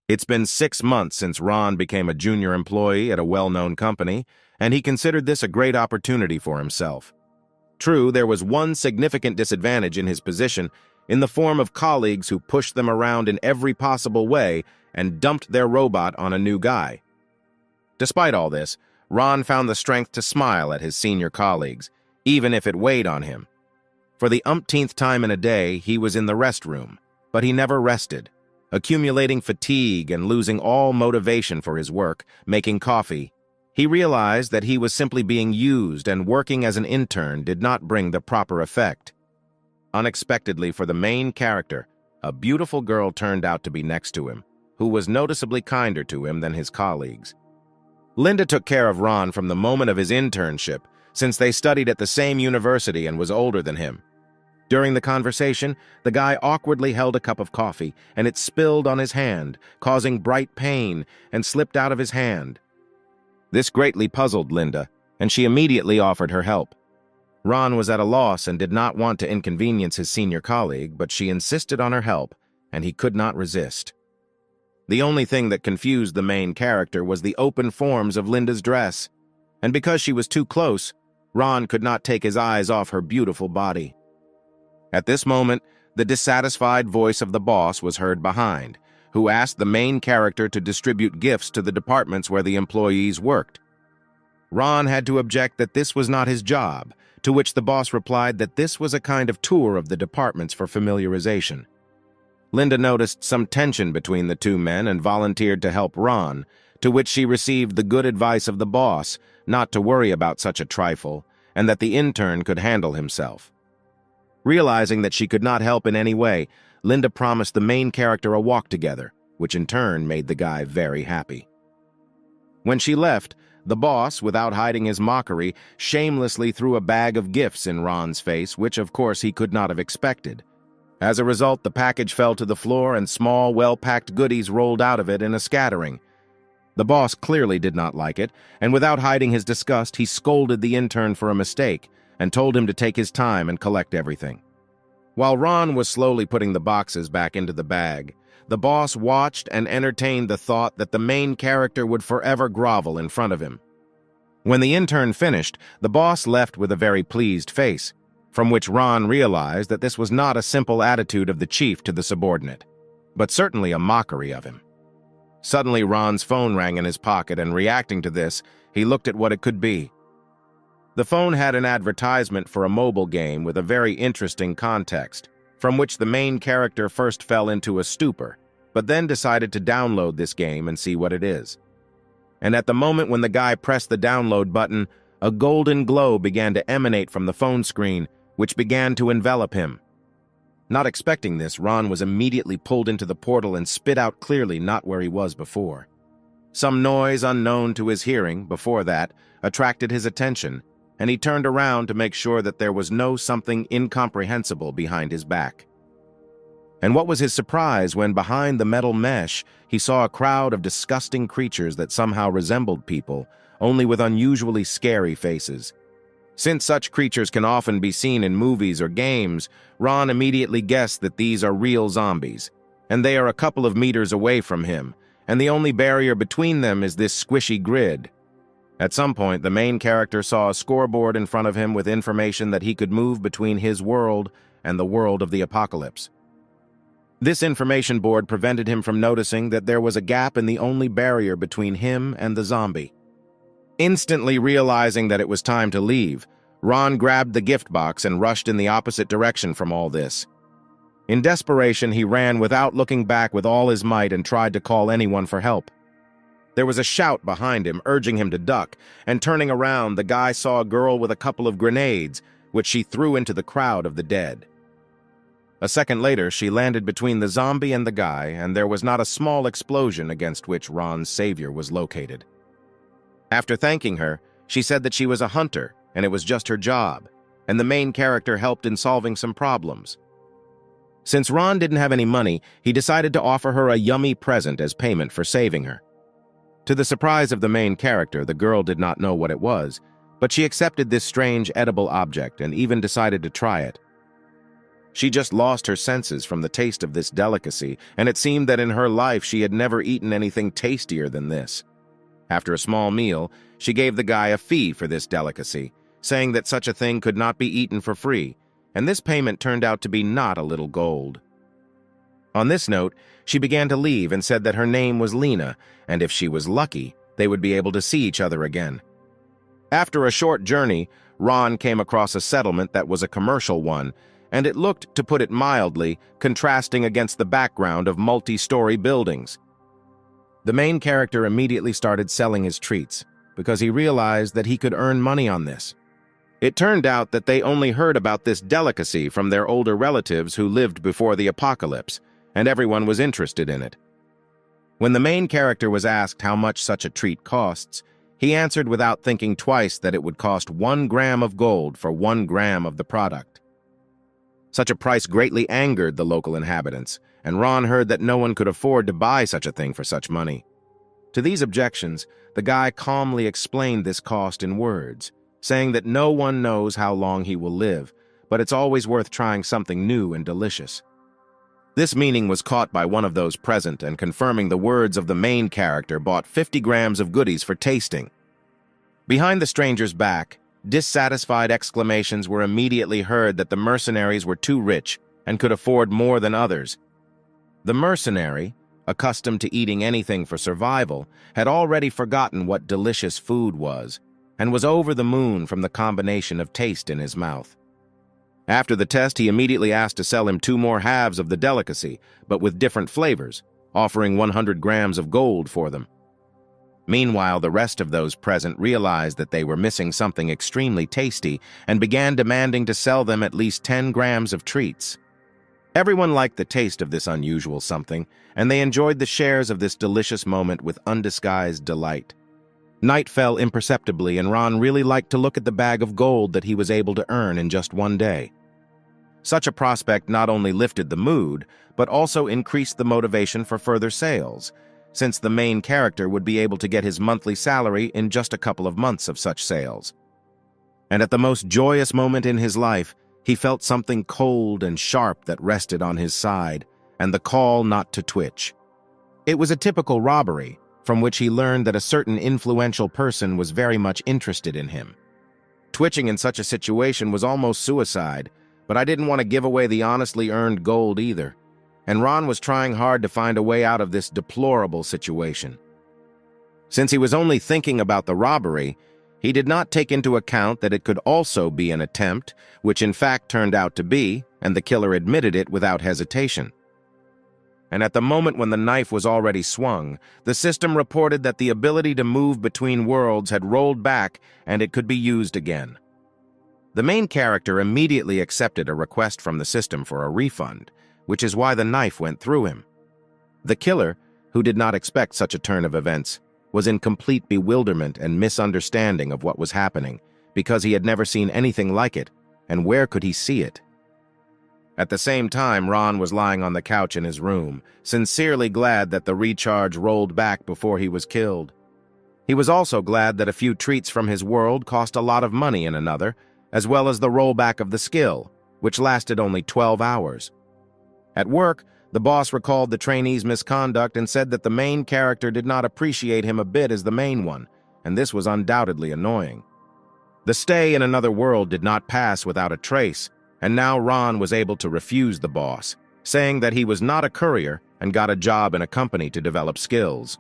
It's been 6 months since Ron became a junior employee at a well-known company, and he considered this a great opportunity for himself. True, there was one significant disadvantage in his position in the form of colleagues who pushed them around in every possible way and dumped their robot on a new guy. Despite all this, Ron found the strength to smile at his senior colleagues, even if it weighed on him. For the umpteenth time in a day, he was in the restroom, but he never rested, accumulating fatigue and losing all motivation for his work, making coffee. He realized that he was simply being used, and working as an intern did not bring the proper effect. Unexpectedly for the main character, a beautiful girl turned out to be next to him, who was noticeably kinder to him than his colleagues. Linda took care of Ron from the moment of his internship, since they studied at the same university and was older than him. During the conversation, the guy awkwardly held a cup of coffee, and it spilled on his hand, causing bright pain, and slipped out of his hand. This greatly puzzled Linda, and she immediately offered her help. Ron was at a loss and did not want to inconvenience his senior colleague, but she insisted on her help, and he could not resist. The only thing that confused the main character was the open forms of Linda's dress, and because she was too close, Ron could not take his eyes off her beautiful body. At this moment, the dissatisfied voice of the boss was heard behind, who asked the main character to distribute gifts to the departments where the employees worked. Ron had to object that this was not his job, to which the boss replied that this was a kind of tour of the departments for familiarization. Linda noticed some tension between the two men and volunteered to help Ron, to which she received the good advice of the boss not to worry about such a trifle, and that the intern could handle himself. Realizing that she could not help in any way, Linda promised the main character a walk together, which in turn made the guy very happy. When she left, the boss, without hiding his mockery, shamelessly threw a bag of gifts in Ron's face, which of course he could not have expected. As a result, the package fell to the floor and small, well-packed goodies rolled out of it in a scattering. The boss clearly did not like it, and without hiding his disgust, he scolded the intern for a mistake and told him to take his time and collect everything. While Ron was slowly putting the boxes back into the bag, the boss watched and entertained the thought that the main character would forever grovel in front of him. When the intern finished, the boss left with a very pleased face, from which Ron realized that this was not a simple attitude of the chief to the subordinate, but certainly a mockery of him. Suddenly, Ron's phone rang in his pocket, and reacting to this, he looked at what it could be. The phone had an advertisement for a mobile game with a very interesting context, from which the main character first fell into a stupor, but then decided to download this game and see what it is. And at the moment when the guy pressed the download button, a golden glow began to emanate from the phone screen, which began to envelop him. Not expecting this, Ron was immediately pulled into the portal and spit out clearly not where he was before. Some noise unknown to his hearing before that attracted his attention, and he turned around to make sure that there was no something incomprehensible behind his back. And what was his surprise when behind the metal mesh he saw a crowd of disgusting creatures that somehow resembled people, only with unusually scary faces. Since such creatures can often be seen in movies or games, Ron immediately guessed that these are real zombies, and they are a couple of meters away from him, and the only barrier between them is this squishy grid. At some point, the main character saw a scoreboard in front of him with information that he could move between his world and the world of the apocalypse. This information board prevented him from noticing that there was a gap in the only barrier between him and the zombie. Instantly realizing that it was time to leave, Ron grabbed the gift box and rushed in the opposite direction from all this. In desperation, he ran without looking back with all his might and tried to call anyone for help. There was a shout behind him, urging him to duck, and turning around, the guy saw a girl with a couple of grenades, which she threw into the crowd of the dead. A second later, she landed between the zombie and the guy, and there was not a small explosion against which Ron's savior was located. After thanking her, she said that she was a hunter, and it was just her job, and the main character helped in solving some problems. Since Ron didn't have any money, he decided to offer her a yummy present as payment for saving her. To the surprise of the main character, the girl did not know what it was, but she accepted this strange edible object and even decided to try it. She just lost her senses from the taste of this delicacy, and it seemed that in her life she had never eaten anything tastier than this. After a small meal, she gave the guy a fee for this delicacy, saying that such a thing could not be eaten for free, and this payment turned out to be not a little gold. On this note, she began to leave and said that her name was Lena, and if she was lucky, they would be able to see each other again. After a short journey, Ron came across a settlement that was a commercial one, and it looked, to put it mildly, contrasting against the background of multi-story buildings. The main character immediately started selling his treats, because he realized that he could earn money on this. It turned out that they only heard about this delicacy from their older relatives who lived before the apocalypse, and everyone was interested in it. When the main character was asked how much such a treat costs, he answered without thinking twice that it would cost 1 gram of gold for 1 gram of the product. Such a price greatly angered the local inhabitants, and Ron heard that no one could afford to buy such a thing for such money. To these objections, the guy calmly explained this cost in words, saying that no one knows how long he will live, but it's always worth trying something new and delicious. This meaning was caught by one of those present, and confirming the words of the main character, bought 50 grams of goodies for tasting. Behind the stranger's back, dissatisfied exclamations were immediately heard that the mercenaries were too rich and could afford more than others. The mercenary, accustomed to eating anything for survival, had already forgotten what delicious food was, and was over the moon from the combination of taste in his mouth. After the test, he immediately asked to sell him 2 more halves of the delicacy, but with different flavors, offering 100 grams of gold for them. Meanwhile, the rest of those present realized that they were missing something extremely tasty and began demanding to sell them at least 10 grams of treats. Everyone liked the taste of this unusual something, and they enjoyed the shares of this delicious moment with undisguised delight. Night fell imperceptibly, and Ron really liked to look at the bag of gold that he was able to earn in just one day. Such a prospect not only lifted the mood, but also increased the motivation for further sales, since the main character would be able to get his monthly salary in just a couple of months of such sales. And at the most joyous moment in his life, he felt something cold and sharp that rested on his side, and the call not to twitch. It was a typical robbery, from which he learned that a certain influential person was very much interested in him. Twitching in such a situation was almost suicide, but I didn't want to give away the honestly earned gold either, and Ron was trying hard to find a way out of this deplorable situation. Since he was only thinking about the robbery, he did not take into account that it could also be an attempt, which in fact turned out to be, and the killer admitted it without hesitation. And at the moment when the knife was already swung, the system reported that the ability to move between worlds had rolled back and it could be used again. The main character immediately accepted a request from the system for a refund, which is why the knife went through him. The killer, who did not expect such a turn of events, was in complete bewilderment and misunderstanding of what was happening, because he had never seen anything like it, and where could he see it? At the same time, Ron was lying on the couch in his room, sincerely glad that the recharge rolled back before he was killed. He was also glad that a few treats from his world cost a lot of money in another, as well as the rollback of the skill, which lasted only 12 hours. At work, the boss recalled the trainee's misconduct and said that the main character did not appreciate him a bit as the main one, and this was undoubtedly annoying. The stay in another world did not pass without a trace, and now Ron was able to refuse the boss, saying that he was not a courier and got a job in a company to develop skills.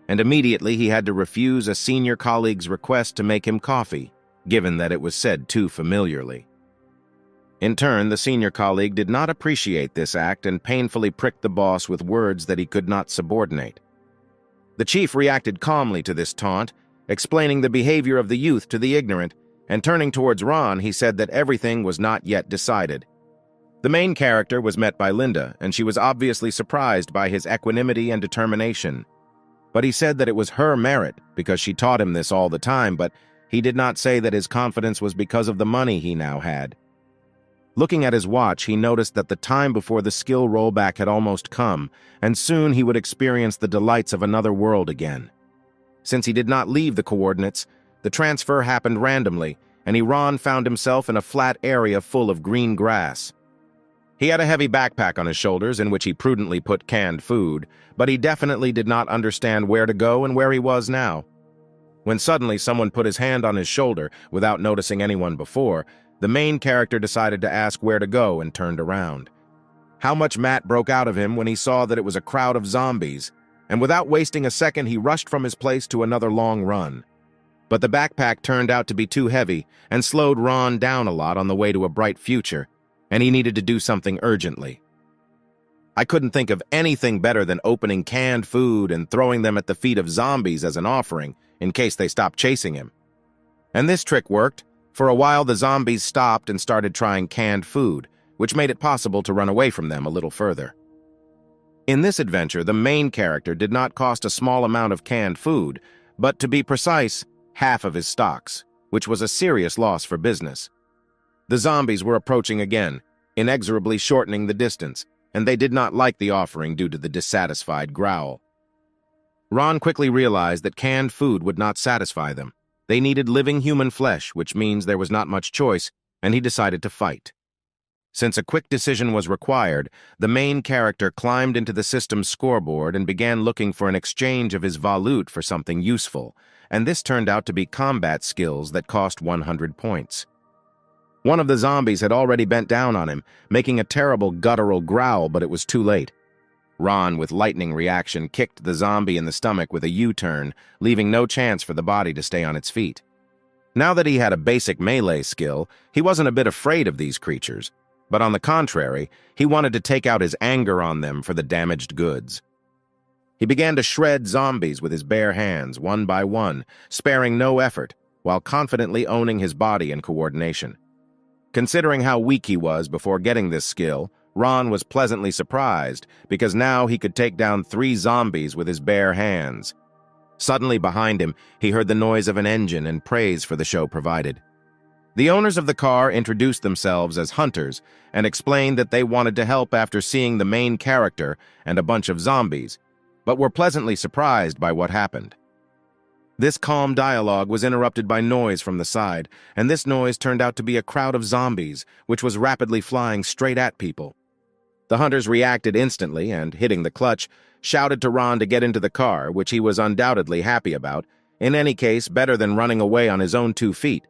And immediately he had to refuse a senior colleague's request to make him coffee, given that it was said too familiarly. In turn, the senior colleague did not appreciate this act and painfully pricked the boss with words that he could not subordinate. The chief reacted calmly to this taunt, explaining the behavior of the youth to the ignorant, and turning towards Ron, he said that everything was not yet decided. The main character was met by Linda, and she was obviously surprised by his equanimity and determination. But he said that it was her merit, because she taught him this all the time, but he did not say that his confidence was because of the money he now had. Looking at his watch, he noticed that the time before the skill rollback had almost come, and soon he would experience the delights of another world again. Since he did not leave the coordinates, the transfer happened randomly, and Ron found himself in a flat area full of green grass. He had a heavy backpack on his shoulders in which he prudently put canned food, but he definitely did not understand where to go and where he was now. When suddenly someone put his hand on his shoulder without noticing anyone before, the main character decided to ask where to go and turned around. How much Matt broke out of him when he saw that it was a crowd of zombies, and without wasting a second he rushed from his place to another long run. But the backpack turned out to be too heavy and slowed Ron down a lot on the way to a bright future, and he needed to do something urgently. I couldn't think of anything better than opening canned food and throwing them at the feet of zombies as an offering, in case they stopped chasing him. And this trick worked. For a while the zombies stopped and started trying canned food, which made it possible to run away from them a little further. In this adventure, the main character did not cost a small amount of canned food, but to be precise, half of his stocks, which was a serious loss for business. The zombies were approaching again, inexorably shortening the distance, and they did not like the offering due to the dissatisfied growl. Ron quickly realized that canned food would not satisfy them. They needed living human flesh, which means there was not much choice, and he decided to fight. Since a quick decision was required, the main character climbed into the system's scoreboard and began looking for an exchange of his valute for something useful, and this turned out to be combat skills that cost 100 points. One of the zombies had already bent down on him, making a terrible guttural growl, but it was too late. Ron, with lightning reaction, kicked the zombie in the stomach with a U-turn, leaving no chance for the body to stay on its feet. Now that he had a basic melee skill, he wasn't a bit afraid of these creatures, but on the contrary, he wanted to take out his anger on them for the damaged goods. He began to shred zombies with his bare hands, one by one, sparing no effort, while confidently owning his body and coordination. Considering how weak he was before getting this skill, Ron was pleasantly surprised, because now he could take down 3 zombies with his bare hands. Suddenly behind him, he heard the noise of an engine and praise for the show provided. The owners of the car introduced themselves as hunters and explained that they wanted to help after seeing the main character and a bunch of zombies, but were pleasantly surprised by what happened. This calm dialogue was interrupted by noise from the side, and this noise turned out to be a crowd of zombies, which was rapidly flying straight at people. The hunters reacted instantly and, hitting the clutch, shouted to Ron to get into the car, which he was undoubtedly happy about, in any case better than running away on his own 2 feet.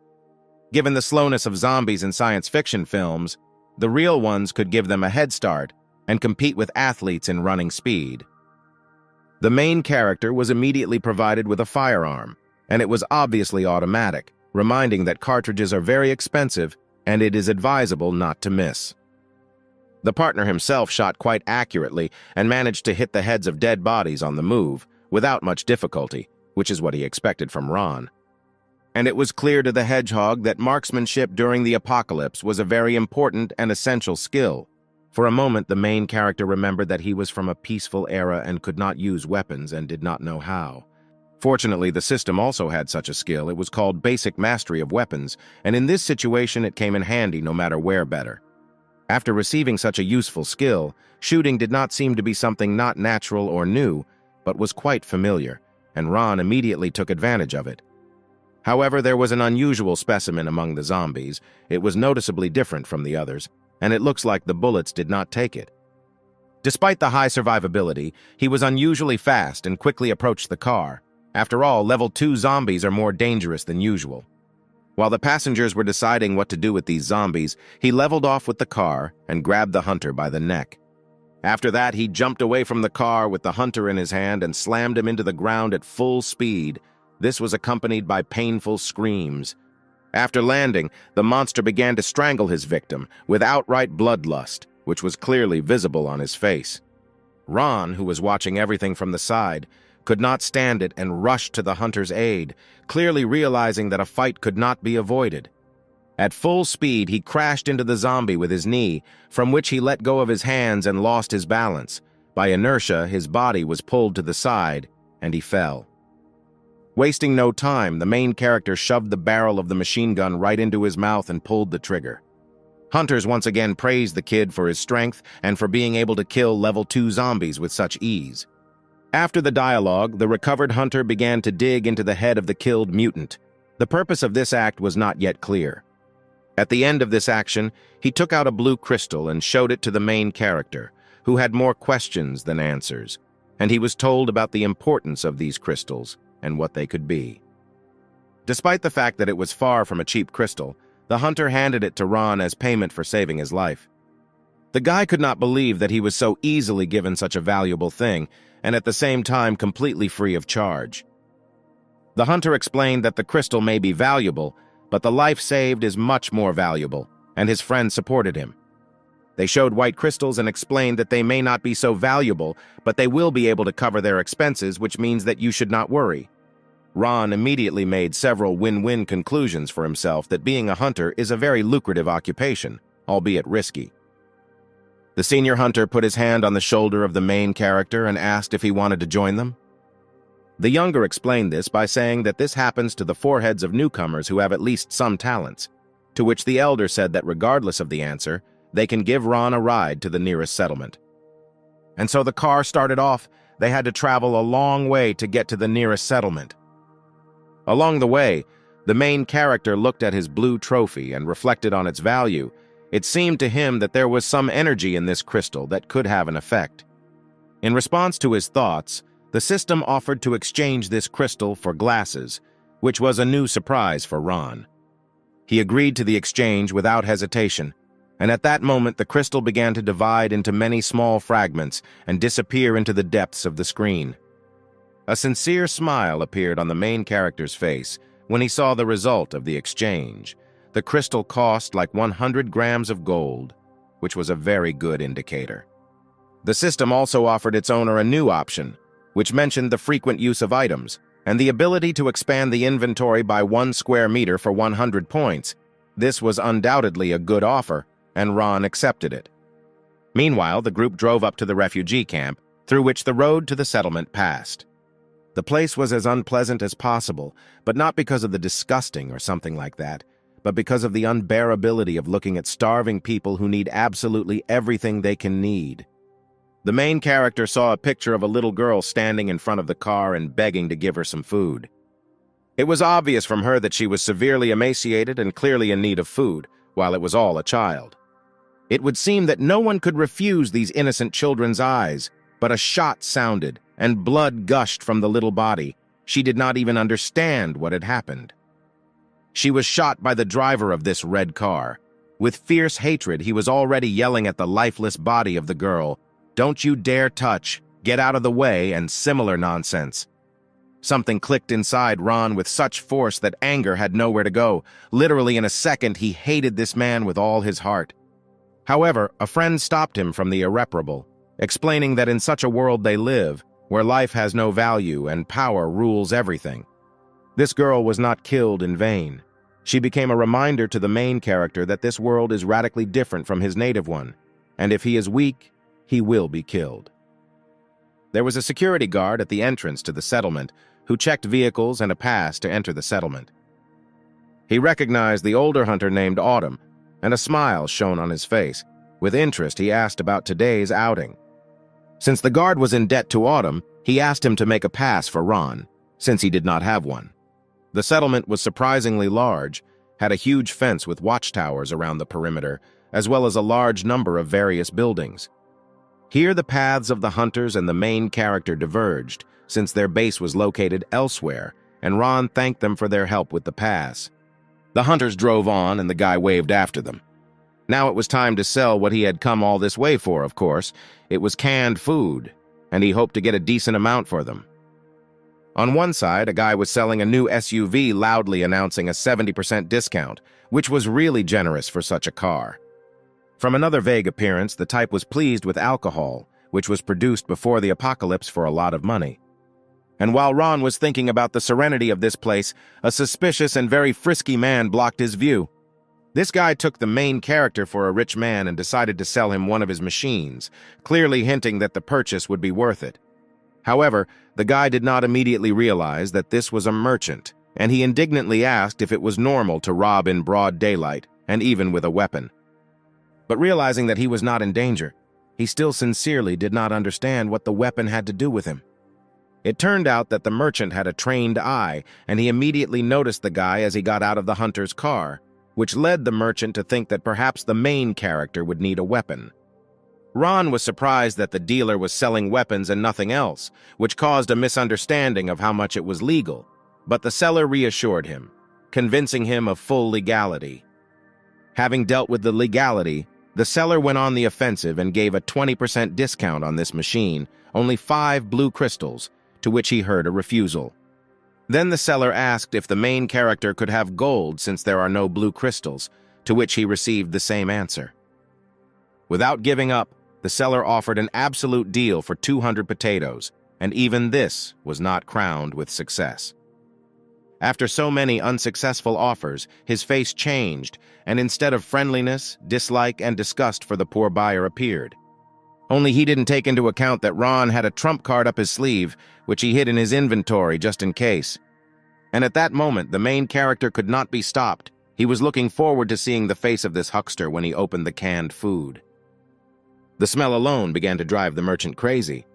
Given the slowness of zombies in science fiction films, the real ones could give them a head start and compete with athletes in running speed. The main character was immediately provided with a firearm, and it was obviously automatic, reminding that cartridges are very expensive and it is advisable not to miss. The partner himself shot quite accurately and managed to hit the heads of dead bodies on the move, without much difficulty, which is what he expected from Ron. And it was clear to the hedgehog that marksmanship during the apocalypse was a very important and essential skill. For a moment, the main character remembered that he was from a peaceful era and could not use weapons and did not know how. Fortunately, the system also had such a skill. It was called basic mastery of weapons, and in this situation it came in handy no matter where better. After receiving such a useful skill, shooting did not seem to be something not natural or new, but was quite familiar, and Ron immediately took advantage of it. However, there was an unusual specimen among the zombies. It was noticeably different from the others, and it looks like the bullets did not take it. Despite the high survivability, he was unusually fast and quickly approached the car. After all, level 2 zombies are more dangerous than usual. While the passengers were deciding what to do with these zombies, he leveled off with the car and grabbed the hunter by the neck. After that, he jumped away from the car with the hunter in his hand and slammed him into the ground at full speed. This was accompanied by painful screams. After landing, the monster began to strangle his victim with outright bloodlust, which was clearly visible on his face. Ron, who was watching everything from the side, could not stand it and rushed to the hunter's aid, clearly realizing that a fight could not be avoided. At full speed, he crashed into the zombie with his knee, from which he let go of his hands and lost his balance. By inertia, his body was pulled to the side, and he fell. Wasting no time, the main character shoved the barrel of the machine gun right into his mouth and pulled the trigger. Hunters once again praised the kid for his strength and for being able to kill level 2 zombies with such ease. After the dialogue, the recovered hunter began to dig into the head of the killed mutant. The purpose of this act was not yet clear. At the end of this action, he took out a blue crystal and showed it to the main character, who had more questions than answers, and he was told about the importance of these crystals and what they could be. Despite the fact that it was far from a cheap crystal, the hunter handed it to Ron as payment for saving his life. The guy could not believe that he was so easily given such a valuable thing, and at the same time completely free of charge. The hunter explained that the crystal may be valuable, but the life saved is much more valuable, and his friend supported him. They showed white crystals and explained that they may not be so valuable, but they will be able to cover their expenses, which means that you should not worry. Ron immediately made several win-win conclusions for himself that being a hunter is a very lucrative occupation, albeit risky. The senior hunter put his hand on the shoulder of the main character and asked if he wanted to join them. The younger explained this by saying that this happens to the foreheads of newcomers who have at least some talents, to which the elder said that regardless of the answer, they can give Ron a ride to the nearest settlement. And so the car started off. They had to travel a long way to get to the nearest settlement. Along the way, the main character looked at his blue trophy and reflected on its value. It seemed to him that there was some energy in this crystal that could have an effect. In response to his thoughts, the system offered to exchange this crystal for glasses, which was a new surprise for Ron. He agreed to the exchange without hesitation, and at that moment the crystal began to divide into many small fragments and disappear into the depths of the screen. A sincere smile appeared on the main character's face when he saw the result of the exchange. The crystal cost like 100 grams of gold, which was a very good indicator. The system also offered its owner a new option, which mentioned the frequent use of items and the ability to expand the inventory by 1 square meter for 100 points. This was undoubtedly a good offer, and Ron accepted it. Meanwhile, the group drove up to the refugee camp, through which the road to the settlement passed. The place was as unpleasant as possible, but not because of the disgusting or something like that, but because of the unbearability of looking at starving people who need absolutely everything they can need. The main character saw a picture of a little girl standing in front of the car and begging to give her some food. It was obvious from her that she was severely emaciated and clearly in need of food, while it was all a child. It would seem that no one could refuse these innocent children's eyes, but a shot sounded, and blood gushed from the little body. She did not even understand what had happened. She was shot by the driver of this red car. With fierce hatred, he was already yelling at the lifeless body of the girl, "Don't you dare touch, get out of the way," and similar nonsense. Something clicked inside Ron with such force that anger had nowhere to go. Literally in a second, he hated this man with all his heart. However, a friend stopped him from the irreparable, explaining that in such a world they live, where life has no value and power rules everything. This girl was not killed in vain. She became a reminder to the main character that this world is radically different from his native one, and if he is weak, he will be killed. There was a security guard at the entrance to the settlement who checked vehicles and a pass to enter the settlement. He recognized the older hunter named Autumn, and a smile shone on his face. With interest, he asked about today's outing. Since the guard was in debt to Autumn, he asked him to make a pass for Ron, since he did not have one. The settlement was surprisingly large, had a huge fence with watchtowers around the perimeter, as well as a large number of various buildings. Here the paths of the hunters and the main character diverged, since their base was located elsewhere, and Ron thanked them for their help with the pass. The hunters drove on, and the guy waved after them. Now it was time to sell what he had come all this way for, of course. It was canned food, and he hoped to get a decent amount for them. On one side, a guy was selling a new SUV, loudly announcing a 70% discount, which was really generous for such a car. From another vague appearance, the type was pleased with alcohol, which was produced before the apocalypse for a lot of money. And while Ron was thinking about the serenity of this place, a suspicious and very frisky man blocked his view. This guy took the main character for a rich man and decided to sell him one of his machines, clearly hinting that the purchase would be worth it. However, the guy did not immediately realize that this was a merchant, and he indignantly asked if it was normal to rob in broad daylight, and even with a weapon. But realizing that he was not in danger, he still sincerely did not understand what the weapon had to do with him. It turned out that the merchant had a trained eye, and he immediately noticed the guy as he got out of the hunter's car. which led the merchant to think that perhaps the main character would need a weapon. Ron was surprised that the dealer was selling weapons and nothing else, which caused a misunderstanding of how much it was legal, but the seller reassured him, convincing him of full legality. Having dealt with the legality, the seller went on the offensive and gave a 20% discount on this machine, only 5 blue crystals, to which he heard a refusal. Then the seller asked if the main character could have gold since there are no blue crystals, to which he received the same answer. Without giving up, the seller offered an absolute deal for 200 potatoes, and even this was not crowned with success. After so many unsuccessful offers, his face changed, and instead of friendliness, dislike, and disgust for the poor buyer appeared. Only he didn't take into account that Ron had a trump card up his sleeve, which he hid in his inventory just in case. And at that moment, the main character could not be stopped. He was looking forward to seeing the face of this huckster when he opened the canned food. The smell alone began to drive the merchant crazy.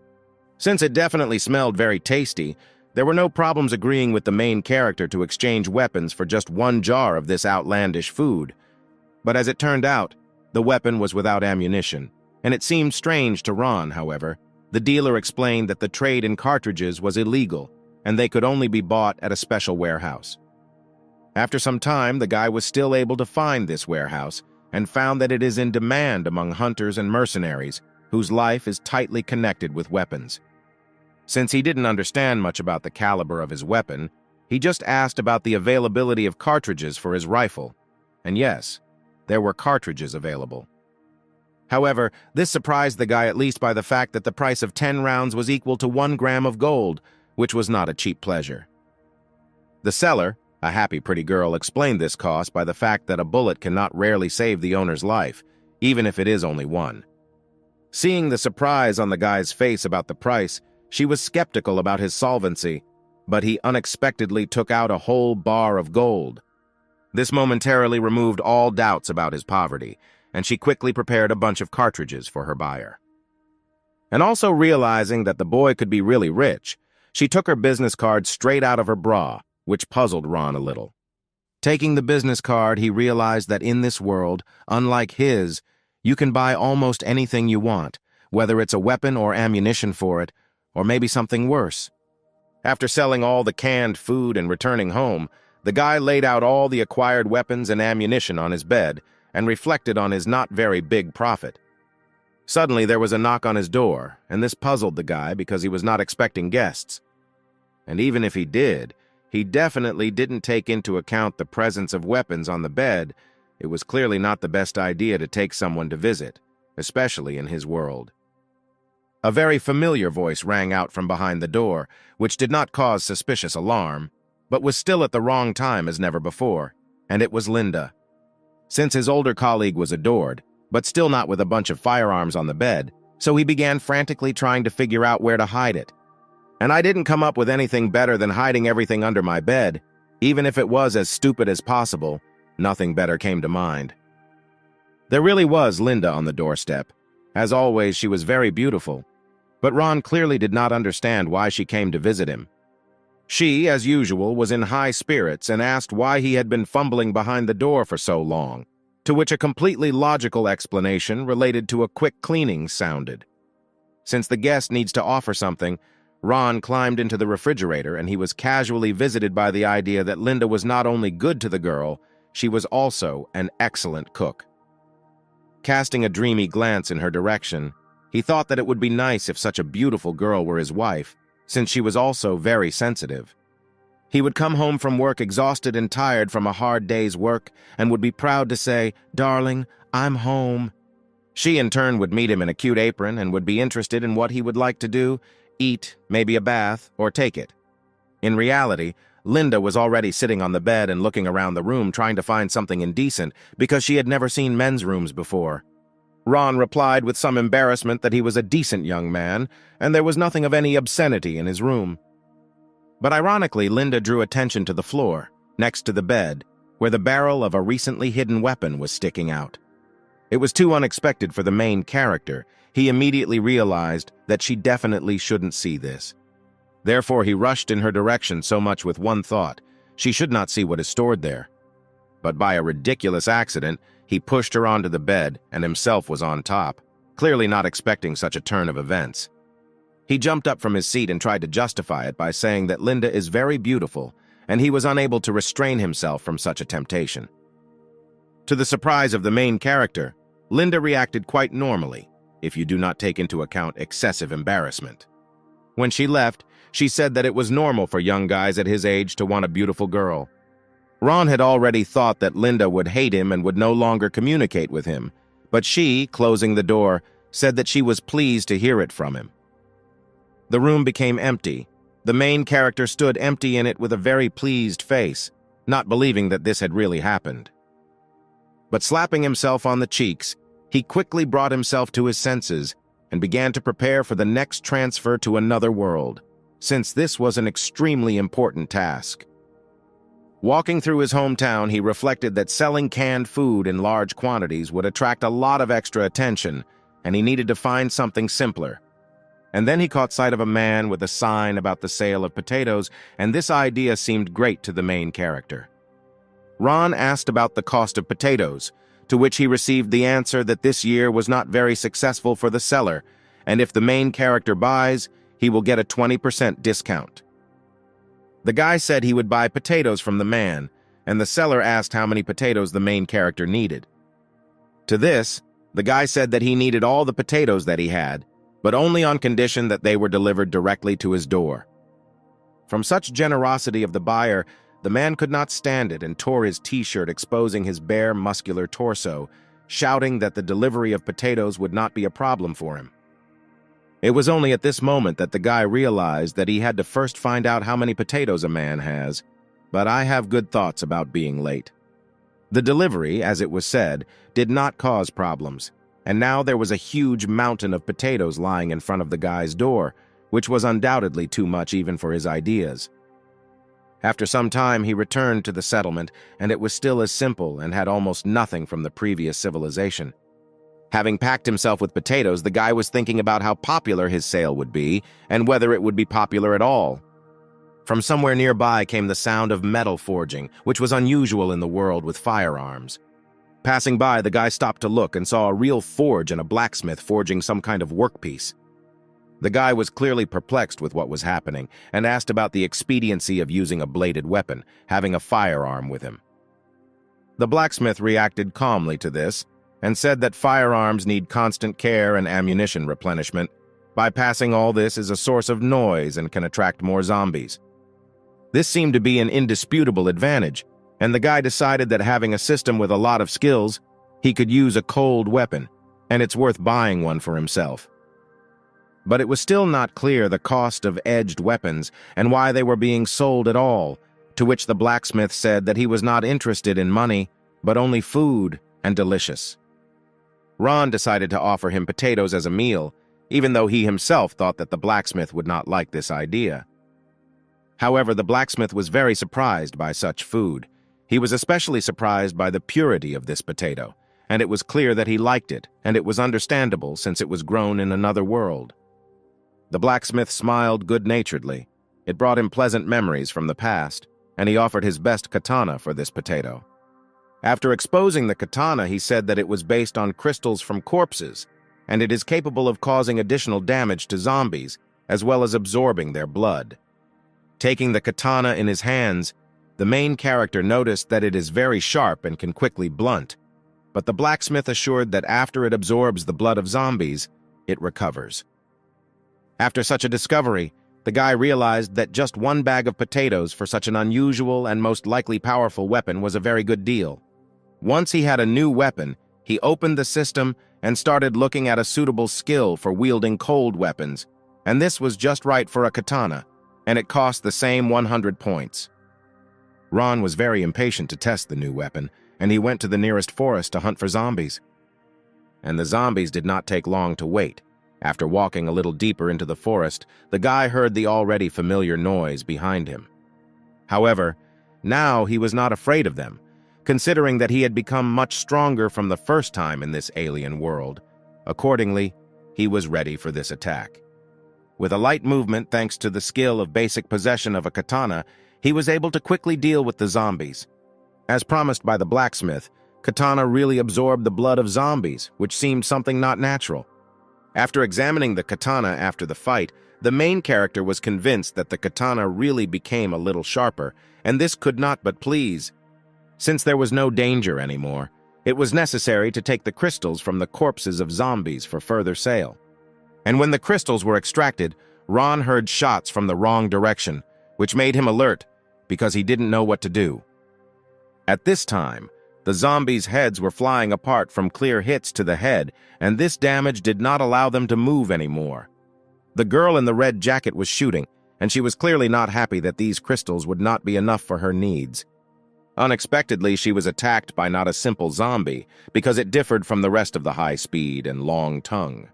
Since it definitely smelled very tasty, there were no problems agreeing with the main character to exchange weapons for just 1 jar of this outlandish food. But as it turned out, the weapon was without ammunition, and it seemed strange to Ron, however. The dealer explained that the trade in cartridges was illegal, and they could only be bought at a special warehouse. After some time, the guy was still able to find this warehouse, and found that it is in demand among hunters and mercenaries, whose life is tightly connected with weapons. Since he didn't understand much about the caliber of his weapon, he just asked about the availability of cartridges for his rifle. And yes, there were cartridges available. However, this surprised the guy at least by the fact that the price of 10 rounds was equal to 1 gram of gold, which was not a cheap pleasure. The seller, a happy pretty girl, explained this cost by the fact that a bullet cannot rarely save the owner's life, even if it is only one. Seeing the surprise on the guy's face about the price, she was skeptical about his solvency, but he unexpectedly took out a whole bar of gold. This momentarily removed all doubts about his poverty, and she quickly prepared a bunch of cartridges for her buyer. And also realizing that the boy could be really rich, she took her business card straight out of her bra, which puzzled Ron a little. Taking the business card, he realized that in this world, unlike his, you can buy almost anything you want, whether it's a weapon or ammunition for it, or maybe something worse. After selling all the canned food and returning home, the guy laid out all the acquired weapons and ammunition on his bed and reflected on his not very big profit. Suddenly, there was a knock on his door, and this puzzled the guy because he was not expecting guests. And even if he did, he definitely didn't take into account the presence of weapons on the bed. It was clearly not the best idea to take someone to visit, especially in his world. A very familiar voice rang out from behind the door, which did not cause suspicious alarm, but was still at the wrong time as never before, and it was Linda. Since his older colleague was adored, but still not with a bunch of firearms on the bed, so he began frantically trying to figure out where to hide it. And I didn't come up with anything better than hiding everything under my bed. Even if it was as stupid as possible, nothing better came to mind. There really was Linda on the doorstep. As always, she was very beautiful, but Ron clearly did not understand why she came to visit him. She, as usual, was in high spirits and asked why he had been fumbling behind the door for so long, to which a completely logical explanation related to a quick cleaning sounded. Since the guest needs to offer something, Ron climbed into the refrigerator, and he was casually visited by the idea that Linda was not only good to the girl, she was also an excellent cook. Casting a dreamy glance in her direction, he thought that it would be nice if such a beautiful girl were his wife, since she was also very sensitive. He would come home from work exhausted and tired from a hard day's work and would be proud to say, "Darling, I'm home." She in turn would meet him in a cute apron and would be interested in what he would like to do, eat, maybe a bath, or take it. In reality, Linda was already sitting on the bed and looking around the room trying to find something indecent because she had never seen men's rooms before. Ron replied with some embarrassment that he was a decent young man and there was nothing of any obscenity in his room. But ironically, Linda drew attention to the floor, next to the bed, where the barrel of a recently hidden weapon was sticking out. It was too unexpected for the main character. He immediately realized that she definitely shouldn't see this. Therefore, he rushed in her direction so much with one thought: she should not see what is stored there. but by a ridiculous accident, he pushed her onto the bed and himself was on top, clearly not expecting such a turn of events. He jumped up from his seat and tried to justify it by saying that Linda is very beautiful, and he was unable to restrain himself from such a temptation. To the surprise of the main character, Linda reacted quite normally, if you do not take into account excessive embarrassment. When she left, she said that it was normal for young guys at his age to want a beautiful girl. Ron had already thought that Linda would hate him and would no longer communicate with him, but she, closing the door, said that she was pleased to hear it from him. The room became empty. The main character stood empty in it with a very pleased face, not believing that this had really happened. But slapping himself on the cheeks, he quickly brought himself to his senses and began to prepare for the next transfer to another world, since this was an extremely important task. Walking through his hometown, he reflected that selling canned food in large quantities would attract a lot of extra attention, and he needed to find something simpler. And then he caught sight of a man with a sign about the sale of potatoes, and this idea seemed great to the main character. Ron asked about the cost of potatoes, to which he received the answer that this year was not very successful for the seller, and if the main character buys, he will get a 20% discount. The guy said he would buy potatoes from the man, and the seller asked how many potatoes the main character needed. To this, the guy said that he needed all the potatoes that he had, but only on condition that they were delivered directly to his door. From such generosity of the buyer, the man could not stand it and tore his t-shirt, exposing his bare, muscular torso, shouting that the delivery of potatoes would not be a problem for him. It was only at this moment that the guy realized that he had to first find out how many potatoes a man has, but I have good thoughts about being late. The delivery, as it was said, did not cause problems, and now there was a huge mountain of potatoes lying in front of the guy's door, which was undoubtedly too much even for his ideas. After some time, he returned to the settlement, and it was still as simple and had almost nothing from the previous civilization. Having packed himself with potatoes, the guy was thinking about how popular his sale would be, and whether it would be popular at all. From somewhere nearby came the sound of metal forging, which was unusual in the world with firearms. Passing by, the guy stopped to look and saw a real forge and a blacksmith forging some kind of workpiece. The guy was clearly perplexed with what was happening and asked about the expediency of using a bladed weapon, having a firearm with him. The blacksmith reacted calmly to this and said that firearms need constant care and ammunition replenishment. Bypassing all this is a source of noise and can attract more zombies. This seemed to be an indisputable advantage, and the guy decided that having a system with a lot of skills, he could use a cold weapon, and it's worth buying one for himself. But it was still not clear the cost of edged weapons and why they were being sold at all, to which the blacksmith said that he was not interested in money, but only food and delicious. Ron decided to offer him potatoes as a meal, even though he himself thought that the blacksmith would not like this idea. However, the blacksmith was very surprised by such food. He was especially surprised by the purity of this potato, and it was clear that he liked it, and it was understandable since it was grown in another world. The blacksmith smiled good-naturedly. It brought him pleasant memories from the past, and he offered his best katana for this potato. After exposing the katana, he said that it was based on crystals from corpses, and it is capable of causing additional damage to zombies, as well as absorbing their blood. Taking the katana in his hands, the main character noticed that it is very sharp and can quickly blunt, but the blacksmith assured that after it absorbs the blood of zombies, it recovers. After such a discovery, the guy realized that just one bag of potatoes for such an unusual and most likely powerful weapon was a very good deal. Once he had a new weapon, he opened the system and started looking at a suitable skill for wielding cold weapons, and this was just right for a katana, and it cost the same 100 points. Ron was very impatient to test the new weapon, and he went to the nearest forest to hunt for zombies. And the zombies did not take long to wait. After walking a little deeper into the forest, the guy heard the already familiar noise behind him. However, now he was not afraid of them, considering that he had become much stronger from the first time in this alien world. Accordingly, he was ready for this attack. With a light movement thanks to the skill of basic possession of a katana, he was able to quickly deal with the zombies. As promised by the blacksmith, Katana really absorbed the blood of zombies, which seemed something not natural. After examining the katana after the fight, the main character was convinced that the katana really became a little sharper, and this could not but please. Since there was no danger anymore, it was necessary to take the crystals from the corpses of zombies for further sale. And when the crystals were extracted, Ron heard shots from the wrong direction, which made him alert because he didn't know what to do. At this time, the zombies' heads were flying apart from clear hits to the head, and this damage did not allow them to move anymore. The girl in the red jacket was shooting, and she was clearly not happy that these crystals would not be enough for her needs. Unexpectedly, she was attacked by not a simple zombie, because it differed from the rest of the high speed and long tongue.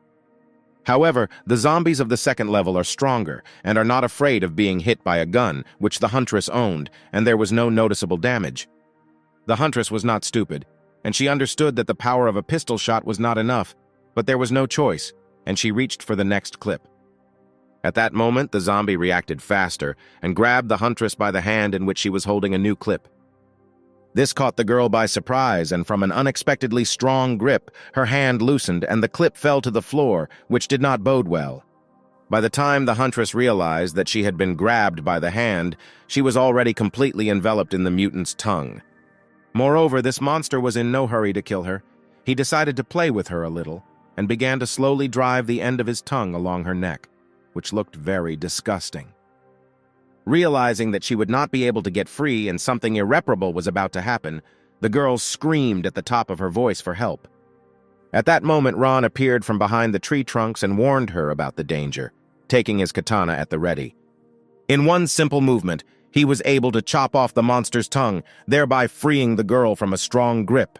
However, the zombies of the second level are stronger and are not afraid of being hit by a gun, which the huntress owned, and there was no noticeable damage. The huntress was not stupid, and she understood that the power of a pistol shot was not enough, but there was no choice, and she reached for the next clip. At that moment, the zombie reacted faster and grabbed the huntress by the hand in which she was holding a new clip. This caught the girl by surprise, and from an unexpectedly strong grip, her hand loosened and the clip fell to the floor, which did not bode well. By the time the huntress realized that she had been grabbed by the hand, she was already completely enveloped in the mutant's tongue. Moreover, this monster was in no hurry to kill her. He decided to play with her a little, and began to slowly drive the end of his tongue along her neck, which looked very disgusting. Realizing that she would not be able to get free and something irreparable was about to happen, the girl screamed at the top of her voice for help. At that moment, Ron appeared from behind the tree trunks and warned her about the danger, taking his katana at the ready. In one simple movement, he was able to chop off the monster's tongue, thereby freeing the girl from a strong grip.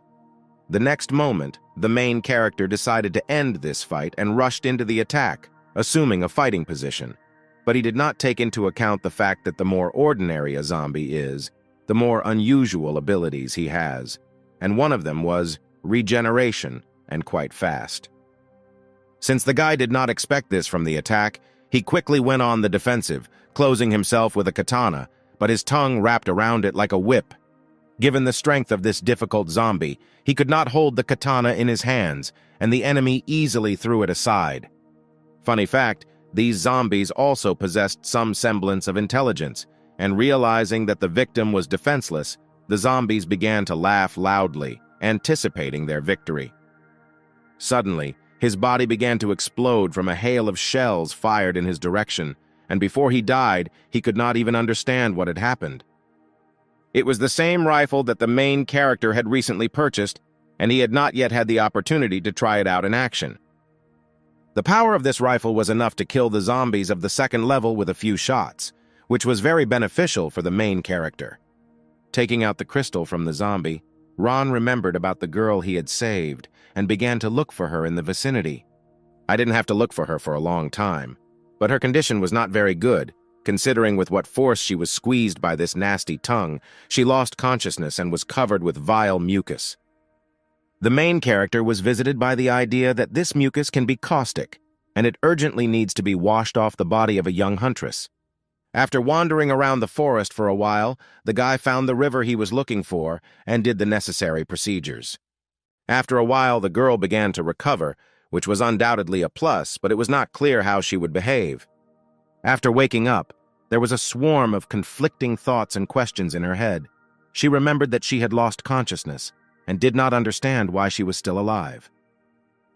The next moment, the main character decided to end this fight and rushed into the attack, assuming a fighting position. But he did not take into account the fact that the more ordinary a zombie is, the more unusual abilities he has, and one of them was regeneration, and quite fast. Since the guy did not expect this from the attack, he quickly went on the defensive, closing himself with a katana, but his tongue wrapped around it like a whip. Given the strength of this difficult zombie, he could not hold the katana in his hands, and the enemy easily threw it aside. Funny fact, these zombies also possessed some semblance of intelligence, and realizing that the victim was defenseless, the zombies began to laugh loudly, anticipating their victory. Suddenly, his body began to explode from a hail of shells fired in his direction, and before he died, he could not even understand what had happened. It was the same rifle that the main character had recently purchased, and he had not yet had the opportunity to try it out in action. The power of this rifle was enough to kill the zombies of the second level with a few shots, which was very beneficial for the main character. Taking out the crystal from the zombie, Ron remembered about the girl he had saved and began to look for her in the vicinity. I didn't have to look for her for a long time, but her condition was not very good. Considering with what force she was squeezed by this nasty tongue, she lost consciousness and was covered with vile mucus. The main character was visited by the idea that this mucus can be caustic, and it urgently needs to be washed off the body of a young huntress. After wandering around the forest for a while, the guy found the river he was looking for and did the necessary procedures. After a while, the girl began to recover, which was undoubtedly a plus, but it was not clear how she would behave. After waking up, there was a swarm of conflicting thoughts and questions in her head. She remembered that she had lost consciousness and did not understand why she was still alive.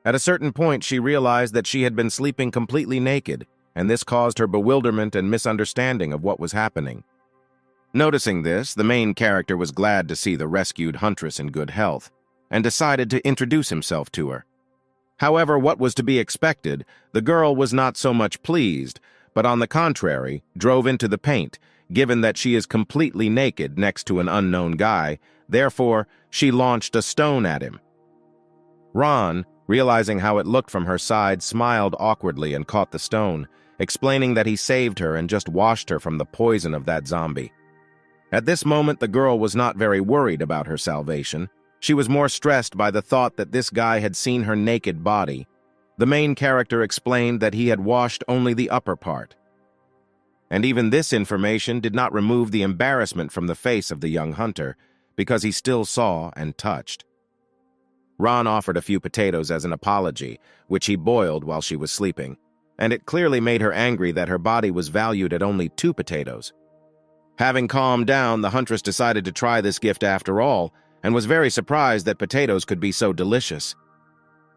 At a certain point, she realized that she had been sleeping completely naked, and this caused her bewilderment and misunderstanding of what was happening. Noticing this, the main character was glad to see the rescued huntress in good health, and decided to introduce himself to her. However, what was to be expected, the girl was not so much pleased, but on the contrary, drove into the paint, given that she is completely naked next to an unknown guy. Therefore, she launched a stone at him. Ron, realizing how it looked from her side, smiled awkwardly and caught the stone, explaining that he saved her and just washed her from the poison of that zombie. At this moment, the girl was not very worried about her salvation. She was more stressed by the thought that this guy had seen her naked body. The main character explained that he had washed only the upper part. And even this information did not remove the embarrassment from the face of the young hunter, because he still saw and touched. Ron offered a few potatoes as an apology, which he boiled while she was sleeping, and it clearly made her angry that her body was valued at only 2 potatoes. Having calmed down, the huntress decided to try this gift after all, and was very surprised that potatoes could be so delicious.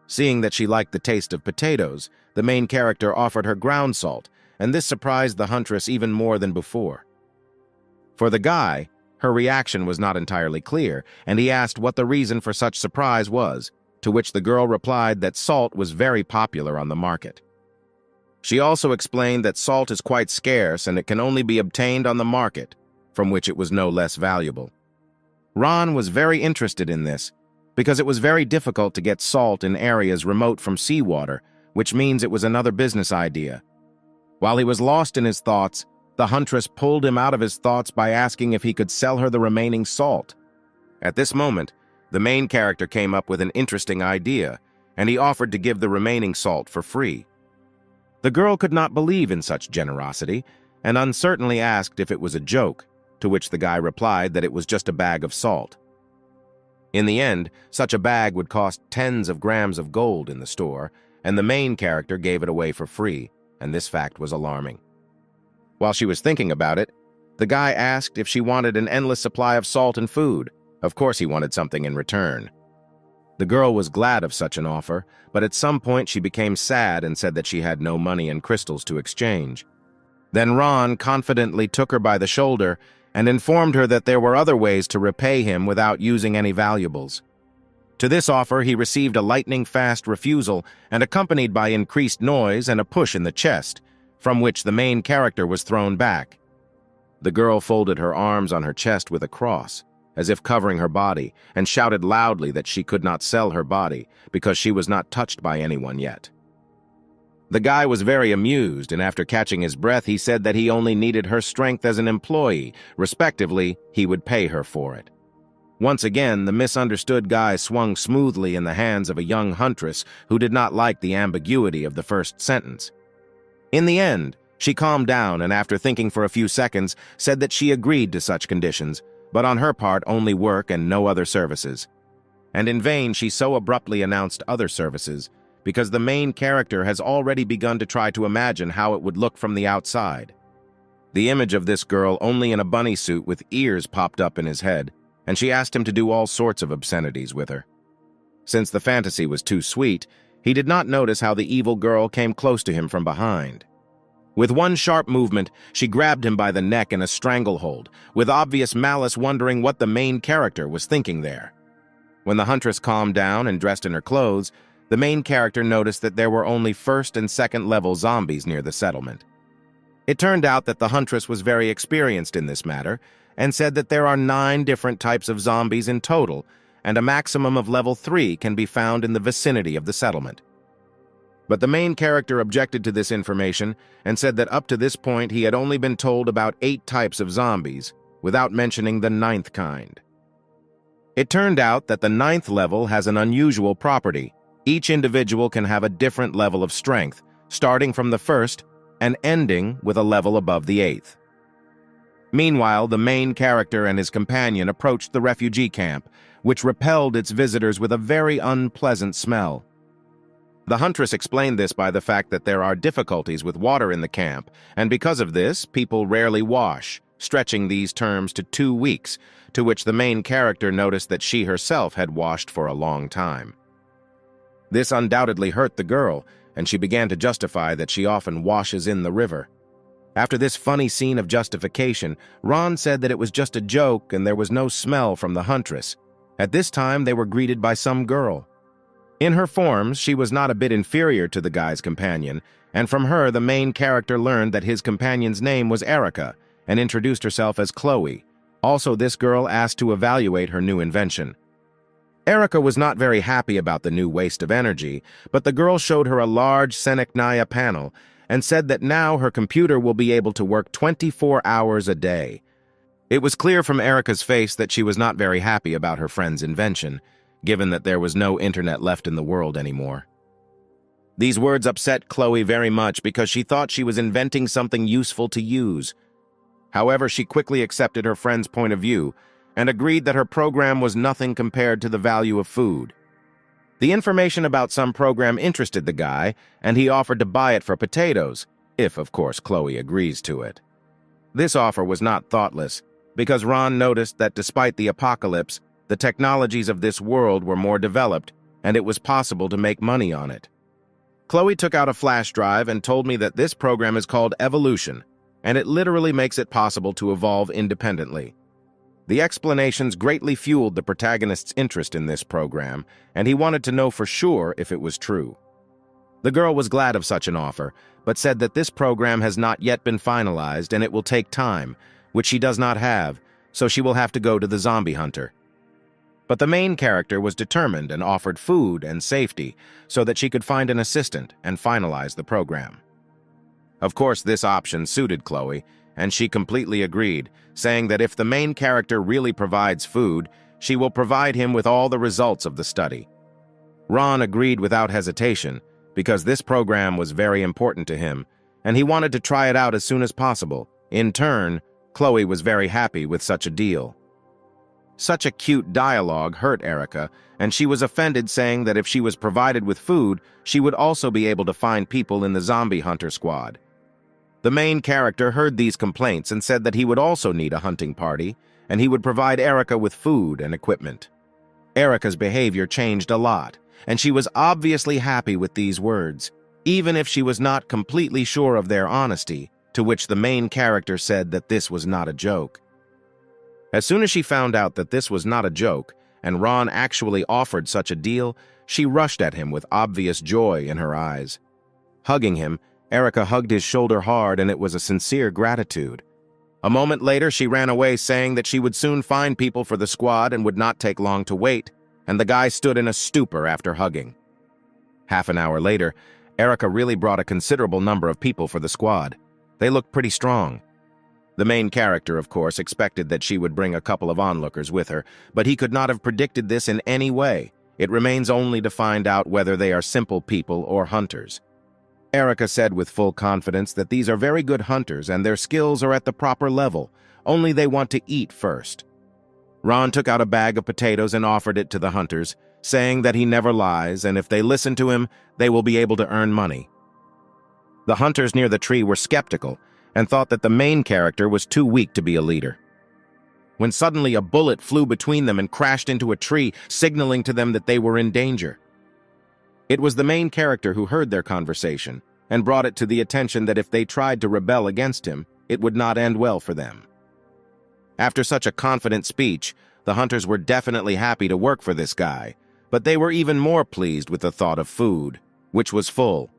Seeing that she liked the taste of potatoes, the main character offered her ground salt, and this surprised the huntress even more than before. For the guy, her reaction was not entirely clear, and he asked what the reason for such surprise was, to which the girl replied that salt was very popular on the market. She also explained that salt is quite scarce and it can only be obtained on the market, from which it was no less valuable. Ron was very interested in this, because it was very difficult to get salt in areas remote from seawater, which means it was another business idea. While he was lost in his thoughts, the huntress pulled him out of his thoughts by asking if he could sell her the remaining salt. At this moment, the main character came up with an interesting idea, and he offered to give the remaining salt for free. The girl could not believe in such generosity, and uncertainly asked if it was a joke, to which the guy replied that it was just a bag of salt. In the end, such a bag would cost tens of grams of gold in the store, and the main character gave it away for free, and this fact was alarming. While she was thinking about it, the guy asked if she wanted an endless supply of salt and food. Of course he wanted something in return. The girl was glad of such an offer, but at some point she became sad and said that she had no money and crystals to exchange. Then Ron confidently took her by the shoulder and informed her that there were other ways to repay him without using any valuables. To this offer he received a lightning-fast refusal and accompanied by increased noise and a push in the chest, from which the main character was thrown back. The girl folded her arms on her chest with a cross, as if covering her body, and shouted loudly that she could not sell her body because she was not touched by anyone yet. The guy was very amused, and after catching his breath, he said that he only needed her strength as an employee. Respectively, he would pay her for it. Once again, the misunderstood guy swung smoothly in the hands of a young huntress who did not like the ambiguity of the first sentence. In the end, she calmed down and after thinking for a few seconds, said that she agreed to such conditions, but on her part only work and no other services. And in vain she so abruptly announced other services, because the main character has already begun to try to imagine how it would look from the outside. The image of this girl only in a bunny suit with ears popped up in his head, and she asked him to do all sorts of obscenities with her. Since the fantasy was too sweet, he did not notice how the evil girl came close to him from behind. With one sharp movement, she grabbed him by the neck in a stranglehold, with obvious malice wondering what the main character was thinking there. When the huntress calmed down and dressed in her clothes, the main character noticed that there were only first and second level zombies near the settlement. It turned out that the huntress was very experienced in this matter, and said that there are 9 different types of zombies in total, and a maximum of level 3 can be found in the vicinity of the settlement. But the main character objected to this information and said that up to this point he had only been told about 8 types of zombies, without mentioning the 9th kind. It turned out that the 9th level has an unusual property. Each individual can have a different level of strength, starting from the 1st and ending with a level above the 8th. Meanwhile, the main character and his companion approached the refugee camp, which repelled its visitors with a very unpleasant smell. The huntress explained this by the fact that there are difficulties with water in the camp, and because of this, people rarely wash, stretching these terms to 2 weeks, to which the main character noticed that she herself had washed for a long time. This undoubtedly hurt the girl, and she began to justify that she often washes in the river. After this funny scene of justification, Ron said that it was just a joke and there was no smell from the huntress. At this time, they were greeted by some girl. In her forms, she was not a bit inferior to the guy's companion, and from her the main character learned that his companion's name was Erica, and introduced herself as Chloe. Also, this girl asked to evaluate her new invention. Erica was not very happy about the new waste of energy, but the girl showed her a large Senecnaya panel and said that now her computer will be able to work 24 hours a day. It was clear from Erica's face that she was not very happy about her friend's invention, given that there was no internet left in the world anymore. These words upset Chloe very much because she thought she was inventing something useful to use. However, she quickly accepted her friend's point of view and agreed that her program was nothing compared to the value of food. The information about some program interested the guy, and he offered to buy it for potatoes, if, of course, Chloe agrees to it. This offer was not thoughtless, because Ron noticed that despite the apocalypse, the technologies of this world were more developed, and it was possible to make money on it. Chloe took out a flash drive and told me that this program is called Evolution, and it literally makes it possible to evolve independently. The explanations greatly fueled the protagonist's interest in this program, and he wanted to know for sure if it was true. The girl was glad of such an offer, but said that this program has not yet been finalized and it will take time, which she does not have, so she will have to go to the zombie hunter. But the main character was determined and offered food and safety so that she could find an assistant and finalize the program. Of course, this option suited Chloe, and she completely agreed, saying that if the main character really provides food, she will provide him with all the results of the study. Ron agreed without hesitation, because this program was very important to him, and he wanted to try it out as soon as possible. In turn, Chloe was very happy with such a deal. Such a cute dialogue hurt Erica, and she was offended, saying that if she was provided with food, she would also be able to find people in the zombie hunter squad. The main character heard these complaints and said that he would also need a hunting party, and he would provide Erica with food and equipment. Erica's behavior changed a lot, and she was obviously happy with these words, even if she was not completely sure of their honesty, to which the main character said that this was not a joke. As soon as she found out that this was not a joke, and Ron actually offered such a deal, she rushed at him with obvious joy in her eyes. Hugging him, Erica hugged his shoulder hard, and it was a sincere gratitude. A moment later, she ran away, saying that she would soon find people for the squad and would not take long to wait, and the guy stood in a stupor after hugging. Half an hour later, Erica really brought a considerable number of people for the squad. They looked pretty strong. The main character, of course, expected that she would bring a couple of onlookers with her, but he could not have predicted this in any way. It remains only to find out whether they are simple people or hunters. Erica said with full confidence that these are very good hunters and their skills are at the proper level, only they want to eat first. Ron took out a bag of potatoes and offered it to the hunters, saying that he never lies, and if they listen to him, they will be able to earn money. The hunters near the tree were skeptical and thought that the main character was too weak to be a leader. When suddenly a bullet flew between them and crashed into a tree, signaling to them that they were in danger. It was the main character who heard their conversation and brought it to the attention that if they tried to rebel against him, it would not end well for them. After such a confident speech, the hunters were definitely happy to work for this guy, but they were even more pleased with the thought of food, which was full.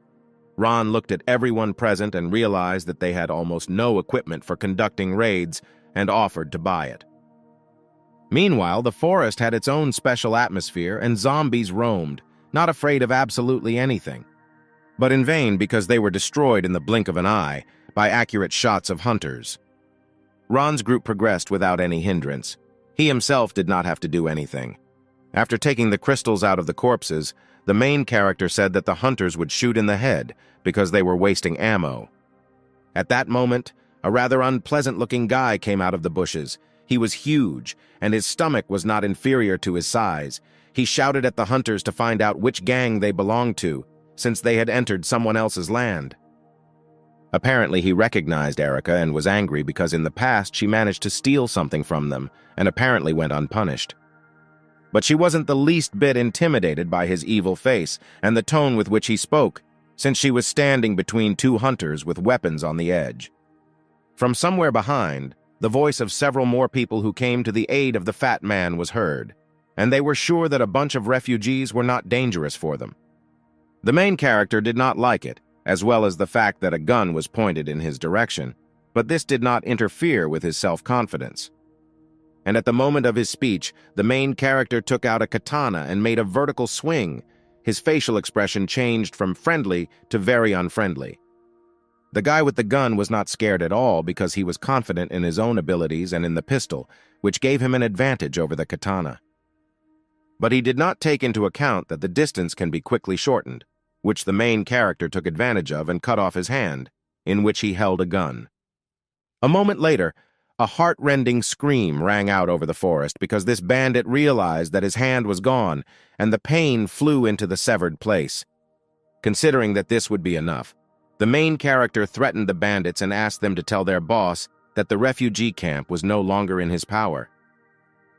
Ron looked at everyone present and realized that they had almost no equipment for conducting raids and offered to buy it. Meanwhile, the forest had its own special atmosphere and zombies roamed, not afraid of absolutely anything, but in vain because they were destroyed in the blink of an eye by accurate shots of hunters. Ron's group progressed without any hindrance. He himself did not have to do anything. After taking the crystals out of the corpses, the main character said that the hunters would shoot in the head because they were wasting ammo. At that moment, a rather unpleasant-looking guy came out of the bushes. He was huge, and his stomach was not inferior to his size. He shouted at the hunters to find out which gang they belonged to, since they had entered someone else's land. Apparently, he recognized Erica and was angry because in the past she managed to steal something from them and apparently went unpunished. But she wasn't the least bit intimidated by his evil face and the tone with which he spoke, since she was standing between two hunters with weapons on the edge. From somewhere behind, the voice of several more people who came to the aid of the fat man was heard, and they were sure that a bunch of refugees were not dangerous for them. The main character did not like it, as well as the fact that a gun was pointed in his direction, but this did not interfere with his self-confidence. And at the moment of his speech, the main character took out a katana and made a vertical swing. His facial expression changed from friendly to very unfriendly. The guy with the gun was not scared at all because he was confident in his own abilities and in the pistol, which gave him an advantage over the katana. But he did not take into account that the distance can be quickly shortened, which the main character took advantage of and cut off his hand, in which he held a gun. A moment later, A heart-rending scream rang out over the forest because this bandit realized that his hand was gone, and the pain flew into the severed place. Considering that this would be enough, the main character threatened the bandits and asked them to tell their boss that the refugee camp was no longer in his power.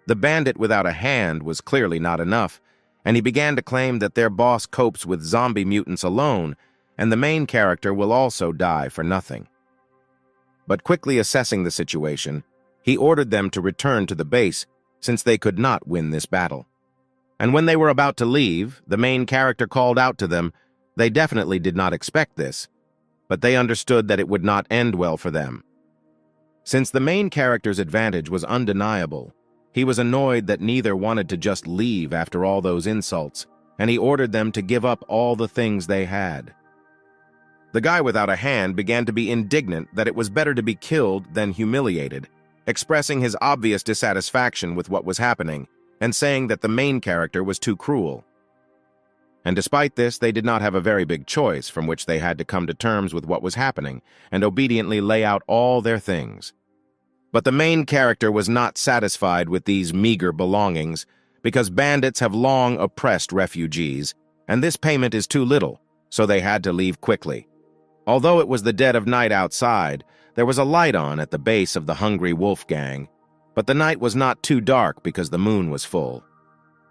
The bandit without a hand was clearly not enough, and he began to claim that their boss copes with zombie mutants alone, and the main character will also die for nothing. But quickly assessing the situation, he ordered them to return to the base since they could not win this battle. And when they were about to leave, the main character called out to them. They definitely did not expect this, but they understood that it would not end well for them. Since the main character's advantage was undeniable, he was annoyed that neither wanted to just leave after all those insults, and he ordered them to give up all the things they had. The guy without a hand began to be indignant that it was better to be killed than humiliated, expressing his obvious dissatisfaction with what was happening and saying that the main character was too cruel. And despite this, they did not have a very big choice from which they had to come to terms with what was happening and obediently lay out all their things. But the main character was not satisfied with these meager belongings because bandits have long oppressed refugees, and this payment is too little, so they had to leave quickly. Although it was the dead of night outside, there was a light on at the base of the hungry wolf gang, but the night was not too dark because the moon was full.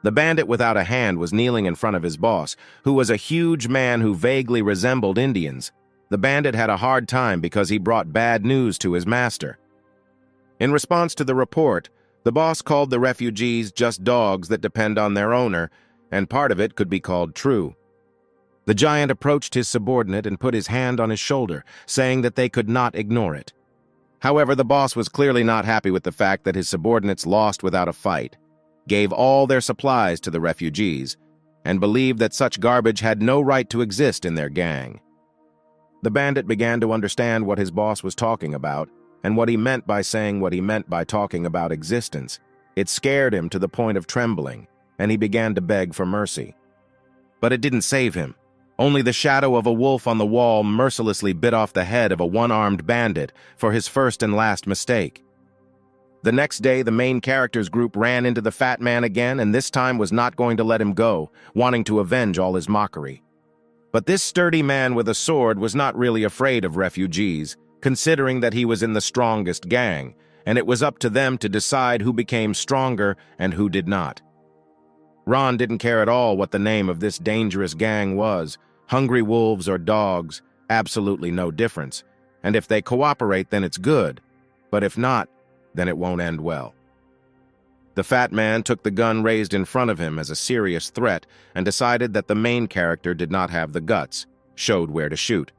The bandit without a hand was kneeling in front of his boss, who was a huge man who vaguely resembled Indians. The bandit had a hard time because he brought bad news to his master. In response to the report, the boss called the refugees just dogs that depend on their owner, and part of it could be called true. The giant approached his subordinate and put his hand on his shoulder, saying that they could not ignore it. However, the boss was clearly not happy with the fact that his subordinates lost without a fight, gave all their supplies to the refugees, and believed that such garbage had no right to exist in their gang. The bandit began to understand what his boss was talking about, and what he meant by saying what he meant by talking about existence. It scared him to the point of trembling, and he began to beg for mercy. But it didn't save him. Only the shadow of a wolf on the wall mercilessly bit off the head of a one-armed bandit for his first and last mistake. The next day, the main character's group ran into the fat man again, and this time was not going to let him go, wanting to avenge all his mockery. But this sturdy man with a sword was not really afraid of refugees, considering that he was in the strongest gang, and it was up to them to decide who became stronger and who did not. Ron didn't care at all what the name of this dangerous gang was. Hungry wolves or dogs, absolutely no difference. And if they cooperate, then it's good. But if not, then it won't end well. The fat man took the gun raised in front of him as a serious threat and decided that the main character did not have the guts, showed where to shoot.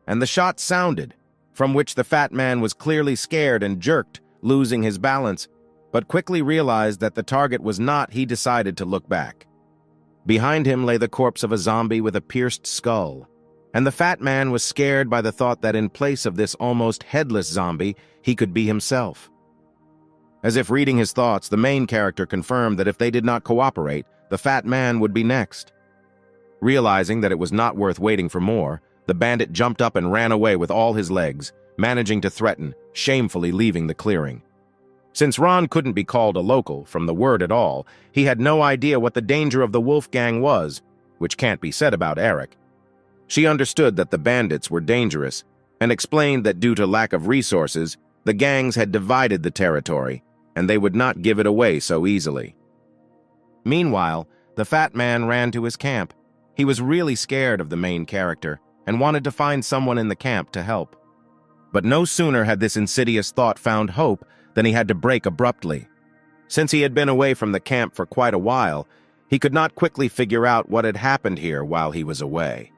And the shot sounded, from which the fat man was clearly scared and jerked, losing his balance, but quickly realized that the target was not. He decided to look back. Behind him lay the corpse of a zombie with a pierced skull, and the fat man was scared by the thought that in place of this almost headless zombie, he could be himself. As if reading his thoughts, the main character confirmed that if they did not cooperate, the fat man would be next. Realizing that it was not worth waiting for more, the bandit jumped up and ran away with all his legs, managing to threaten, shamefully leaving the clearing. Since Ron couldn't be called a local from the word at all, he had no idea what the danger of the wolf gang was, which can't be said about Eric. She understood that the bandits were dangerous, and explained that due to lack of resources, the gangs had divided the territory, and they would not give it away so easily. Meanwhile, the fat man ran to his camp. He was really scared of the main character, and wanted to find someone in the camp to help. But no sooner had this insidious thought found hope than he had to break abruptly. Since he had been away from the camp for quite a while, he could not quickly figure out what had happened here while he was away.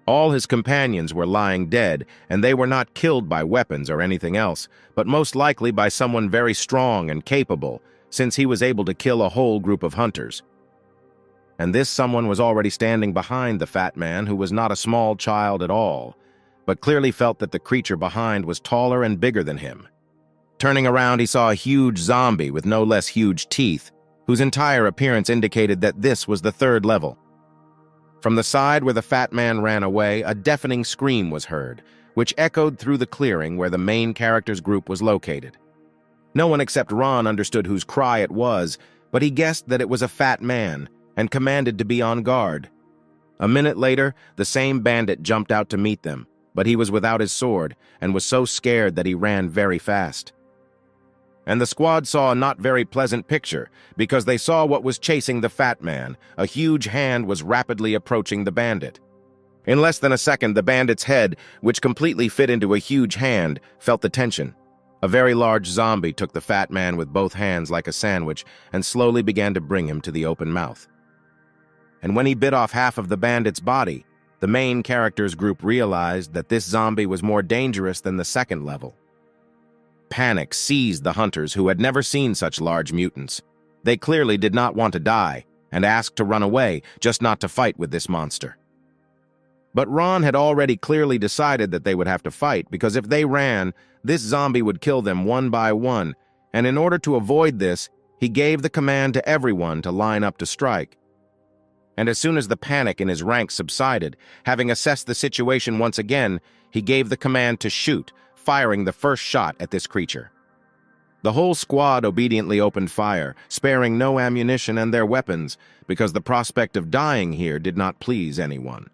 All his companions were lying dead, and they were not killed by weapons or anything else, but most likely by someone very strong and capable, since he was able to kill a whole group of hunters. And this someone was already standing behind the fat man, who was not a small child at all, but clearly felt that the creature behind was taller and bigger than him. Turning around, he saw a huge zombie with no less huge teeth, whose entire appearance indicated that this was the third level. From the side where the fat man ran away, a deafening scream was heard, which echoed through the clearing where the main character's group was located. No one except Ron understood whose cry it was, but he guessed that it was a fat man and commanded to be on guard. A minute later, the same bandit jumped out to meet them, but he was without his sword and was so scared that he ran very fast. And the squad saw a not very pleasant picture because they saw what was chasing the fat man. A huge hand was rapidly approaching the bandit. In less than a second, the bandit's head, which completely fit into a huge hand, felt the tension. A very large zombie took the fat man with both hands like a sandwich and slowly began to bring him to the open mouth. And when he bit off half of the bandit's body, the main character's group realized that this zombie was more dangerous than the second level. Panic seized the hunters who had never seen such large mutants. They clearly did not want to die and asked to run away, just not to fight with this monster. But Ron had already clearly decided that they would have to fight because if they ran, this zombie would kill them one by one, and in order to avoid this, he gave the command to everyone to line up to strike. And as soon as the panic in his ranks subsided, having assessed the situation once again, he gave the command to shoot, firing the first shot at this creature. The whole squad obediently opened fire, sparing no ammunition and their weapons, because the prospect of dying here did not please anyone.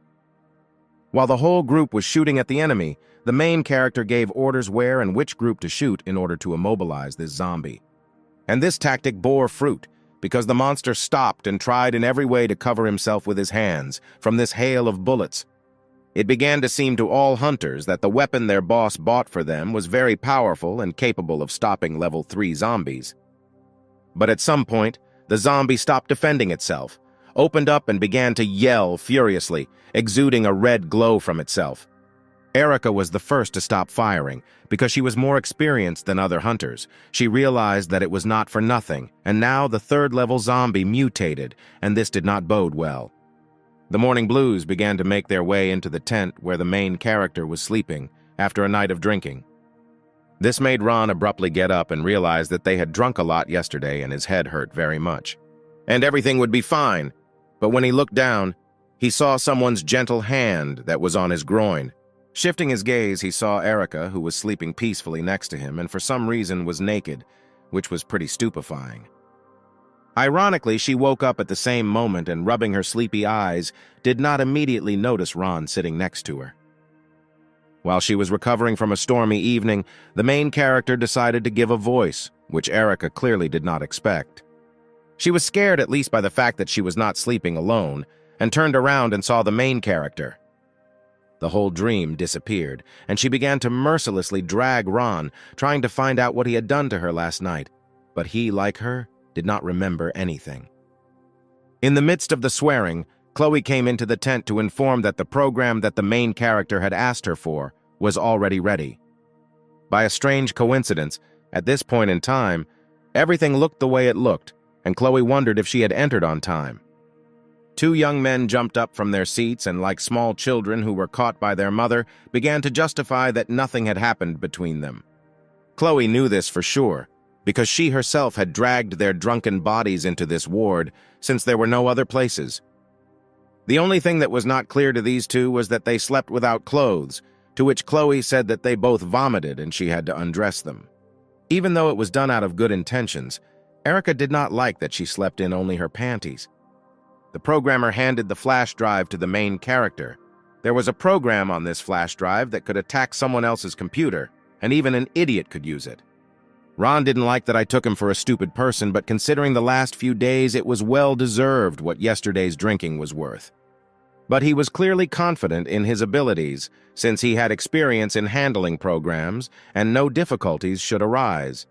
While the whole group was shooting at the enemy, the main character gave orders where and which group to shoot in order to immobilize this zombie. And this tactic bore fruit, because the monster stopped and tried in every way to cover himself with his hands from this hail of bullets. It began to seem to all hunters that the weapon their boss bought for them was very powerful and capable of stopping level 3 zombies. But at some point, the zombie stopped defending itself, opened up and began to yell furiously, exuding a red glow from itself. Erica was the first to stop firing, because she was more experienced than other hunters. She realized that it was not for nothing, and now the third-level zombie mutated, and this did not bode well. The morning blues began to make their way into the tent where the main character was sleeping after a night of drinking. This made Ron abruptly get up and realize that they had drunk a lot yesterday and his head hurt very much. And everything would be fine, but when he looked down, he saw someone's gentle hand that was on his groin. Shifting his gaze, he saw Erica, who was sleeping peacefully next to him and for some reason was naked, which was pretty stupefying. Ironically, she woke up at the same moment and, rubbing her sleepy eyes, did not immediately notice Ron sitting next to her. While she was recovering from a stormy evening, the main character decided to give a voice, which Erica clearly did not expect. She was scared at least by the fact that she was not sleeping alone, and turned around and saw the main character. The whole dream disappeared, and she began to mercilessly drag Ron, trying to find out what he had done to her last night. But he, like her, did not remember anything. In the midst of the swearing, Chloe came into the tent to inform that the program that the main character had asked her for was already ready. By a strange coincidence, at this point in time, everything looked the way it looked, and Chloe wondered if she had entered on time. 2 young men jumped up from their seats and, like small children who were caught by their mother, began to justify that nothing had happened between them. Chloe knew this for sure, because she herself had dragged their drunken bodies into this ward since there were no other places. The only thing that was not clear to these 2 was that they slept without clothes, to which Chloe said that they both vomited and she had to undress them. Even though it was done out of good intentions, Erica did not like that she slept in only her panties. The programmer handed the flash drive to the main character. There was a program on this flash drive that could attack someone else's computer, and even an idiot could use it. Ron didn't like that I took him for a stupid person, but considering the last few days, it was well-deserved what yesterday's drinking was worth. But he was clearly confident in his abilities, since he had experience in handling programs, and no difficulties should arise.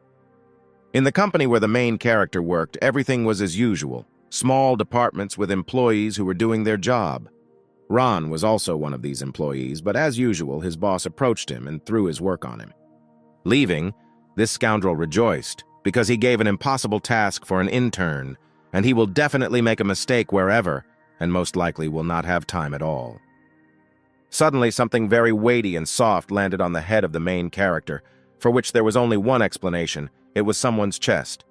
In the company where the main character worked, everything was as usual. Small departments with employees who were doing their job. Ron was also one of these employees, but as usual, his boss approached him and threw his work on him. Leaving, this scoundrel rejoiced, because he gave an impossible task for an intern, and he will definitely make a mistake wherever, and most likely will not have time at all. Suddenly, something very weighty and soft landed on the head of the main character, for which there was only one explanation: it was someone's chest.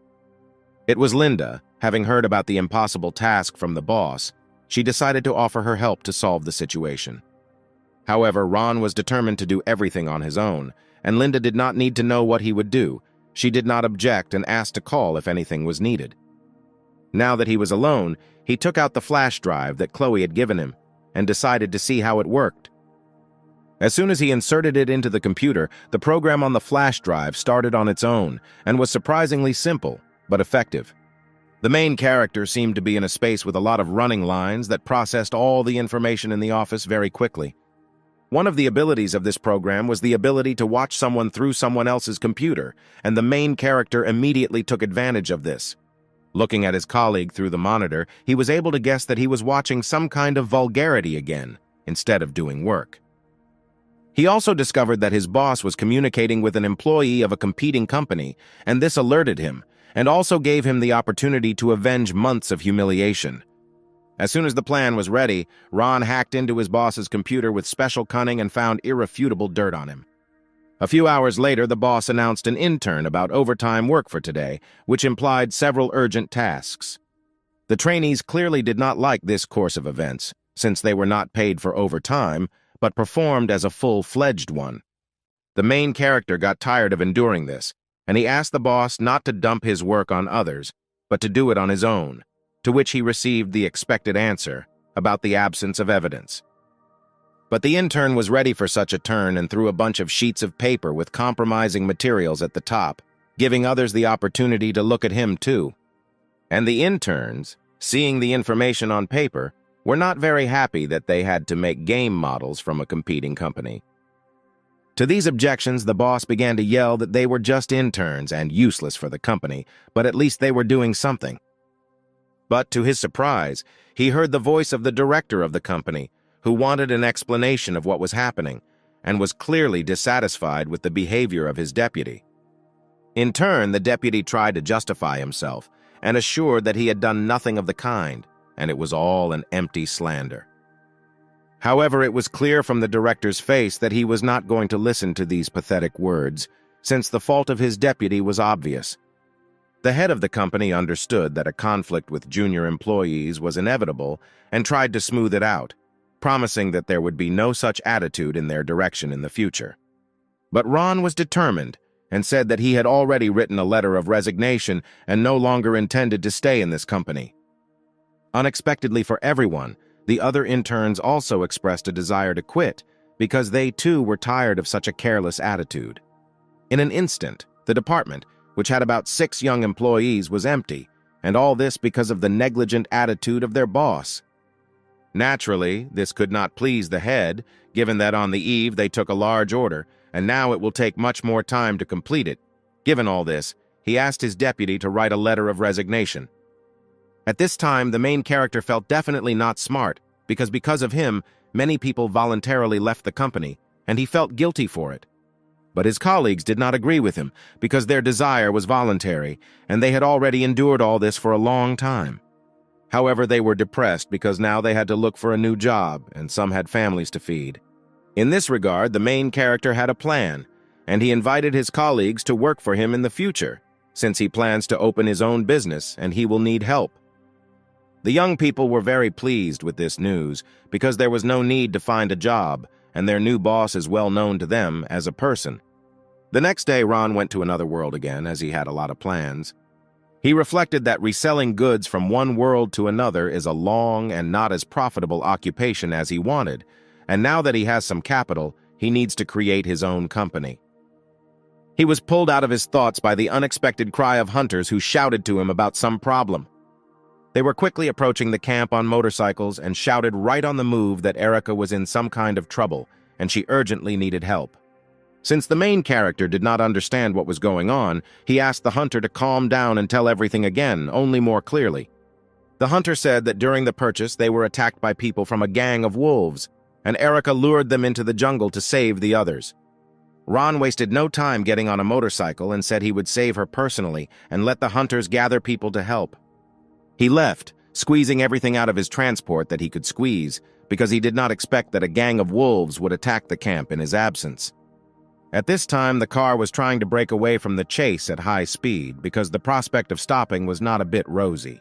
It was Linda. Having heard about the impossible task from the boss, she decided to offer her help to solve the situation. However, Ron was determined to do everything on his own, and Linda did not need to know what he would do. She did not object and asked to call if anything was needed. Now that he was alone, he took out the flash drive that Chloe had given him and decided to see how it worked. As soon as he inserted it into the computer, the program on the flash drive started on its own and was surprisingly simple, but effective. The main character seemed to be in a space with a lot of running lines that processed all the information in the office very quickly. One of the abilities of this program was the ability to watch someone through someone else's computer, and the main character immediately took advantage of this. Looking at his colleague through the monitor, he was able to guess that he was watching some kind of vulgarity again, instead of doing work. He also discovered that his boss was communicating with an employee of a competing company, and this alerted him, and also gave him the opportunity to avenge months of humiliation. As soon as the plan was ready, Ron hacked into his boss's computer with special cunning and found irrefutable dirt on him. A few hours later, the boss announced an intern about overtime work for today, which implied several urgent tasks. The trainees clearly did not like this course of events, since they were not paid for overtime, but performed as a full-fledged one. The main character got tired of enduring this, and he asked the boss not to dump his work on others, but to do it on his own, to which he received the expected answer about the absence of evidence. But the intern was ready for such a turn and threw a bunch of sheets of paper with compromising materials at the top, giving others the opportunity to look at him too. And the interns, seeing the information on paper, were not very happy that they had to make game models from a competing company. To these objections, the boss began to yell that they were just interns and useless for the company, but at least they were doing something. But to his surprise, he heard the voice of the director of the company, who wanted an explanation of what was happening, and was clearly dissatisfied with the behavior of his deputy. In turn, the deputy tried to justify himself, and assured that he had done nothing of the kind, and it was all an empty slander. However, it was clear from the director's face that he was not going to listen to these pathetic words, since the fault of his deputy was obvious. The head of the company understood that a conflict with junior employees was inevitable and tried to smooth it out, promising that there would be no such attitude in their direction in the future. But Ron was determined and said that he had already written a letter of resignation and no longer intended to stay in this company. Unexpectedly for everyone, the other interns also expressed a desire to quit because they too were tired of such a careless attitude. In an instant, the department, which had about 6 young employees, was empty, and all this because of the negligent attitude of their boss. Naturally, this could not please the head, given that on the eve they took a large order, and now it will take much more time to complete it. Given all this, he asked his deputy to write a letter of resignation. At this time, the main character felt definitely not smart, because of him, many people voluntarily left the company, and he felt guilty for it. But his colleagues did not agree with him, because their desire was voluntary, and they had already endured all this for a long time. However, they were depressed because now they had to look for a new job, and some had families to feed. In this regard, the main character had a plan, and he invited his colleagues to work for him in the future, since he plans to open his own business and he will need help. The young people were very pleased with this news because there was no need to find a job, and their new boss is well known to them as a person. The next day, Ron went to another world again, as he had a lot of plans. He reflected that reselling goods from one world to another is a long and not as profitable occupation as he wanted, and now that he has some capital, he needs to create his own company. He was pulled out of his thoughts by the unexpected cry of hunters who shouted to him about some problem. They were quickly approaching the camp on motorcycles and shouted right on the move that Erica was in some kind of trouble, and she urgently needed help. Since the main character did not understand what was going on, he asked the hunter to calm down and tell everything again, only more clearly. The hunter said that during the purchase they were attacked by people from a gang of wolves, and Erica lured them into the jungle to save the others. Ron wasted no time getting on a motorcycle and said he would save her personally and let the hunters gather people to help. He left, squeezing everything out of his transport that he could squeeze, because he did not expect that a gang of wolves would attack the camp in his absence. At this time, the car was trying to break away from the chase at high speed because the prospect of stopping was not a bit rosy.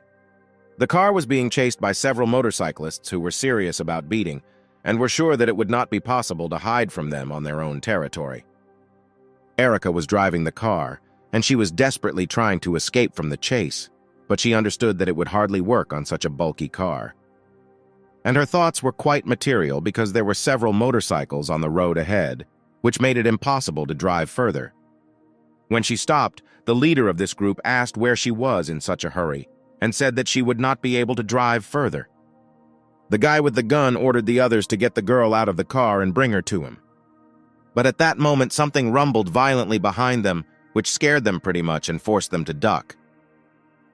The car was being chased by several motorcyclists who were serious about beating, and were sure that it would not be possible to hide from them on their own territory. Erica was driving the car, and she was desperately trying to escape from the chase, but she understood that it would hardly work on such a bulky car. And her thoughts were quite material because there were several motorcycles on the road ahead, which made it impossible to drive further. When she stopped, the leader of this group asked where she was in such a hurry, and said that she would not be able to drive further. The guy with the gun ordered the others to get the girl out of the car and bring her to him. But at that moment, something rumbled violently behind them, which scared them pretty much and forced them to duck.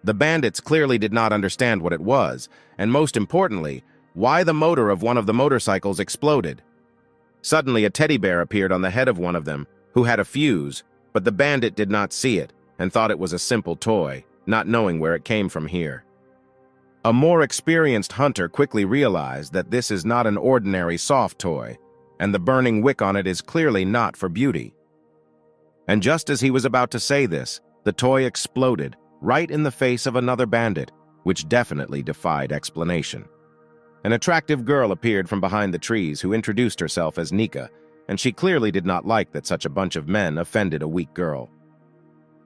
The bandits clearly did not understand what it was, and most importantly, why the motor of one of the motorcycles exploded. Suddenly, a teddy bear appeared on the head of one of them, who had a fuse, but the bandit did not see it and thought it was a simple toy, not knowing where it came from here. A more experienced hunter quickly realized that this is not an ordinary soft toy, and the burning wick on it is clearly not for beauty. And just as he was about to say this, the toy exploded right in the face of another bandit, which definitely defied explanation. An attractive girl appeared from behind the trees who introduced herself as Nika, and she clearly did not like that such a bunch of men offended a weak girl.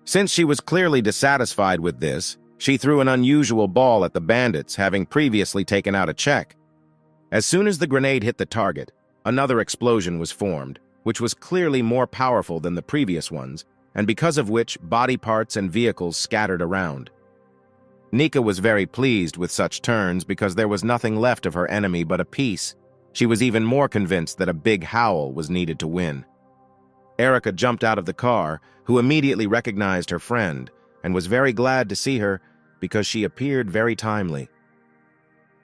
Since she was clearly dissatisfied with this, she threw an unusual ball at the bandits, having previously taken out a check. As soon as the grenade hit the target, another explosion was formed, which was clearly more powerful than the previous ones, and because of which body parts and vehicles scattered around. Nika was very pleased with such turns because there was nothing left of her enemy but a piece. She was even more convinced that a big howl was needed to win. Erica jumped out of the car, who immediately recognized her friend, and was very glad to see her because she appeared very timely.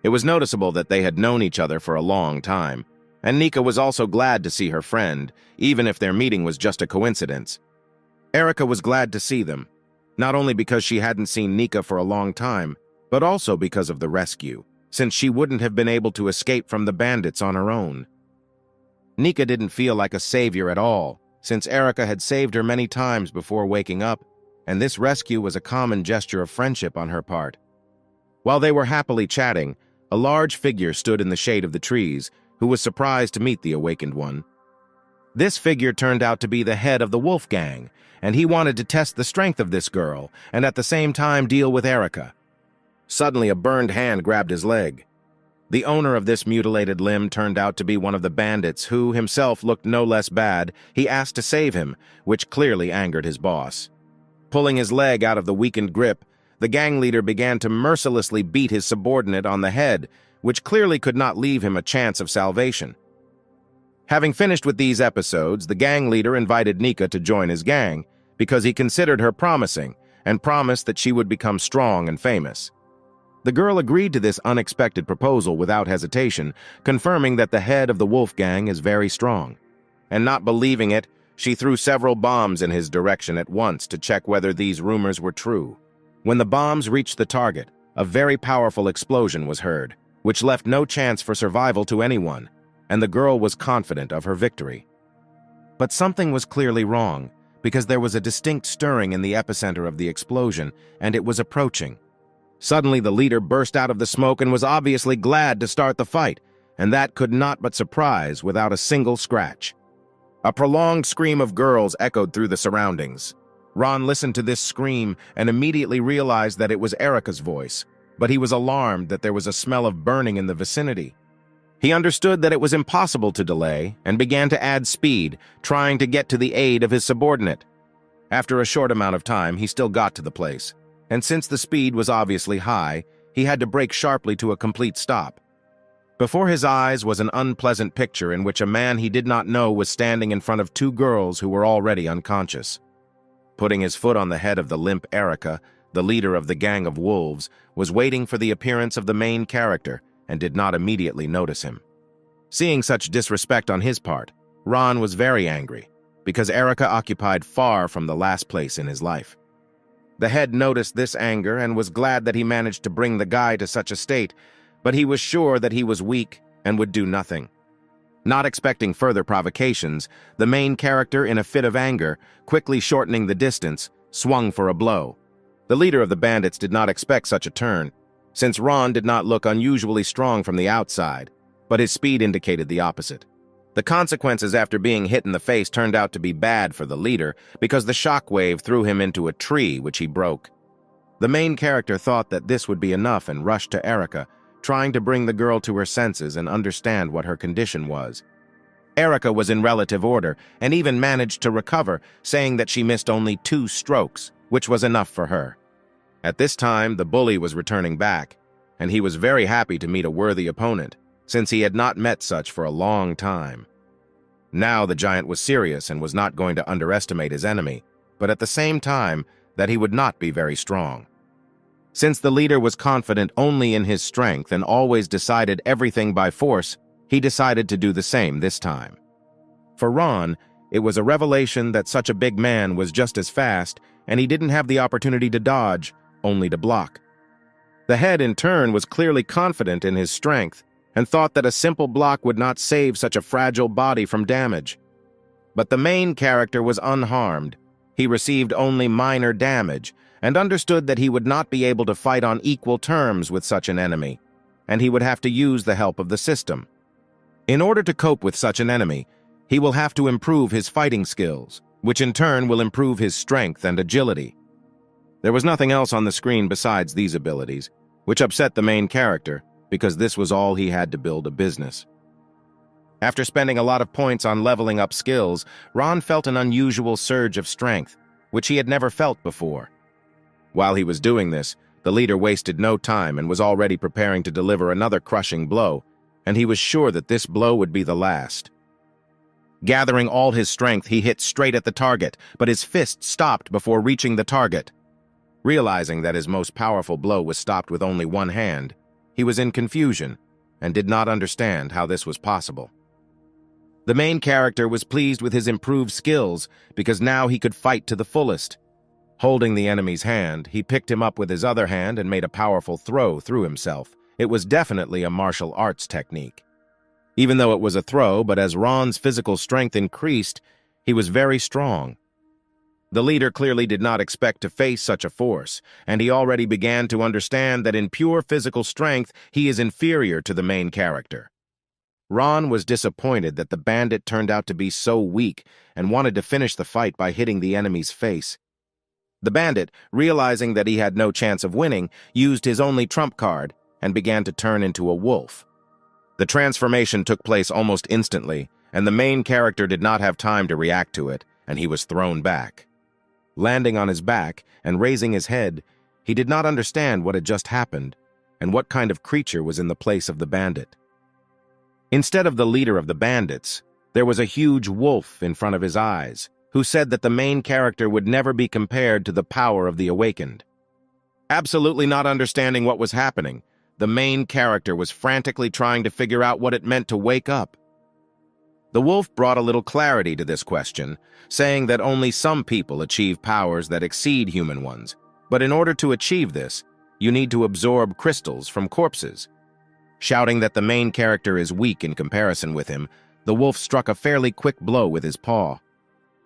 It was noticeable that they had known each other for a long time, and Nika was also glad to see her friend, even if their meeting was just a coincidence. Erica was glad to see them, not only because she hadn't seen Nika for a long time, but also because of the rescue, since she wouldn't have been able to escape from the bandits on her own. Nika didn't feel like a savior at all, since Erica had saved her many times before waking up, and this rescue was a common gesture of friendship on her part. While they were happily chatting, a large figure stood in the shade of the trees, who was surprised to meet the awakened one. This figure turned out to be the head of the wolf gang, and he wanted to test the strength of this girl and at the same time deal with Erica. Suddenly, a burned hand grabbed his leg. The owner of this mutilated limb turned out to be one of the bandits who himself looked no less bad. He asked to save him, which clearly angered his boss. Pulling his leg out of the weakened grip, the gang leader began to mercilessly beat his subordinate on the head, which clearly could not leave him a chance of salvation. Having finished with these episodes, the gang leader invited Nika to join his gang because he considered her promising and promised that she would become strong and famous. The girl agreed to this unexpected proposal without hesitation, confirming that the head of the wolf gang is very strong. And not believing it, she threw several bombs in his direction at once to check whether these rumors were true. When the bombs reached the target, a very powerful explosion was heard, which left no chance for survival to anyone, and the girl was confident of her victory. But something was clearly wrong, because there was a distinct stirring in the epicenter of the explosion, and it was approaching. Suddenly, the leader burst out of the smoke and was obviously glad to start the fight, and that could not but surprise without a single scratch. A prolonged scream of girls echoed through the surroundings. Ron listened to this scream and immediately realized that it was Erica's voice, but he was alarmed that there was a smell of burning in the vicinity. He understood that it was impossible to delay and began to add speed, trying to get to the aid of his subordinate. After a short amount of time, he still got to the place, and since the speed was obviously high, he had to brake sharply to a complete stop. Before his eyes was an unpleasant picture in which a man he did not know was standing in front of two girls who were already unconscious. Putting his foot on the head of the limp Erica, the leader of the gang of wolves, was waiting for the appearance of the main character and did not immediately notice him. Seeing such disrespect on his part, Ron was very angry, because Erica occupied far from the last place in his life. The head noticed this anger and was glad that he managed to bring the guy to such a state, but he was sure that he was weak and would do nothing. Not expecting further provocations, the main character, in a fit of anger, quickly shortening the distance, swung for a blow. The leader of the bandits did not expect such a turn, since Ron did not look unusually strong from the outside, but his speed indicated the opposite. The consequences after being hit in the face turned out to be bad for the leader because the shockwave threw him into a tree, which he broke. The main character thought that this would be enough and rushed to Erica, trying to bring the girl to her senses and understand what her condition was. Erica was in relative order and even managed to recover, saying that she missed only 2 strokes, which was enough for her. At this time, the bully was returning back, and he was very happy to meet a worthy opponent, since he had not met such for a long time. Now the giant was serious and was not going to underestimate his enemy, but at the same time that he would not be very strong. Since the leader was confident only in his strength and always decided everything by force, he decided to do the same this time. For Ron, it was a revelation that such a big man was just as fast, and he didn't have the opportunity to dodge, only to block. The head, in turn, was clearly confident in his strength and thought that a simple block would not save such a fragile body from damage. But the main character was unharmed. He received only minor damage and understood that he would not be able to fight on equal terms with such an enemy, and he would have to use the help of the system. In order to cope with such an enemy, he will have to improve his fighting skills, which in turn will improve his strength and agility. There was nothing else on the screen besides these abilities, which upset the main character, because this was all he had to build a business. After spending a lot of points on leveling up skills, Ron felt an unusual surge of strength, which he had never felt before. While he was doing this, the leader wasted no time and was already preparing to deliver another crushing blow, and he was sure that this blow would be the last. Gathering all his strength, he hit straight at the target, but his fist stopped before reaching the target. Realizing that his most powerful blow was stopped with only one hand, he was in confusion and did not understand how this was possible. The main character was pleased with his improved skills because now he could fight to the fullest. Holding the enemy's hand, he picked him up with his other hand and made a powerful throw through himself. It was definitely a martial arts technique. Even though it was a throw, but as Ron's physical strength increased, he was very strong. The leader clearly did not expect to face such a force, and he already began to understand that in pure physical strength, he is inferior to the main character. Ron was disappointed that the bandit turned out to be so weak and wanted to finish the fight by hitting the enemy's face. The bandit, realizing that he had no chance of winning, used his only trump card and began to turn into a wolf. The transformation took place almost instantly, and the main character did not have time to react to it, and he was thrown back. Landing on his back and raising his head, he did not understand what had just happened and what kind of creature was in the place of the bandit. Instead of the leader of the bandits, there was a huge wolf in front of his eyes, who said that the main character would never be compared to the power of the awakened. Absolutely not understanding what was happening, the main character was frantically trying to figure out what it meant to wake up. The wolf brought a little clarity to this question, saying that only some people achieve powers that exceed human ones, but in order to achieve this, you need to absorb crystals from corpses. Shouting that the main character is weak in comparison with him, the wolf struck a fairly quick blow with his paw.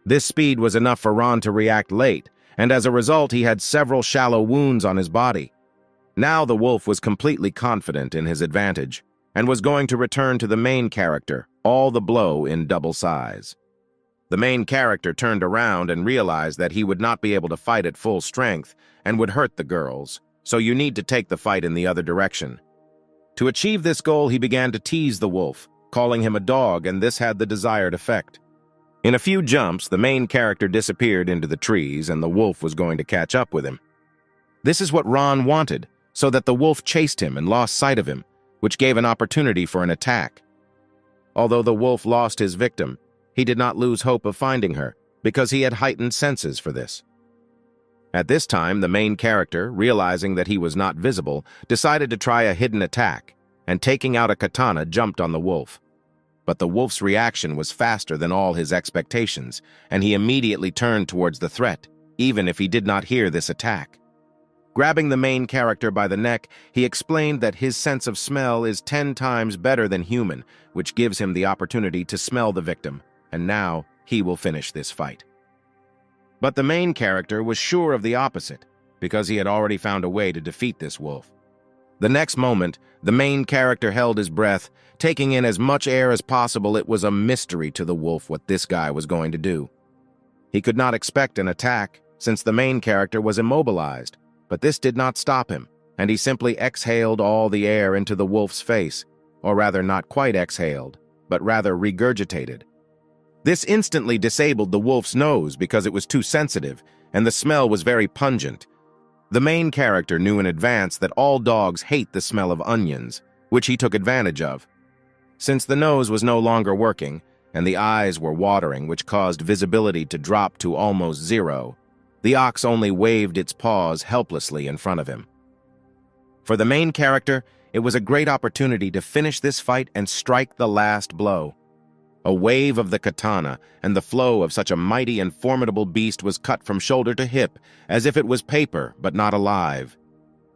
This speed was enough for Ron to react late, and as a result he had several shallow wounds on his body. Now the wolf was completely confident in his advantage, and was going to return to the main character, all the blow in double size. The main character turned around and realized that he would not be able to fight at full strength and would hurt the girls, so you need to take the fight in the other direction. To achieve this goal, he began to tease the wolf, calling him a dog, and this had the desired effect. In a few jumps, the main character disappeared into the trees, and the wolf was going to catch up with him. This is what Ron wanted, so that the wolf chased him and lost sight of him, which gave an opportunity for an attack. Although the wolf lost his victim, he did not lose hope of finding her, because he had heightened senses for this. At this time, the main character, realizing that he was not visible, decided to try a hidden attack, and taking out a katana, jumped on the wolf. But the wolf's reaction was faster than all his expectations, and he immediately turned towards the threat, even if he did not hear this attack. Grabbing the main character by the neck, he explained that his sense of smell is 10 times better than human, which gives him the opportunity to smell the victim, and now he will finish this fight. But the main character was sure of the opposite, because he had already found a way to defeat this wolf. The next moment, the main character held his breath, taking in as much air as possible. It was a mystery to the wolf what this guy was going to do. He could not expect an attack, since the main character was immobilized, but this did not stop him, and he simply exhaled all the air into the wolf's face, or rather not quite exhaled, but rather regurgitated. This instantly disabled the wolf's nose because it was too sensitive, and the smell was very pungent. The main character knew in advance that all dogs hate the smell of onions, which he took advantage of. Since the nose was no longer working, and the eyes were watering, which caused visibility to drop to almost zero, the ox only waved its paws helplessly in front of him. For the main character, it was a great opportunity to finish this fight and strike the last blow. A wave of the katana, and the flow of such a mighty and formidable beast was cut from shoulder to hip, as if it was paper, but not alive.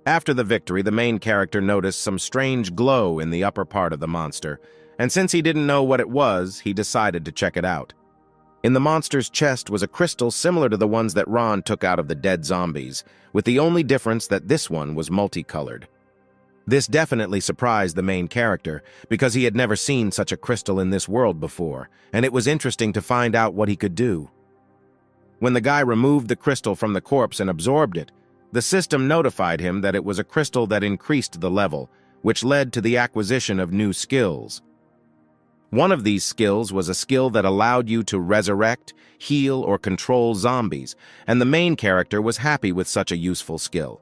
After the victory, the main character noticed some strange glow in the upper part of the monster, and since he didn't know what it was, he decided to check it out. In the monster's chest was a crystal similar to the ones that Ron took out of the dead zombies, with the only difference that this one was multicolored. This definitely surprised the main character, because he had never seen such a crystal in this world before, and it was interesting to find out what he could do. When the guy removed the crystal from the corpse and absorbed it, the system notified him that it was a crystal that increased the level, which led to the acquisition of new skills. One of these skills was a skill that allowed you to resurrect, heal, or control zombies, and the main character was happy with such a useful skill.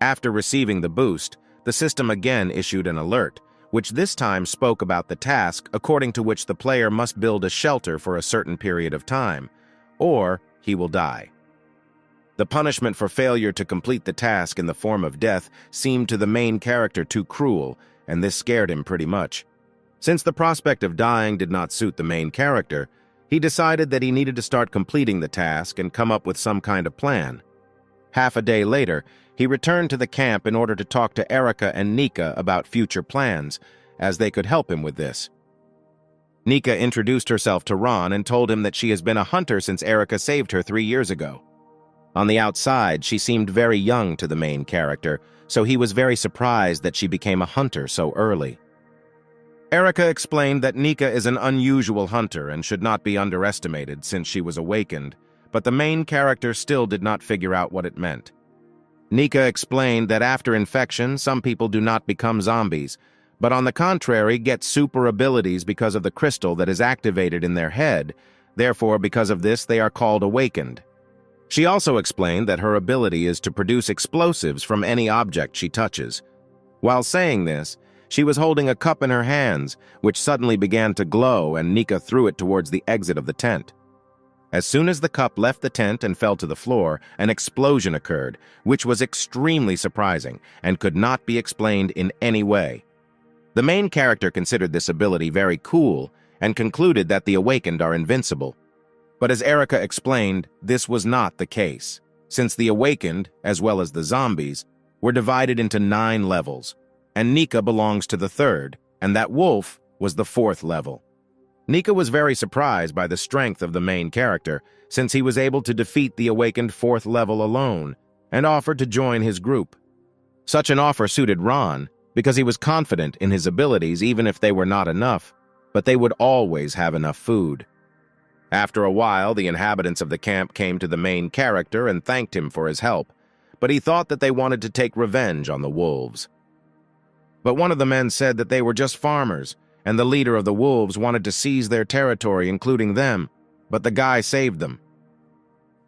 After receiving the boost, the system again issued an alert, which this time spoke about the task according to which the player must build a shelter for a certain period of time, or he will die. The punishment for failure to complete the task in the form of death seemed to the main character too cruel, and this scared him pretty much. Since the prospect of dying did not suit the main character, he decided that he needed to start completing the task and come up with some kind of plan. Half a day later, he returned to the camp in order to talk to Erica and Nika about future plans, as they could help him with this. Nika introduced herself to Ron and told him that she has been a hunter since Erica saved her 3 years ago. On the outside, she seemed very young to the main character, so he was very surprised that she became a hunter so early. Erica explained that Nika is an unusual hunter and should not be underestimated since she was awakened, but the main character still did not figure out what it meant. Nika explained that after infection, some people do not become zombies, but on the contrary get super abilities because of the crystal that is activated in their head. Therefore, because of this, they are called awakened. She also explained that her ability is to produce explosives from any object she touches. While saying this, she was holding a cup in her hands, which suddenly began to glow, and Nika threw it towards the exit of the tent. As soon as the cup left the tent and fell to the floor, an explosion occurred, which was extremely surprising and could not be explained in any way. The main character considered this ability very cool and concluded that the awakened are invincible. But as Erica explained, this was not the case, since the awakened, as well as the zombies, were divided into 9 levels, and Nika belongs to the 3rd, and that wolf was the 4th level. Nika was very surprised by the strength of the main character, since he was able to defeat the awakened 4th level alone, and offered to join his group. Such an offer suited Ron, because he was confident in his abilities even if they were not enough, but they would always have enough food. After a while, the inhabitants of the camp came to the main character and thanked him for his help, but he thought that they wanted to take revenge on the wolves. But one of the men said that they were just farmers, and the leader of the wolves wanted to seize their territory, including them, but the guy saved them.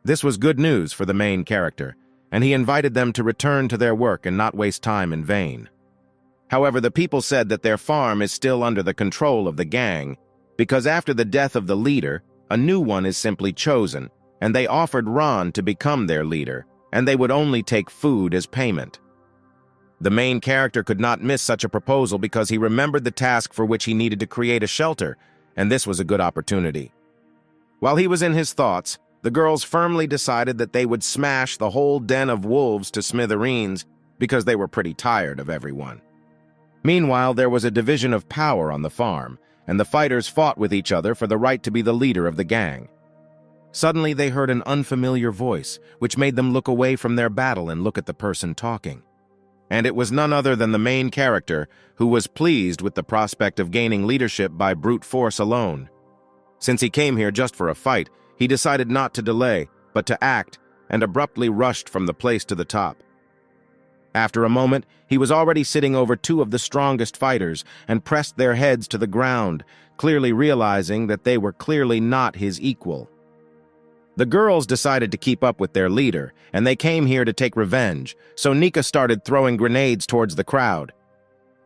This was good news for the main character, and he invited them to return to their work and not waste time in vain. However, the people said that their farm is still under the control of the gang, because after the death of the leader, a new one is simply chosen, and they offered Ron to become their leader, and they would only take food as payment. The main character could not miss such a proposal because he remembered the task for which he needed to create a shelter, and this was a good opportunity. While he was in his thoughts, the girls firmly decided that they would smash the whole den of wolves to smithereens because they were pretty tired of everyone. Meanwhile, there was a division of power on the farm, and the fighters fought with each other for the right to be the leader of the gang. Suddenly, they heard an unfamiliar voice, which made them look away from their battle and look at the person talking. And it was none other than the main character, who was pleased with the prospect of gaining leadership by brute force alone. Since he came here just for a fight, he decided not to delay, but to act, and abruptly rushed from the place to the top. After a moment, he was already sitting over two of the strongest fighters and pressed their heads to the ground, clearly realizing that they were clearly not his equal. The girls decided to keep up with their leader, and they came here to take revenge, so Nika started throwing grenades towards the crowd.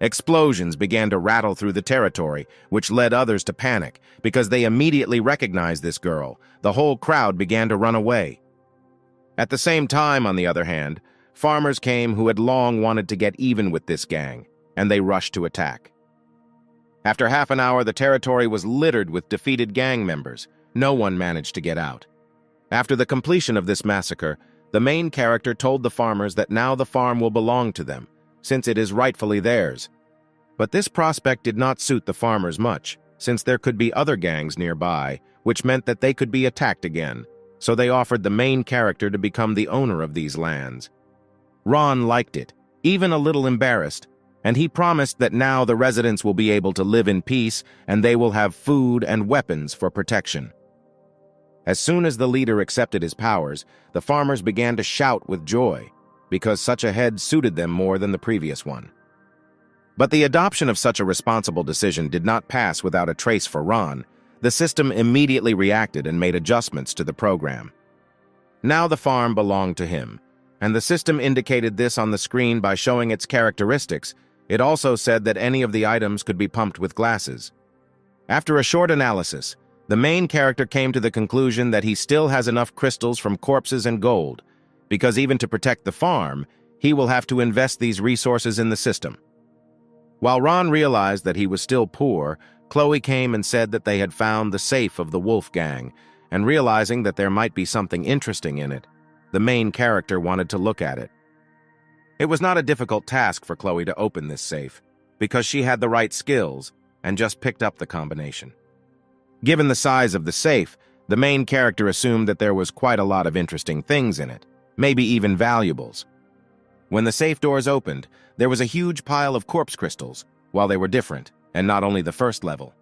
Explosions began to rattle through the territory, which led others to panic, because they immediately recognized this girl. The whole crowd began to run away. At the same time, on the other hand, farmers came who had long wanted to get even with this gang, and they rushed to attack. After half an hour, the territory was littered with defeated gang members. No one managed to get out. After the completion of this massacre, the main character told the farmers that now the farm will belong to them, since it is rightfully theirs. But this prospect did not suit the farmers much, since there could be other gangs nearby, which meant that they could be attacked again, so they offered the main character to become the owner of these lands. Ron liked it, even a little embarrassed, and he promised that now the residents will be able to live in peace and they will have food and weapons for protection. As soon as the leader accepted his powers, the farmers began to shout with joy, because such a head suited them more than the previous one. But the adoption of such a responsible decision did not pass without a trace for Ron. The system immediately reacted and made adjustments to the program. Now the farm belonged to him, and the system indicated this on the screen by showing its characteristics. It also said that any of the items could be pumped with glasses. After a short analysis, the main character came to the conclusion that he still has enough crystals from corpses and gold, because even to protect the farm, he will have to invest these resources in the system. While Ron realized that he was still poor, Chloe came and said that they had found the safe of the Wolf Gang, and realizing that there might be something interesting in it, the main character wanted to look at it. It was not a difficult task for Chloe to open this safe, because she had the right skills and just picked up the combination. Given the size of the safe, the main character assumed that there was quite a lot of interesting things in it, maybe even valuables. When the safe doors opened, there was a huge pile of corpse crystals, while they were different, and not only the first level.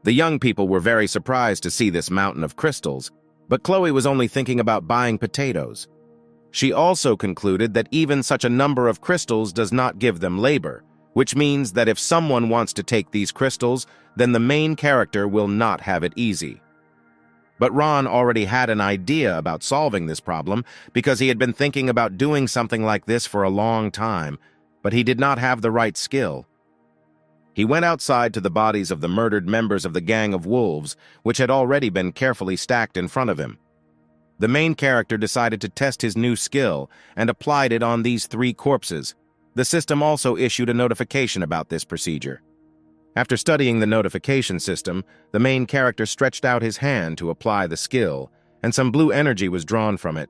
The young people were very surprised to see this mountain of crystals, but Chloe was only thinking about buying potatoes. She also concluded that even such a number of crystals does not give them labor, which means that if someone wants to take these crystals, then the main character will not have it easy. But Ron already had an idea about solving this problem because he had been thinking about doing something like this for a long time, but he did not have the right skill. He went outside to the bodies of the murdered members of the gang of wolves, which had already been carefully stacked in front of him. The main character decided to test his new skill and applied it on these 3 corpses. The system also issued a notification about this procedure. After studying the notification system, the main character stretched out his hand to apply the skill, and some blue energy was drawn from it.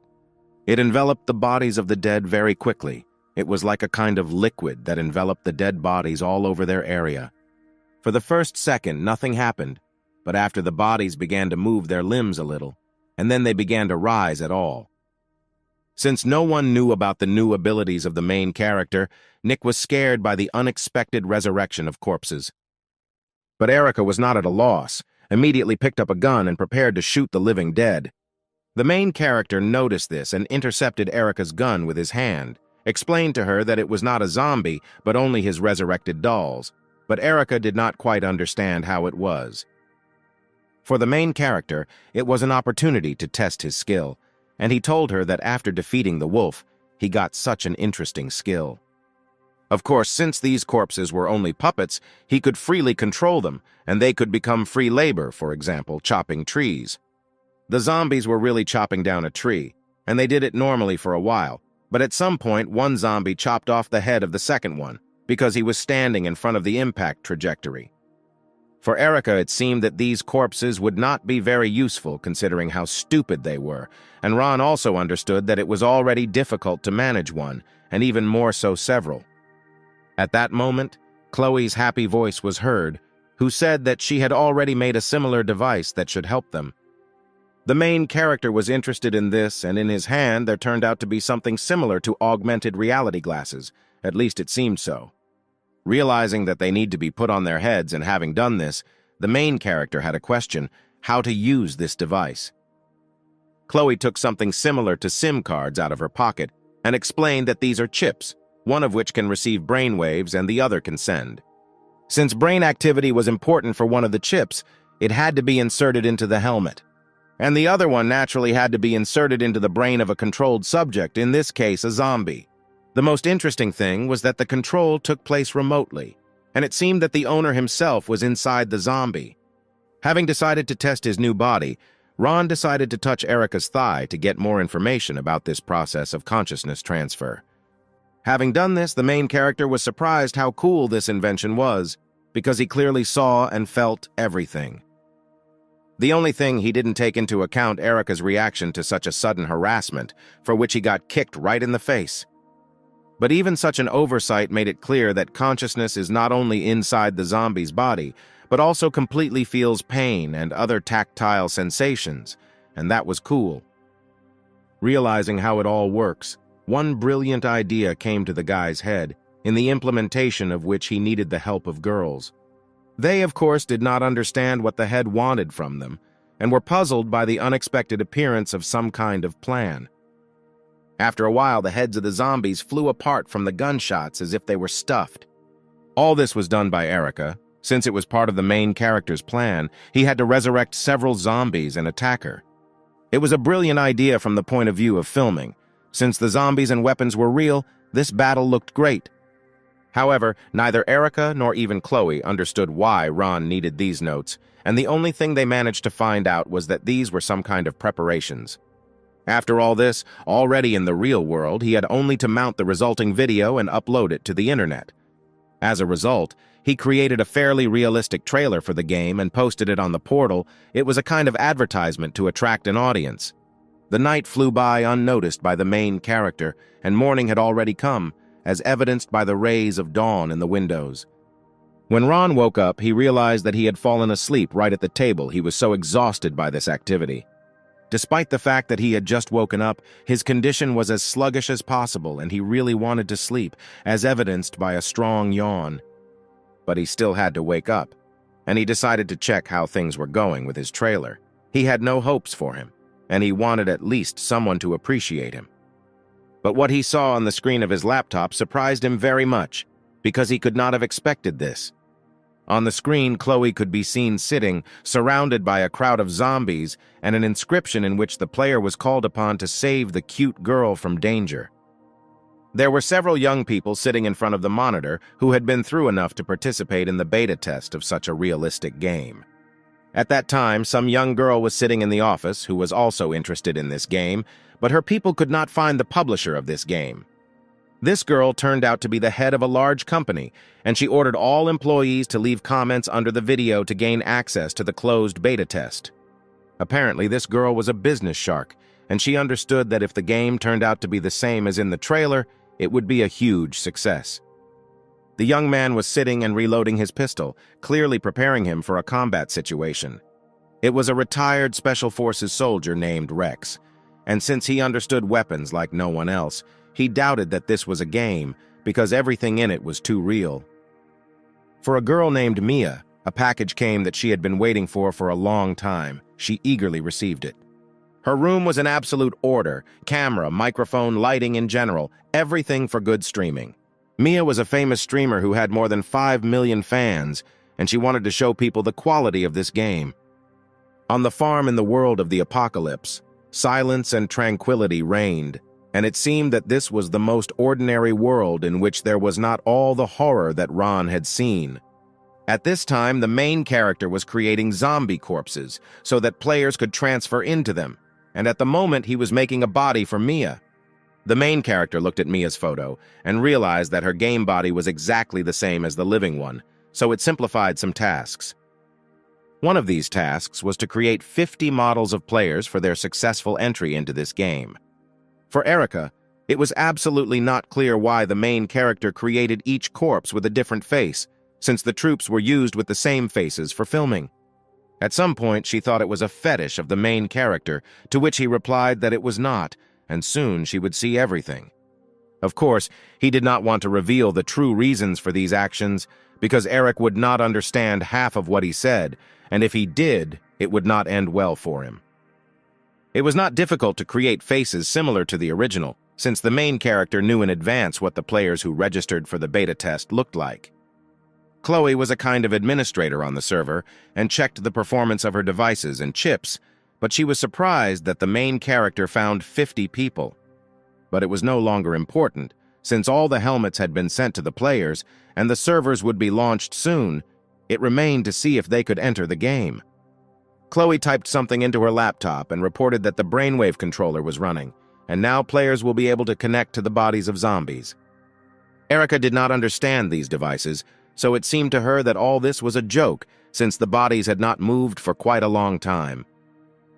It enveloped the bodies of the dead very quickly. It was like a kind of liquid that enveloped the dead bodies all over their area. For the first second, nothing happened, but after the bodies began to move their limbs a little, and then they began to rise at all. Since no one knew about the new abilities of the main character, Nick was scared by the unexpected resurrection of corpses. But Erica was not at a loss, immediately picked up a gun and prepared to shoot the living dead. The main character noticed this and intercepted Erica's gun with his hand, explained to her that it was not a zombie, but only his resurrected dolls. But Erica did not quite understand how it was. For the main character, it was an opportunity to test his skill, and he told her that after defeating the wolf, he got such an interesting skill. Of course, since these corpses were only puppets, he could freely control them, and they could become free labor, for example, chopping trees. The zombies were really chopping down a tree, and they did it normally for a while, but at some point one zombie chopped off the head of the second one, because he was standing in front of the impact trajectory. For Erica, it seemed that these corpses would not be very useful considering how stupid they were, and Ron also understood that it was already difficult to manage one, and even more so several. At that moment, Chloe's happy voice was heard, who said that she had already made a similar device that should help them. The main character was interested in this, and in his hand there turned out to be something similar to augmented reality glasses, At least it seemed so. Realizing that they need to be put on their heads and having done this, the main character had a question: how to use this device. Chloe took something similar to SIM cards out of her pocket and explained that these are chips, one of which can receive brainwaves and the other can send. Since brain activity was important for one of the chips, it had to be inserted into the helmet. And the other one naturally had to be inserted into the brain of a controlled subject, in this case a zombie. The most interesting thing was that the control took place remotely, and it seemed that the owner himself was inside the zombie. Having decided to test his new body, Ron decided to touch Erica's thigh to get more information about this process of consciousness transfer. Having done this, the main character was surprised how cool this invention was, because he clearly saw and felt everything. The only thing he didn't take into account Erica's reaction to such a sudden harassment, for which he got kicked right in the face. But even such an oversight made it clear that consciousness is not only inside the zombie's body, but also completely feels pain and other tactile sensations, and that was cool. Realizing how it all works, one brilliant idea came to the guy's head, in the implementation of which he needed the help of girls. They, of course, did not understand what the head wanted from them, and were puzzled by the unexpected appearance of some kind of plan. After a while, the heads of the zombies flew apart from the gunshots as if they were stuffed. All this was done by Erica. Since it was part of the main character's plan, he had to resurrect several zombies and attack her. It was a brilliant idea from the point of view of filming. Since the zombies and weapons were real, this battle looked great. However, neither Erica nor even Chloe understood why Ron needed these notes, and the only thing they managed to find out was that these were some kind of preparations. After all this, already in the real world, he had only to mount the resulting video and upload it to the internet. As a result, he created a fairly realistic trailer for the game and posted it on the portal. It was a kind of advertisement to attract an audience. The night flew by unnoticed by the main character, and morning had already come, as evidenced by the rays of dawn in the windows. When Ron woke up, he realized that he had fallen asleep right at the table. He was so exhausted by this activity. Despite the fact that he had just woken up, his condition was as sluggish as possible, and he really wanted to sleep, as evidenced by a strong yawn. But he still had to wake up, and he decided to check how things were going with his trailer. He had no hopes for him, and he wanted at least someone to appreciate him. But what he saw on the screen of his laptop surprised him very much, because he could not have expected this. On the screen, Chloe could be seen sitting, surrounded by a crowd of zombies, and an inscription in which the player was called upon to save the cute girl from danger. There were several young people sitting in front of the monitor who had been through enough to participate in the beta test of such a realistic game. At that time, some young girl was sitting in the office who was also interested in this game, but her people could not find the publisher of this game. This girl turned out to be the head of a large company, and she ordered all employees to leave comments under the video to gain access to the closed beta test. Apparently, this girl was a business shark, and she understood that if the game turned out to be the same as in the trailer, it would be a huge success. The young man was sitting and reloading his pistol, clearly preparing him for a combat situation. It was a retired Special Forces soldier named Rex, and since he understood weapons like no one else, he doubted that this was a game because everything in it was too real. For a girl named Mia, a package came that she had been waiting for a long time. She eagerly received it. Her room was in absolute order: camera, microphone, lighting in general, everything for good streaming. Mia was a famous streamer who had more than 5 million fans, and she wanted to show people the quality of this game. On the farm in the world of the apocalypse, silence and tranquility reigned, and it seemed that this was the most ordinary world in which there was not all the horror that Ron had seen. At this time, the main character was creating zombie corpses so that players could transfer into them, and at the moment he was making a body for Mia. The main character looked at Mia's photo and realized that her game body was exactly the same as the living one, so it simplified some tasks. One of these tasks was to create 50 models of players for their successful entry into this game. For Erica, it was absolutely not clear why the main character created each corpse with a different face, since the troops were used with the same faces for filming. At some point, she thought it was a fetish of the main character, to which he replied that it was not, and soon she would see everything. Of course, he did not want to reveal the true reasons for these actions because Eric would not understand half of what he said, and if he did, it would not end well for him. It was not difficult to create faces similar to the original, since the main character knew in advance what the players who registered for the beta test looked like. Chloe was a kind of administrator on the server and checked the performance of her devices and chips, but she was surprised that the main character found 50 people. But it was no longer important, since all the helmets had been sent to the players and the servers would be launched soon. It remained to see if they could enter the game. Chloe typed something into her laptop and reported that the brainwave controller was running, and now players will be able to connect to the bodies of zombies. Erica did not understand these devices, so it seemed to her that all this was a joke, since the bodies had not moved for quite a long time.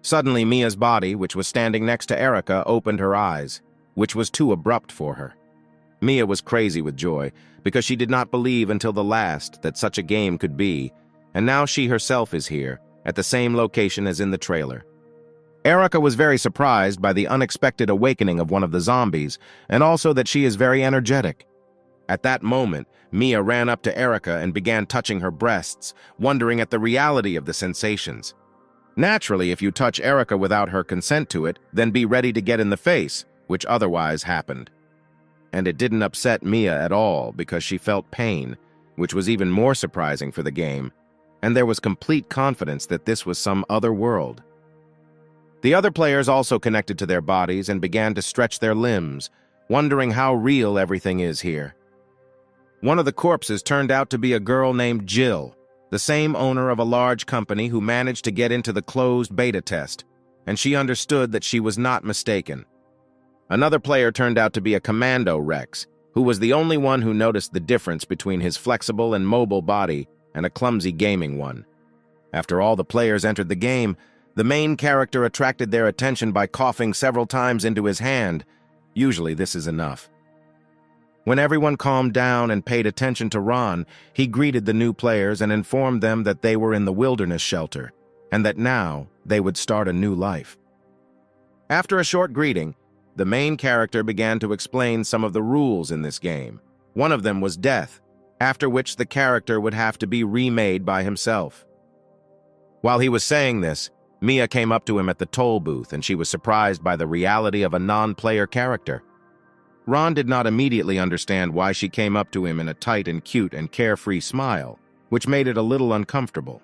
Suddenly, Mia's body, which was standing next to Erica, opened her eyes, which was too abrupt for her. Mia was crazy with joy, because she did not believe until the last that such a game could be, and now she herself is here, at the same location as in the trailer. Erica was very surprised by the unexpected awakening of one of the zombies, and also that she is very energetic. At that moment, Mia ran up to Erica and began touching her breasts, wondering at the reality of the sensations. Naturally, if you touch Erica without her consent to it, then be ready to get in the face, which otherwise happened. And it didn't upset Mia at all because she felt pain, which was even more surprising for the game, and there was complete confidence that this was some other world. The other players also connected to their bodies and began to stretch their limbs, wondering how real everything is here. One of the corpses turned out to be a girl named Jill, the same owner of a large company who managed to get into the closed beta test, and she understood that she was not mistaken. Another player turned out to be a commando Rex, who was the only one who noticed the difference between his flexible and mobile body and a clumsy gaming one. After all the players entered the game, the main character attracted their attention by coughing several times into his hand. Usually this is enough. When everyone calmed down and paid attention to Ron, he greeted the new players and informed them that they were in the wilderness shelter, and that now they would start a new life. After a short greeting, the main character began to explain some of the rules in this game. One of them was death, after which the character would have to be remade by himself. While he was saying this, Mia came up to him at the toll booth and she was surprised by the reality of a non-player character. Ron did not immediately understand why she came up to him in a tight and cute and carefree smile, which made it a little uncomfortable.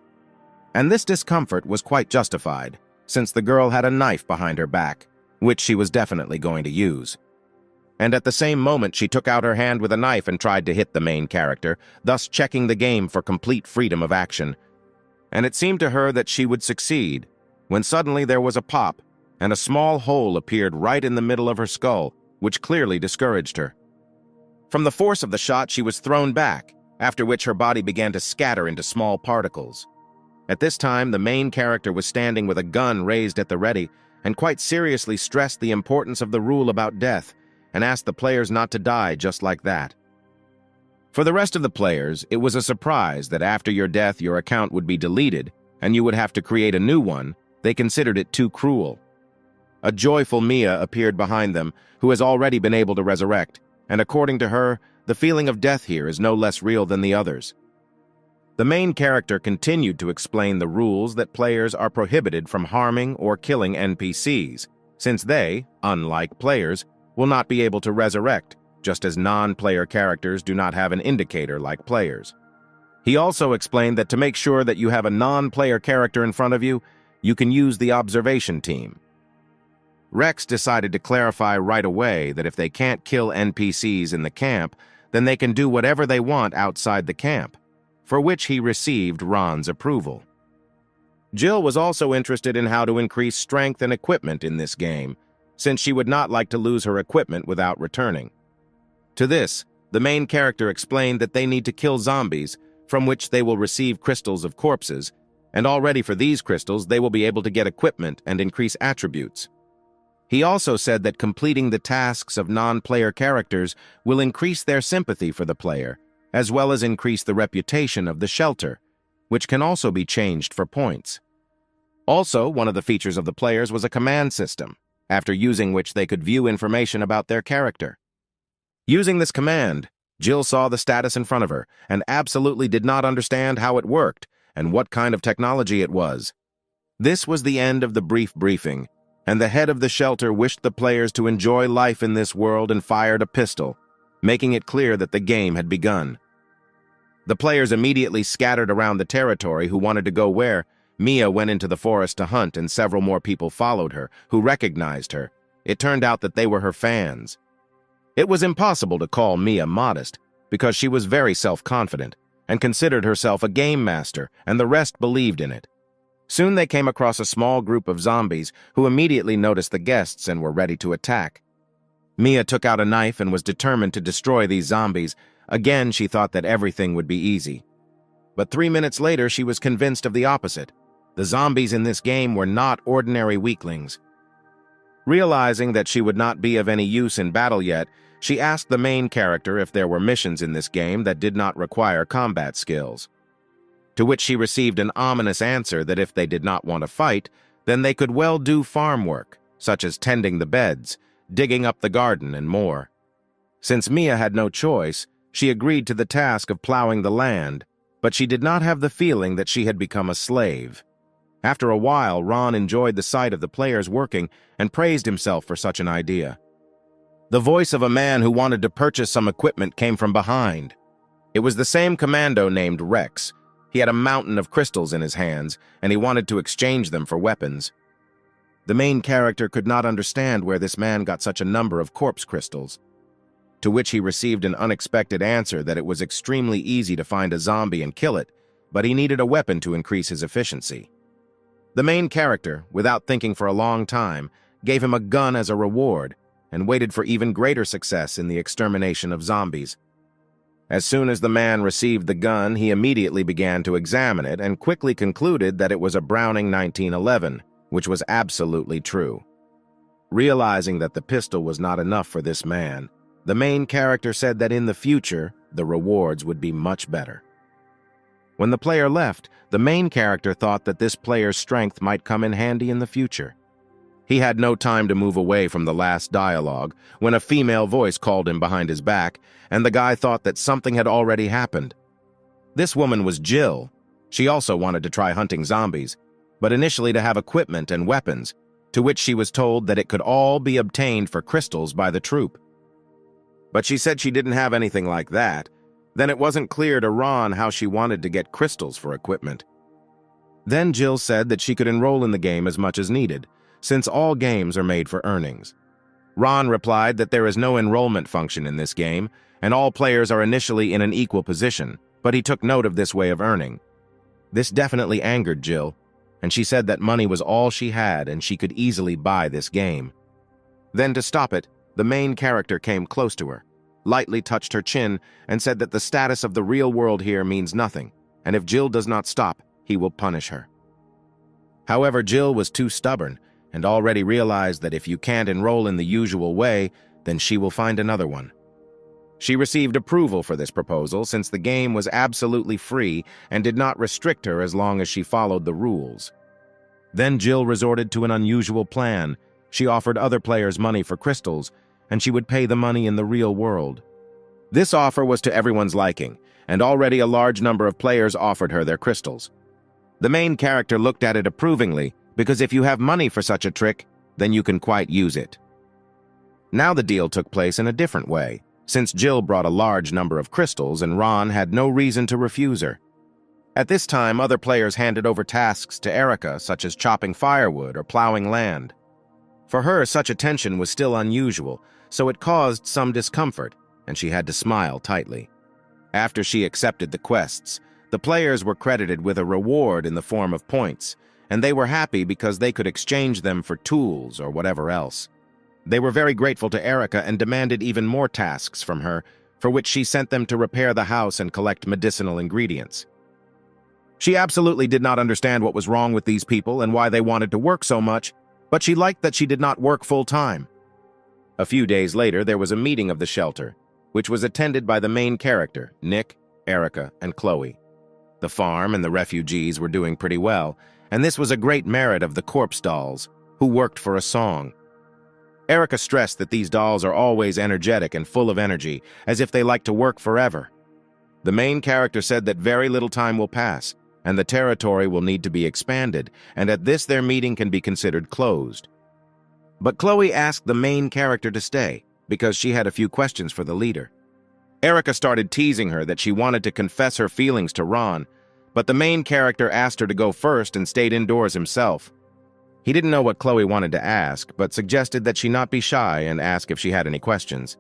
And this discomfort was quite justified, since the girl had a knife behind her back, which she was definitely going to use. And at the same moment she took out her hand with a knife and tried to hit the main character, thus checking the game for complete freedom of action. And it seemed to her that she would succeed, when suddenly there was a pop, and a small hole appeared right in the middle of her skull, which clearly discouraged her. From the force of the shot, she was thrown back, after which her body began to scatter into small particles. At this time, the main character was standing with a gun raised at the ready, and quite seriously stressed the importance of the rule about death, and asked the players not to die just like that. For the rest of the players, it was a surprise that after your death your account would be deleted, and you would have to create a new one. They considered it too cruel. A joyful Mia appeared behind them, who has already been able to resurrect, and according to her, the feeling of death here is no less real than the others. The main character continued to explain the rules that players are prohibited from harming or killing NPCs, since they, unlike players, will not be able to resurrect, just as non-player characters do not have an indicator like players. He also explained that to make sure that you have a non-player character in front of you, you can use the observation team. Rex decided to clarify right away that if they can't kill NPCs in the camp, then they can do whatever they want outside the camp, for which he received Ron's approval. Jill was also interested in how to increase strength and equipment in this game, since she would not like to lose her equipment without returning. To this, the main character explained that they need to kill zombies, from which they will receive crystals of corpses, and already for these crystals they will be able to get equipment and increase attributes. He also said that completing the tasks of non-player characters will increase their sympathy for the player, as well as increase the reputation of the shelter, which can also be changed for points. Also, one of the features of the players was a command system, after using which they could view information about their character. Using this command, Jill saw the status in front of her and absolutely did not understand how it worked and what kind of technology it was. This was the end of the brief briefing, and the head of the shelter wished the players to enjoy life in this world and fired a pistol, making it clear that the game had begun. The players immediately scattered around the territory who wanted to go where. Mia went into the forest to hunt, and several more people followed her, who recognized her. It turned out that they were her fans. It was impossible to call Mia modest, because she was very self-confident and considered herself a game master, and the rest believed in it. Soon they came across a small group of zombies who immediately noticed the guests and were ready to attack. Mia took out a knife and was determined to destroy these zombies. Again, she thought that everything would be easy. But 3 minutes later, she was convinced of the opposite. The zombies in this game were not ordinary weaklings. Realizing that she would not be of any use in battle yet, she asked the main character if there were missions in this game that did not require combat skills. To which she received an ominous answer that if they did not want to fight, then they could well do farm work, such as tending the beds, digging up the garden, and more. Since Mia had no choice, she agreed to the task of plowing the land, but she did not have the feeling that she had become a slave. After a while, Ron enjoyed the sight of the players working and praised himself for such an idea. The voice of a man who wanted to purchase some equipment came from behind. It was the same commando named Rex. He had a mountain of crystals in his hands, and he wanted to exchange them for weapons. The main character could not understand where this man got such a number of corpse crystals, to which he received an unexpected answer that it was extremely easy to find a zombie and kill it, but he needed a weapon to increase his efficiency. The main character, without thinking for a long time, gave him a gun as a reward and waited for even greater success in the extermination of zombies. As soon as the man received the gun, he immediately began to examine it and quickly concluded that it was a Browning 1911, which was absolutely true. Realizing that the pistol was not enough for this man, the main character said that in the future, the rewards would be much better. When the player left, the main character thought that this player's strength might come in handy in the future. He had no time to move away from the last dialogue when a female voice called him behind his back, and the guy thought that something had already happened. This woman was Jill. She also wanted to try hunting zombies, but initially to have equipment and weapons, to which she was told that it could all be obtained for crystals by the troop. But she said she didn't have anything like that. Then it wasn't clear to Ron how she wanted to get crystals for equipment. Then Jill said that she could enroll in the game as much as needed, since all games are made for earnings. Ron replied that there is no enrollment function in this game, and all players are initially in an equal position, but he took note of this way of earning. This definitely angered Jill, and she said that money was all she had and she could easily buy this game. Then to stop it, the main character came close to her, lightly touched her chin, and said that the status of the real world here means nothing, and if Jill does not stop, he will punish her. However, Jill was too stubborn, and already realized that if you can't enroll in the usual way, then she will find another one. She received approval for this proposal since the game was absolutely free and did not restrict her as long as she followed the rules. Then Jill resorted to an unusual plan. She offered other players money for crystals, and she would pay the money in the real world. This offer was to everyone's liking, and already a large number of players offered her their crystals. The main character looked at it approvingly, because if you have money for such a trick, then you can quite use it. Now the deal took place in a different way, since Jill brought a large number of crystals and Ron had no reason to refuse her. At this time, other players handed over tasks to Erica, such as chopping firewood or plowing land. For her, such attention was still unusual, so it caused some discomfort, and she had to smile tightly. After she accepted the quests, the players were credited with a reward in the form of points, and they were happy because they could exchange them for tools or whatever else. They were very grateful to Erica and demanded even more tasks from her, for which she sent them to repair the house and collect medicinal ingredients. She absolutely did not understand what was wrong with these people and why they wanted to work so much, but she liked that she did not work full-time. A few days later, there was a meeting of the shelter, which was attended by the main character, Nick, Erica, and Chloe. The farm and the refugees were doing pretty well, and this was a great merit of the corpse dolls, who worked for a song. Erica stressed that these dolls are always energetic and full of energy, as if they like to work forever. The main character said that very little time will pass, and the territory will need to be expanded, and at this their meeting can be considered closed. But Chloe asked the main character to stay, because she had a few questions for the leader. Erica started teasing her that she wanted to confess her feelings to Ron, but the main character asked her to go first and stayed indoors himself. He didn't know what Chloe wanted to ask, but suggested that she not be shy and ask if she had any questions.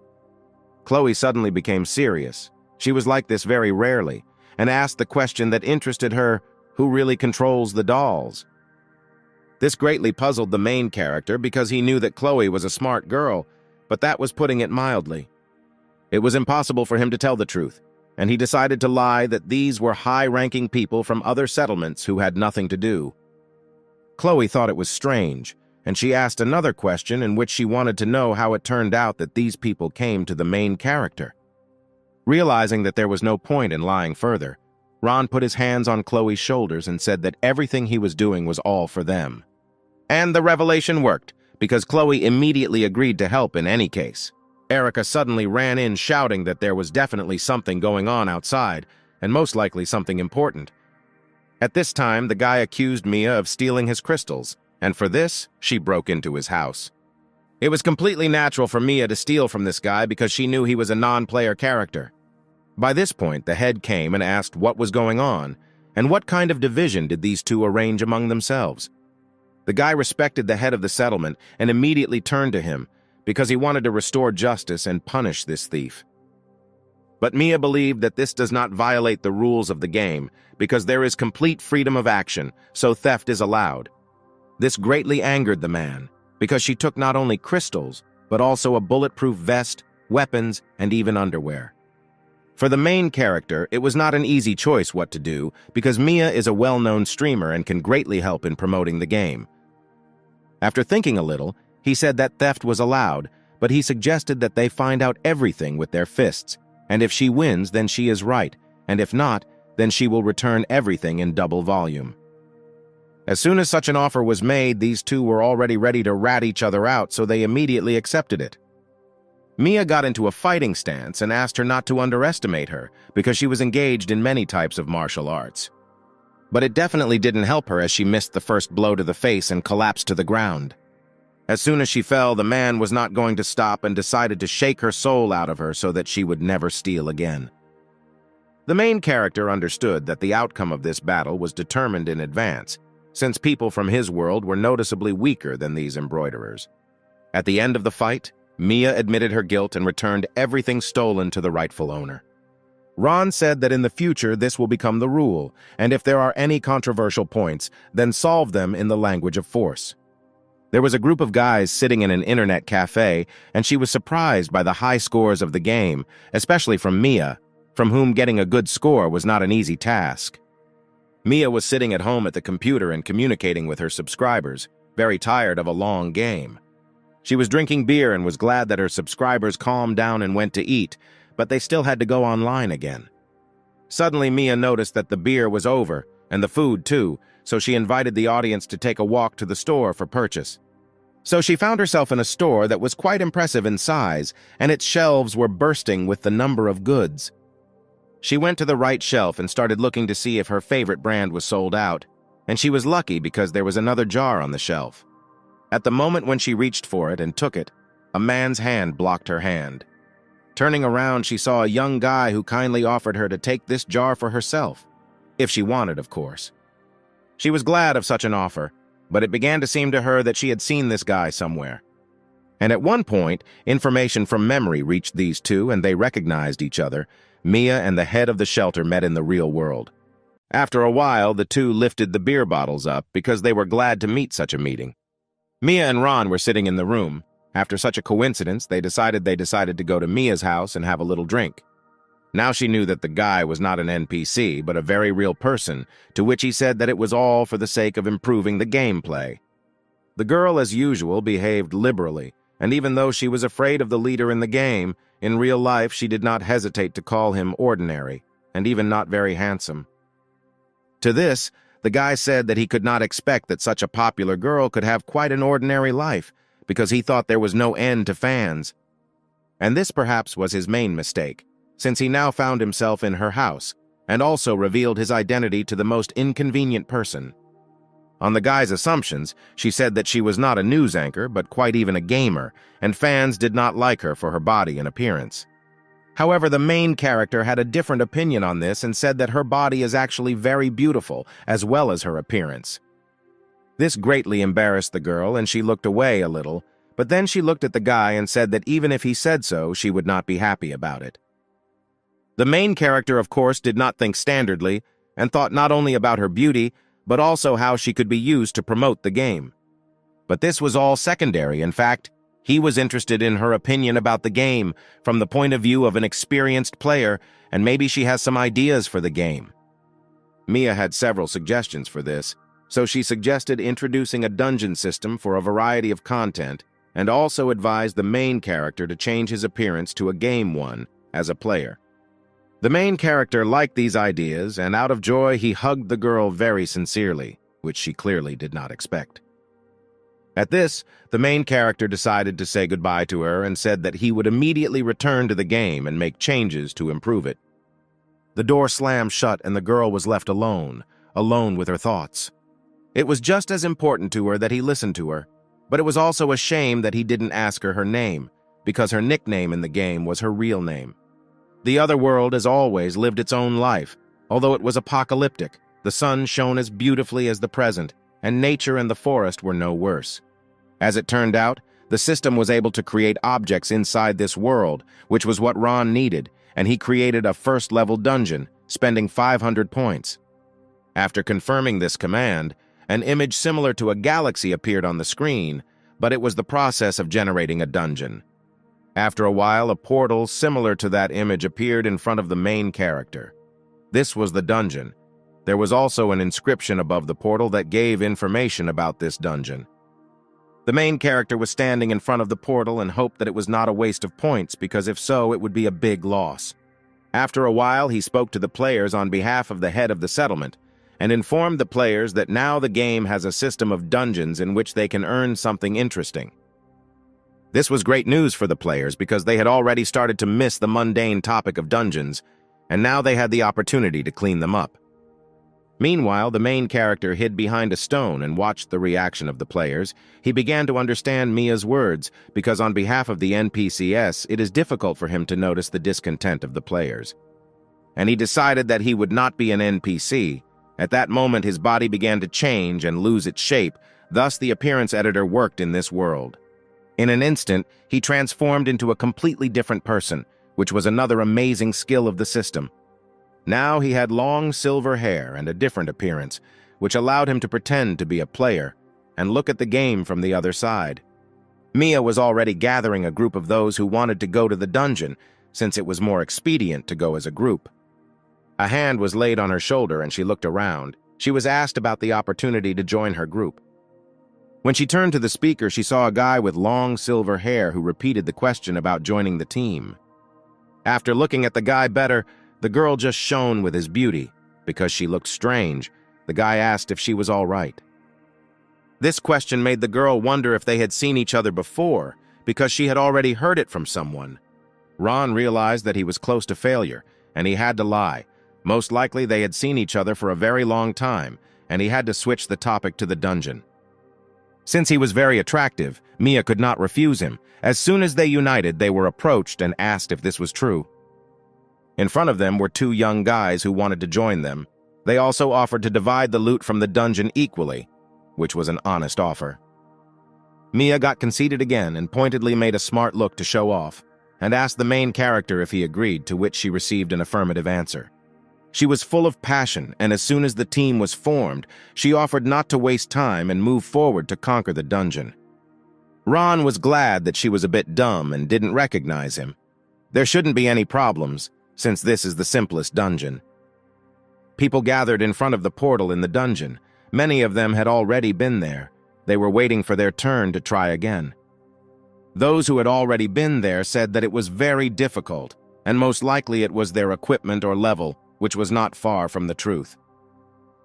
Chloe suddenly became serious. She was like this very rarely, and asked the question that interested her: who really controls the dolls? This greatly puzzled the main character because he knew that Chloe was a smart girl, but that was putting it mildly. It was impossible for him to tell the truth, and he decided to lie that these were high-ranking people from other settlements who had nothing to do. Chloe thought it was strange, and she asked another question in which she wanted to know how it turned out that these people came to the main character. Realizing that there was no point in lying further, Ron put his hands on Chloe's shoulders and said that everything he was doing was all for them. And the revelation worked, because Chloe immediately agreed to help in any case. Erica suddenly ran in shouting that there was definitely something going on outside, and most likely something important. At this time, the guy accused Mia of stealing his crystals, and for this, she broke into his house. It was completely natural for Mia to steal from this guy because she knew he was a non-player character. By this point, the head came and asked what was going on, and what kind of division did these two arrange among themselves. The guy respected the head of the settlement and immediately turned to him, because he wanted to restore justice and punish this thief. But Mia believed that this does not violate the rules of the game, because there is complete freedom of action, so theft is allowed. This greatly angered the man, because she took not only crystals, but also a bulletproof vest, weapons, and even underwear. For the main character, it was not an easy choice what to do, because Mia is a well-known streamer and can greatly help in promoting the game. After thinking a little, he said that theft was allowed, but he suggested that they find out everything with their fists, and if she wins, then she is right, and if not, then she will return everything in double volume. As soon as such an offer was made, these two were already ready to rat each other out, so they immediately accepted it. Mia got into a fighting stance and asked her not to underestimate her, because she was engaged in many types of martial arts. But it definitely didn't help her as she missed the first blow to the face and collapsed to the ground. As soon as she fell, the man was not going to stop and decided to shake her soul out of her so that she would never steal again. The main character understood that the outcome of this battle was determined in advance, since people from his world were noticeably weaker than these embroiderers. At the end of the fight, Mia admitted her guilt and returned everything stolen to the rightful owner. Ron said that in the future this will become the rule, and if there are any controversial points, then solve them in the language of force. There was a group of guys sitting in an internet cafe, and she was surprised by the high scores of the game, especially from Mia, from whom getting a good score was not an easy task. Mia was sitting at home at the computer and communicating with her subscribers, very tired of a long game. She was drinking beer and was glad that her subscribers calmed down and went to eat, but they still had to go online again. Suddenly, Mia noticed that the beer was over, and the food too, so she invited the audience to take a walk to the store for purchase. So she found herself in a store that was quite impressive in size, and its shelves were bursting with the number of goods. She went to the right shelf and started looking to see if her favorite brand was sold out, and she was lucky because there was another jar on the shelf. At the moment when she reached for it and took it, a man's hand blocked her hand. Turning around, she saw a young guy who kindly offered her to take this jar for herself, if she wanted, of course. She was glad of such an offer, but it began to seem to her that she had seen this guy somewhere. And at one point, information from memory reached these two and they recognized each other. Mia and the head of the shelter met in the real world. After a while, the two lifted the beer bottles up because they were glad to meet such a meeting. Mia and Ron were sitting in the room. After such a coincidence, they decided to go to Mia's house and have a little drink. Now she knew that the guy was not an NPC, but a very real person, to which he said that it was all for the sake of improving the gameplay. The girl, as usual, behaved liberally, and even though she was afraid of the leader in the game, in real life she did not hesitate to call him ordinary, and even not very handsome. To this, the guy said that he could not expect that such a popular girl could have quite an ordinary life, because he thought there was no end to fans. And this perhaps was his main mistake, since he now found himself in her house, and also revealed his identity to the most inconvenient person. On the guy's assumptions, she said that she was not a news anchor, but quite even a gamer, and fans did not like her for her body and appearance. However, the main character had a different opinion on this and said that her body is actually very beautiful, as well as her appearance. This greatly embarrassed the girl, and she looked away a little, but then she looked at the guy and said that even if he said so, she would not be happy about it. The main character, of course, did not think standardly, and thought not only about her beauty, but also how she could be used to promote the game. But this was all secondary. In fact, he was interested in her opinion about the game from the point of view of an experienced player, and maybe she has some ideas for the game. Mia had several suggestions for this, so she suggested introducing a dungeon system for a variety of content, and also advised the main character to change his appearance to a game one as a player. The main character liked these ideas, and out of joy he hugged the girl very sincerely, which she clearly did not expect. At this, the main character decided to say goodbye to her and said that he would immediately return to the game and make changes to improve it. The door slammed shut and the girl was left alone with her thoughts. It was just as important to her that he listened to her, but it was also a shame that he didn't ask her name, because her nickname in the game was her real name. The other world, as always, lived its own life. Although it was apocalyptic, the sun shone as beautifully as the present, and nature and the forest were no worse. As it turned out, the system was able to create objects inside this world, which was what Ron needed, and he created a first-level dungeon, spending 500 points. After confirming this command, an image similar to a galaxy appeared on the screen, but it was the process of generating a dungeon. After a while, a portal similar to that image appeared in front of the main character. This was the dungeon. There was also an inscription above the portal that gave information about this dungeon. The main character was standing in front of the portal and hoped that it was not a waste of points, because if so, it would be a big loss. After a while, he spoke to the players on behalf of the head of the settlement, and informed the players that now the game has a system of dungeons in which they can earn something interesting. This was great news for the players because they had already started to miss the mundane topic of dungeons, and now they had the opportunity to clean them up. Meanwhile, the main character hid behind a stone and watched the reaction of the players. He began to understand Mia's words because on behalf of the NPCs, it is difficult for him to notice the discontent of the players. And he decided that he would not be an NPC. At that moment, his body began to change and lose its shape, thus the appearance editor worked in this world. In an instant, he transformed into a completely different person, which was another amazing skill of the system. Now he had long silver hair and a different appearance, which allowed him to pretend to be a player and look at the game from the other side. Mia was already gathering a group of those who wanted to go to the dungeon, since it was more expedient to go as a group. A hand was laid on her shoulder and she looked around. She was asked about the opportunity to join her group. When she turned to the speaker, she saw a guy with long silver hair who repeated the question about joining the team. After looking at the guy better, the girl just shone with his beauty. Because she looked strange, the guy asked if she was all right. This question made the girl wonder if they had seen each other before, because she had already heard it from someone. Ron realized that he was close to failure, and he had to lie. Most likely they had seen each other for a very long time, and he had to switch the topic to the dungeon. Since he was very attractive, Mia could not refuse him. As soon as they united, they were approached and asked if this was true. In front of them were two young guys who wanted to join them. They also offered to divide the loot from the dungeon equally, which was an honest offer. Mia got conceited again and pointedly made a smart look to show off, and asked the main character if he agreed, to which she received an affirmative answer. She was full of passion, and as soon as the team was formed, she offered not to waste time and move forward to conquer the dungeon. Ron was glad that she was a bit dumb and didn't recognize him. There shouldn't be any problems, since this is the simplest dungeon. People gathered in front of the portal in the dungeon. Many of them had already been there. They were waiting for their turn to try again. Those who had already been there said that it was very difficult, and most likely it was their equipment or level, which was not far from the truth.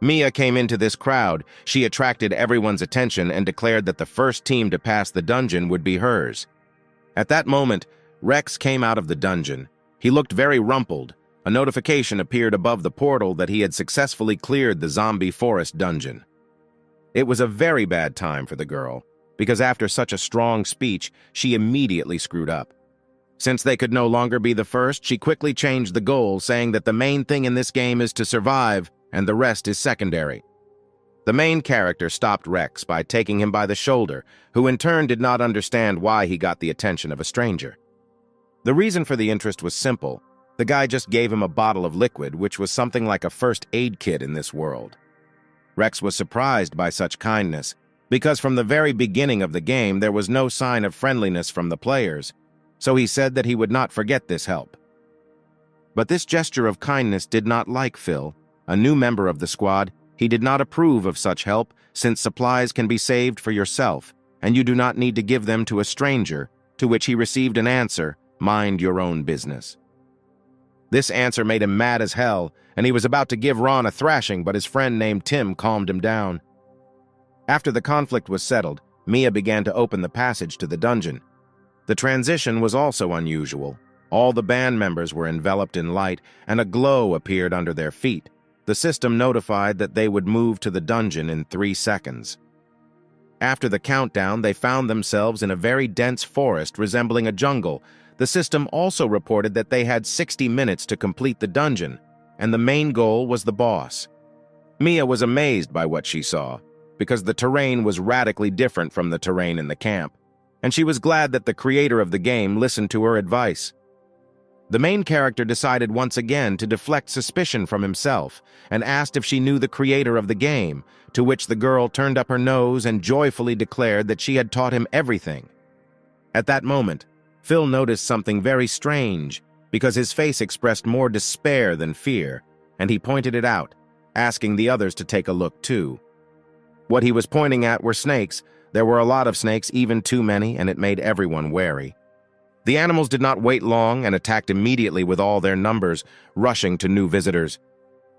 Mia came into this crowd. She attracted everyone's attention and declared that the first team to pass the dungeon would be hers. At that moment, Rex came out of the dungeon. He looked very rumpled. A notification appeared above the portal that he had successfully cleared the zombie forest dungeon. It was a very bad time for the girl, because after such a strong speech, she immediately screwed up. Since they could no longer be the first, she quickly changed the goal, saying that the main thing in this game is to survive, and the rest is secondary. The main character stopped Rex by taking him by the shoulder, who in turn did not understand why he got the attention of a stranger. The reason for the interest was simple. The guy just gave him a bottle of liquid, which was something like a first aid kit in this world. Rex was surprised by such kindness, because from the very beginning of the game there was no sign of friendliness from the players, so he said that he would not forget this help. But this gesture of kindness did not like Phil, a new member of the squad. He did not approve of such help, since supplies can be saved for yourself, and you do not need to give them to a stranger, to which he received an answer, "Mind your own business." This answer made him mad as hell, and he was about to give Ron a thrashing, but his friend named Tim calmed him down. After the conflict was settled, Mia began to open the passage to the dungeon. The transition was also unusual. All the band members were enveloped in light, and a glow appeared under their feet. The system notified that they would move to the dungeon in 3 seconds. After the countdown, they found themselves in a very dense forest resembling a jungle. The system also reported that they had 60 minutes to complete the dungeon, and the main goal was the boss. Mia was amazed by what she saw, because the terrain was radically different from the terrain in the camp, and she was glad that the creator of the game listened to her advice. The main character decided once again to deflect suspicion from himself and asked if she knew the creator of the game, to which the girl turned up her nose and joyfully declared that she had taught him everything. At that moment, Phil noticed something very strange, because his face expressed more despair than fear, and he pointed it out, asking the others to take a look too. What he was pointing at were snakes. There were a lot of snakes, even too many, and it made everyone wary. The animals did not wait long and attacked immediately with all their numbers, rushing to new visitors.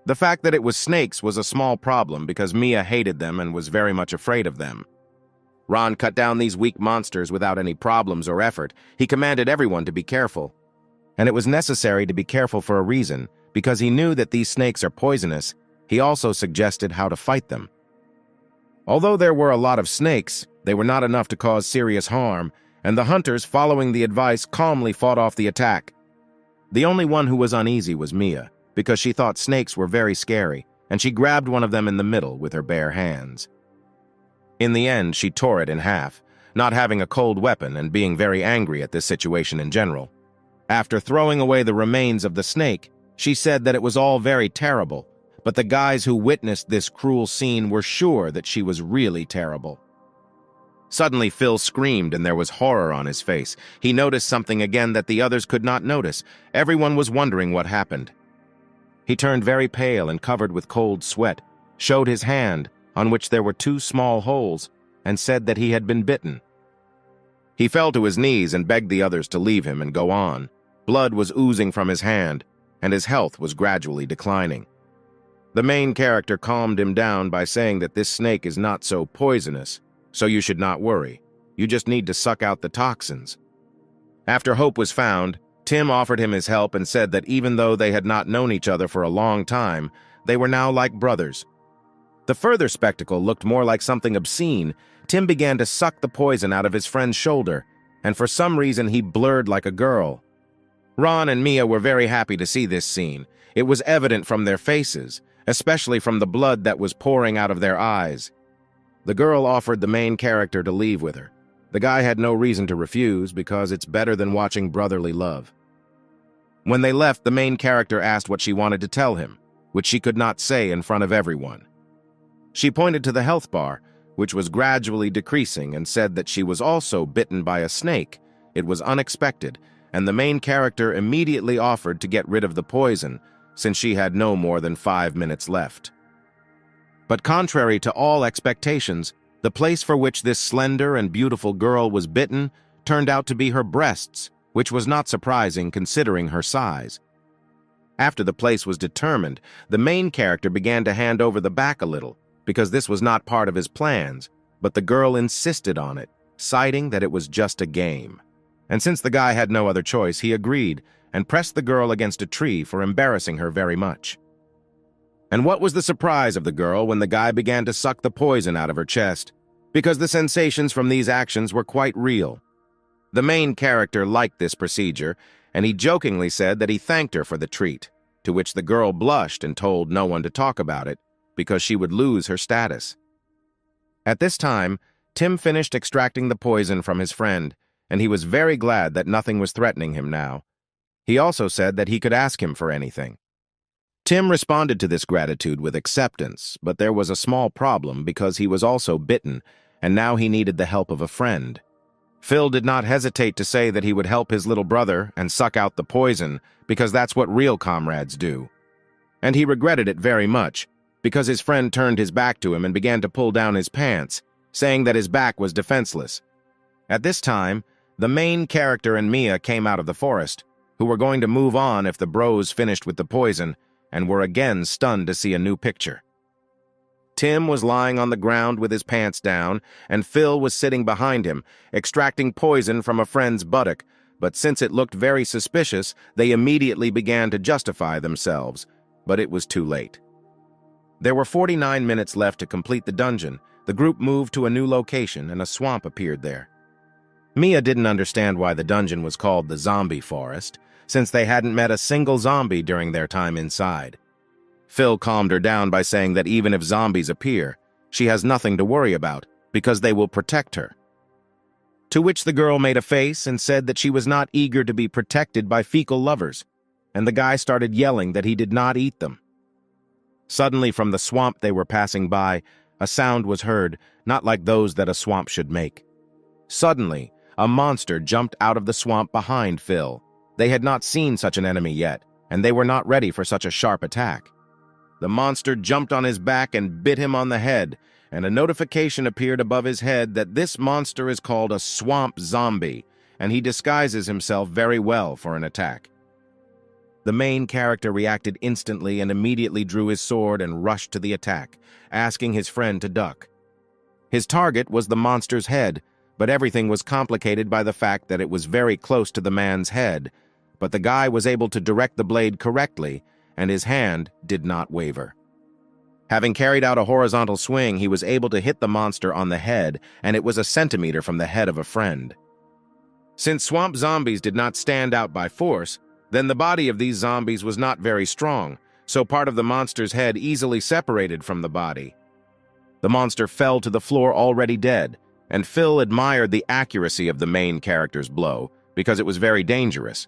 The fact that it was snakes was a small problem because Mia hated them and was very much afraid of them. Ron cut down these weak monsters without any problems or effort. He commanded everyone to be careful. And it was necessary to be careful for a reason, because he knew that these snakes are poisonous. He also suggested how to fight them. Although there were a lot of snakes, they were not enough to cause serious harm, and the hunters, following the advice, calmly fought off the attack. The only one who was uneasy was Mia, because she thought snakes were very scary, and she grabbed one of them in the middle with her bare hands. In the end, she tore it in half, not having a cold weapon and being very angry at this situation in general. After throwing away the remains of the snake, she said that it was all very terrible, but the guys who witnessed this cruel scene were sure that she was really terrible. Suddenly, Phil screamed and there was horror on his face. He noticed something again that the others could not notice. Everyone was wondering what happened. He turned very pale and covered with cold sweat, showed his hand, on which there were 2 small holes, and said that he had been bitten. He fell to his knees and begged the others to leave him and go on. Blood was oozing from his hand, and his health was gradually declining. The main character calmed him down by saying that this snake is not so poisonous, so you should not worry. You just need to suck out the toxins. After hope was found, Tim offered him his help and said that even though they had not known each other for a long time, they were now like brothers. The further spectacle looked more like something obscene. Tim began to suck the poison out of his friend's shoulder, and for some reason he blurred like a girl. Ron and Mia were very happy to see this scene. It was evident from their faces, especially from the blood that was pouring out of their eyes. The girl offered the main character to leave with her. The guy had no reason to refuse because it's better than watching brotherly love. When they left, the main character asked what she wanted to tell him, which she could not say in front of everyone. She pointed to the health bar, which was gradually decreasing, and said that she was also bitten by a snake. It was unexpected, and the main character immediately offered to get rid of the poison, since she had no more than 5 minutes left. But contrary to all expectations, the place for which this slender and beautiful girl was bitten turned out to be her breasts, which was not surprising considering her size. After the place was determined, the main character began to hand over the back a little, because this was not part of his plans, but the girl insisted on it, citing that it was just a game. And since the guy had no other choice, he agreed and pressed the girl against a tree for embarrassing her very much. And what was the surprise of the girl when the guy began to suck the poison out of her chest? Because the sensations from these actions were quite real. The main character liked this procedure, and he jokingly said that he thanked her for the treat, to which the girl blushed and told no one to talk about it, because she would lose her status. At this time, Tim finished extracting the poison from his friend, and he was very glad that nothing was threatening him now. He also said that he could ask him for anything. Tim responded to this gratitude with acceptance, but there was a small problem because he was also bitten, and now he needed the help of a friend. Phil did not hesitate to say that he would help his little brother and suck out the poison, because that's what real comrades do. And he regretted it very much, because his friend turned his back to him and began to pull down his pants, saying that his back was defenseless. At this time, the main character and Mia came out of the forest, who were going to move on if the bros finished with the poison, and were again stunned to see a new picture. Tim was lying on the ground with his pants down, and Phil was sitting behind him, extracting poison from a friend's buttock, but since it looked very suspicious, they immediately began to justify themselves, but it was too late. There were 49 minutes left to complete the dungeon. The group moved to a new location, and a swamp appeared there. Mia didn't understand why the dungeon was called the Zombie Forest, since they hadn't met a single zombie during their time inside. Phil calmed her down by saying that even if zombies appear, she has nothing to worry about, because they will protect her. To which the girl made a face and said that she was not eager to be protected by fecal lovers, and the guy started yelling that he did not eat them. Suddenly, from the swamp they were passing by, a sound was heard, not like those that a swamp should make. Suddenly, a monster jumped out of the swamp behind Phil. They had not seen such an enemy yet, and they were not ready for such a sharp attack. The monster jumped on his back and bit him on the head, and a notification appeared above his head that this monster is called a swamp zombie, and he disguises himself very well for an attack. The main character reacted instantly and immediately drew his sword and rushed to the attack, asking his friend to duck. His target was the monster's head, but everything was complicated by the fact that it was very close to the man's head, but the guy was able to direct the blade correctly, and his hand did not waver. Having carried out a horizontal swing, he was able to hit the monster on the head, and it was a centimeter from the head of a friend. Since swamp zombies did not stand out by force, then the body of these zombies was not very strong, so part of the monster's head easily separated from the body. The monster fell to the floor already dead, and Phil admired the accuracy of the main character's blow, because it was very dangerous.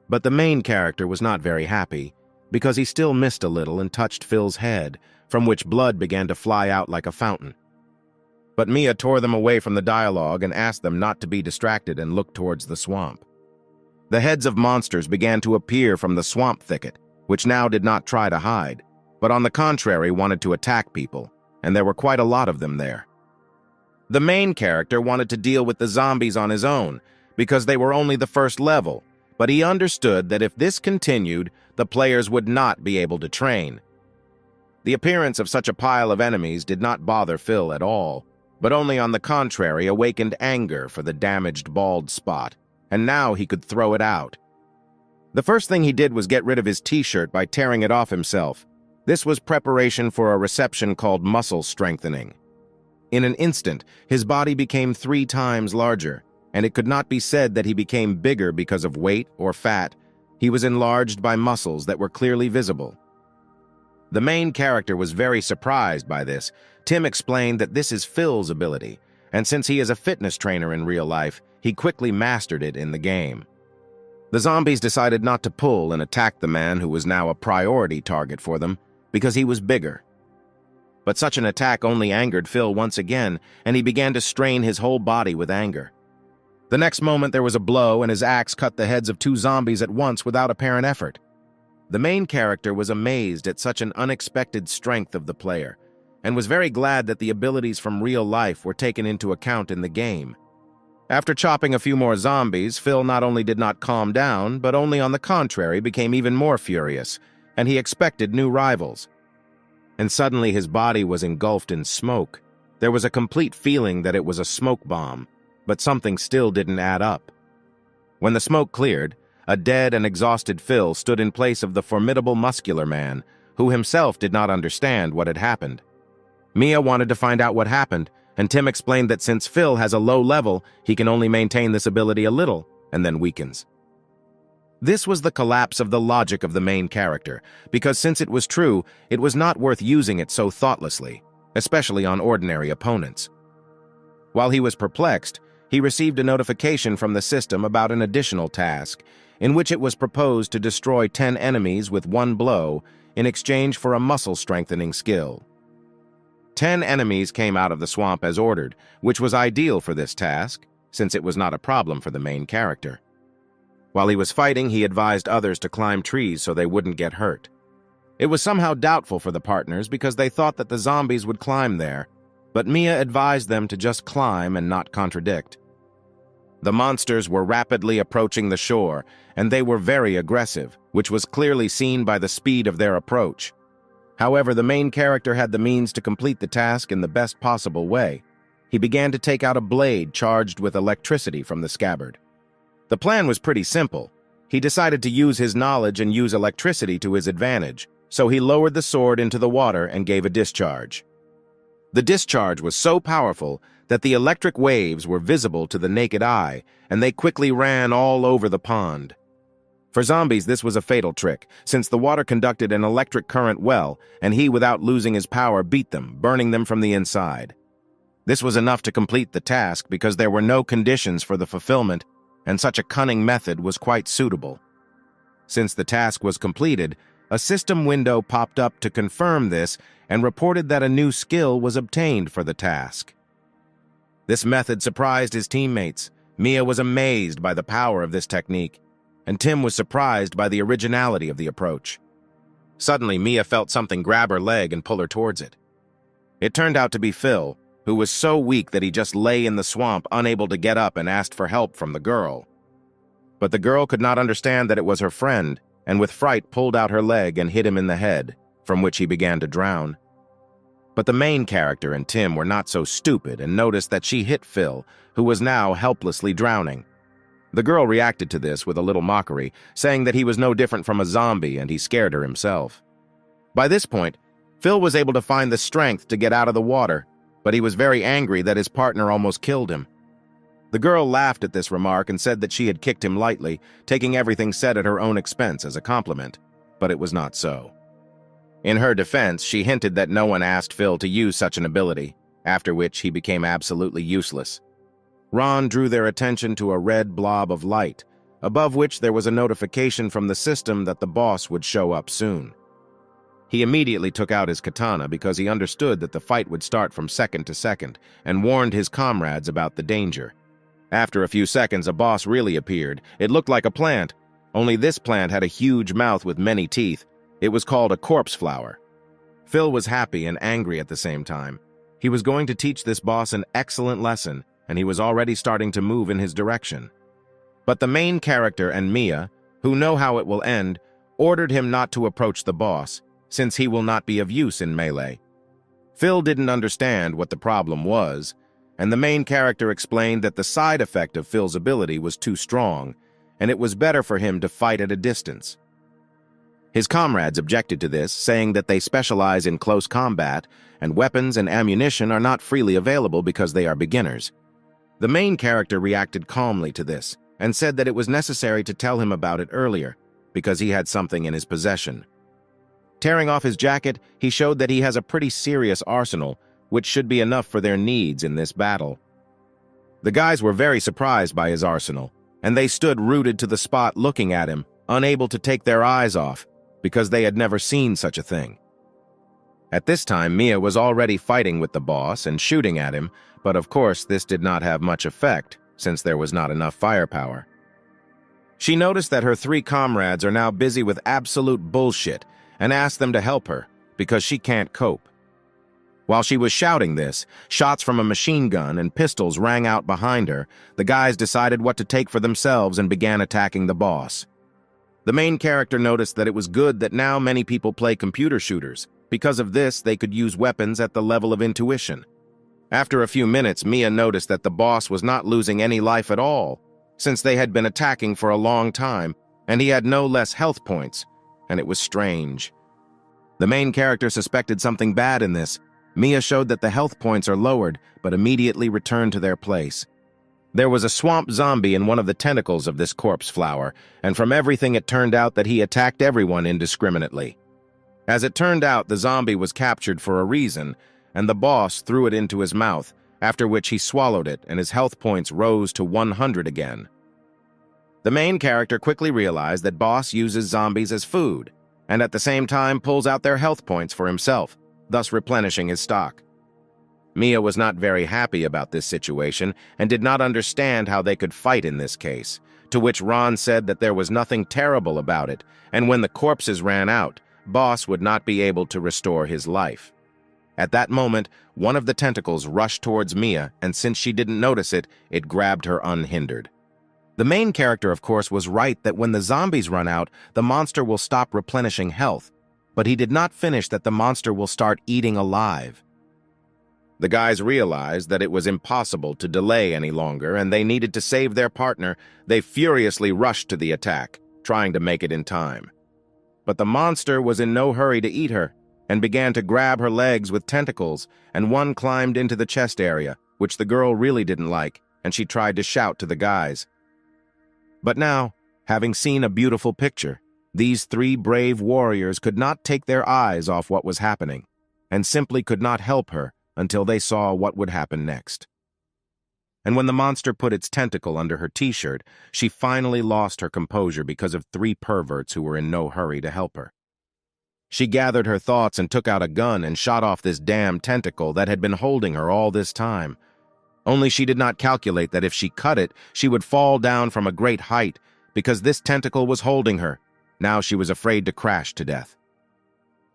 But the main character was not very happy, because he still missed a little and touched Phil's head, from which blood began to fly out like a fountain. But Mia tore them away from the dialogue and asked them not to be distracted and look towards the swamp. The heads of monsters began to appear from the swamp thicket, which now did not try to hide, but on the contrary wanted to attack people, and there were quite a lot of them there. The main character wanted to deal with the zombies on his own, because they were only the first level, but he understood that if this continued, the players would not be able to train. The appearance of such a pile of enemies did not bother Phil at all, but only on the contrary awakened anger for the damaged bald spot, and now he could throw it out. The first thing he did was get rid of his t-shirt by tearing it off himself. This was preparation for a reception called muscle strengthening. In an instant, his body became 3 times larger, and it could not be said that he became bigger because of weight or fat. He was enlarged by muscles that were clearly visible. The main character was very surprised by this. Tim explained that this is Phil's ability, and since he is a fitness trainer in real life, he quickly mastered it in the game. The zombies decided not to pull and attack the man who was now a priority target for them, because he was bigger. But such an attack only angered Phil once again, and he began to strain his whole body with anger. The next moment there was a blow, and his axe cut the heads of 2 zombies at once without apparent effort. The main character was amazed at such an unexpected strength of the player, and was very glad that the abilities from real life were taken into account in the game. After chopping a few more zombies, Phil not only did not calm down, but only on the contrary became even more furious, and he expected new rivals. And suddenly his body was engulfed in smoke. There was a complete feeling that it was a smoke bomb, but something still didn't add up. When the smoke cleared, a dead and exhausted Phil stood in place of the formidable muscular man, who himself did not understand what had happened. Mia wanted to find out what happened, and Tim explained that since Phil has a low level, he can only maintain this ability a little, and then weakens. This was the collapse of the logic of the main character, because since it was true, it was not worth using it so thoughtlessly, especially on ordinary opponents. While he was perplexed, he received a notification from the system about an additional task, in which it was proposed to destroy 10 enemies with one blow in exchange for a muscle-strengthening skill. 10 enemies came out of the swamp as ordered, which was ideal for this task, since it was not a problem for the main character. While he was fighting, he advised others to climb trees so they wouldn't get hurt. It was somehow doubtful for the partners because they thought that the zombies would climb there, but Mia advised them to just climb and not contradict. The monsters were rapidly approaching the shore, and they were very aggressive, which was clearly seen by the speed of their approach. However, the main character had the means to complete the task in the best possible way. He began to take out a blade charged with electricity from the scabbard. The plan was pretty simple. He decided to use his knowledge and use electricity to his advantage, so he lowered the sword into the water and gave a discharge. The discharge was so powerful that the electric waves were visible to the naked eye, and they quickly ran all over the pond. For zombies, this was a fatal trick, since the water conducted an electric current well, and he, without losing his power, beat them, burning them from the inside. This was enough to complete the task because there were no conditions for the fulfillment, and such a cunning method was quite suitable. Since the task was completed, a system window popped up to confirm this and reported that a new skill was obtained for the task. This method surprised his teammates. Mia was amazed by the power of this technique, and Tim was surprised by the originality of the approach. Suddenly, Mia felt something grab her leg and pull her towards it. It turned out to be Phil, who was so weak that he just lay in the swamp, unable to get up, and asked for help from the girl. But the girl could not understand that it was her friend, and with fright pulled out her leg and hit him in the head, from which he began to drown. But the main character and Tim were not so stupid and noticed that she hit Phil, who was now helplessly drowning. The girl reacted to this with a little mockery, saying that he was no different from a zombie and he scared her himself. By this point, Phil was able to find the strength to get out of the water, but he was very angry that his partner almost killed him. The girl laughed at this remark and said that she had kicked him lightly, taking everything said at her own expense as a compliment, but it was not so. In her defense, she hinted that no one asked Phil to use such an ability, after which he became absolutely useless. Ron drew their attention to a red blob of light, above which there was a notification from the system that the boss would show up soon. He immediately took out his katana because he understood that the fight would start from second to second, and warned his comrades about the danger. After a few seconds, a boss really appeared. It looked like a plant, only this plant had a huge mouth with many teeth. It was called a corpse flower. Phil was happy and angry at the same time. He was going to teach this boss an excellent lesson, and he was already starting to move in his direction. But the main character and Mia, who know how it will end, ordered him not to approach the boss, since he will not be of use in melee. Phil didn't understand what the problem was, and the main character explained that the side effect of Phil's ability was too strong, and it was better for him to fight at a distance. His comrades objected to this, saying that they specialize in close combat, and weapons and ammunition are not freely available because they are beginners. The main character reacted calmly to this, and said that it was necessary to tell him about it earlier, because he had something in his possession. Tearing off his jacket, he showed that he has a pretty serious arsenal, which should be enough for their needs in this battle. The guys were very surprised by his arsenal, and they stood rooted to the spot looking at him, unable to take their eyes off, because they had never seen such a thing. At this time, Mia was already fighting with the boss and shooting at him, but of course this did not have much effect, since there was not enough firepower. She noticed that her 3 comrades are now busy with absolute bullshit and asked them to help her, because she can't cope. While she was shouting this, shots from a machine gun and pistols rang out behind her. The guys decided what to take for themselves and began attacking the boss. The main character noticed that it was good that now many people play computer shooters. Because of this, they could use weapons at the level of intuition. After a few minutes, Mia noticed that the boss was not losing any life at all, since they had been attacking for a long time, and he had no less health points, and it was strange. The main character suspected something bad in this. Mia showed that the health points are lowered, but immediately returned to their place. There was a swamp zombie in one of the tentacles of this corpse flower, and from everything it turned out that he attacked everyone indiscriminately. As it turned out, the zombie was captured for a reason, and the boss threw it into his mouth, after which he swallowed it and his health points rose to 100 again. The main character quickly realized that boss uses zombies as food, and at the same time pulls out their health points for himself, thus replenishing his stock. Mia was not very happy about this situation and did not understand how they could fight in this case, to which Ron said that there was nothing terrible about it, and when the corpses ran out, boss would not be able to restore his life. At that moment, one of the tentacles rushed towards Mia, and since she didn't notice it, it grabbed her unhindered. The main character, of course, was right that when the zombies run out, the monster will stop replenishing health, but he did not finish that the monster will start eating alive. The guys realized that it was impossible to delay any longer, and they needed to save their partner. They furiously rushed to the attack, trying to make it in time. But the monster was in no hurry to eat her, and began to grab her legs with tentacles, and one climbed into the chest area, which the girl really didn't like, and she tried to shout to the guys. But now, having seen a beautiful picture, these three brave warriors could not take their eyes off what was happening, and simply could not help her until they saw what would happen next. And when the monster put its tentacle under her t-shirt, she finally lost her composure because of three perverts who were in no hurry to help her. She gathered her thoughts and took out a gun and shot off this damn tentacle that had been holding her all this time. Only she did not calculate that if she cut it, she would fall down from a great height, because this tentacle was holding her. Now she was afraid to crash to death.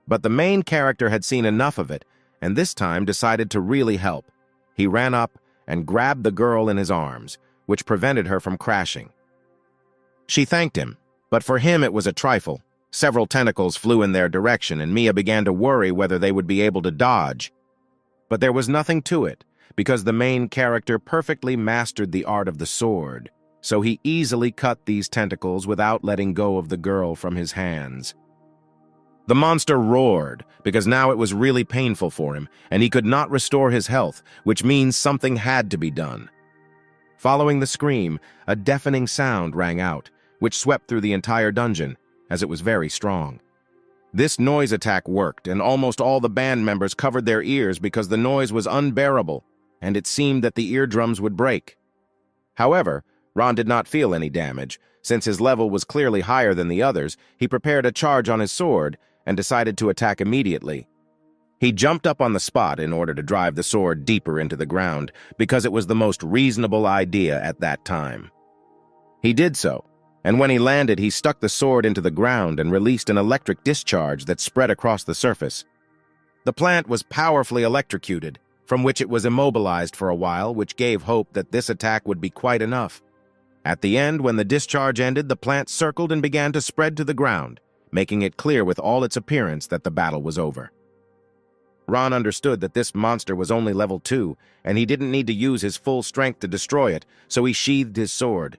But the main character had seen enough of it, and this time decided to really help. He ran up and grabbed the girl in his arms, which prevented her from crashing. She thanked him, but for him it was a trifle. Several tentacles flew in their direction, and Mia began to worry whether they would be able to dodge. But there was nothing to it, because the main character perfectly mastered the art of the sword, so he easily cut these tentacles without letting go of the girl from his hands. The monster roared, because now it was really painful for him, and he could not restore his health, which means something had to be done. Following the scream, a deafening sound rang out, which swept through the entire dungeon, as it was very strong. This noise attack worked, and almost all the band members covered their ears because the noise was unbearable, and it seemed that the eardrums would break. However, Ron did not feel any damage. Since his level was clearly higher than the others, he prepared a charge on his sword and decided to attack immediately. He jumped up on the spot in order to drive the sword deeper into the ground, because it was the most reasonable idea at that time. He did so, and when he landed, he stuck the sword into the ground and released an electric discharge that spread across the surface. The plant was powerfully electrocuted, from which it was immobilized for a while, which gave hope that this attack would be quite enough. At the end, when the discharge ended, the plant circled and began to spread to the ground, making it clear with all its appearance that the battle was over. Ron understood that this monster was only level 2, and he didn't need to use his full strength to destroy it, so he sheathed his sword.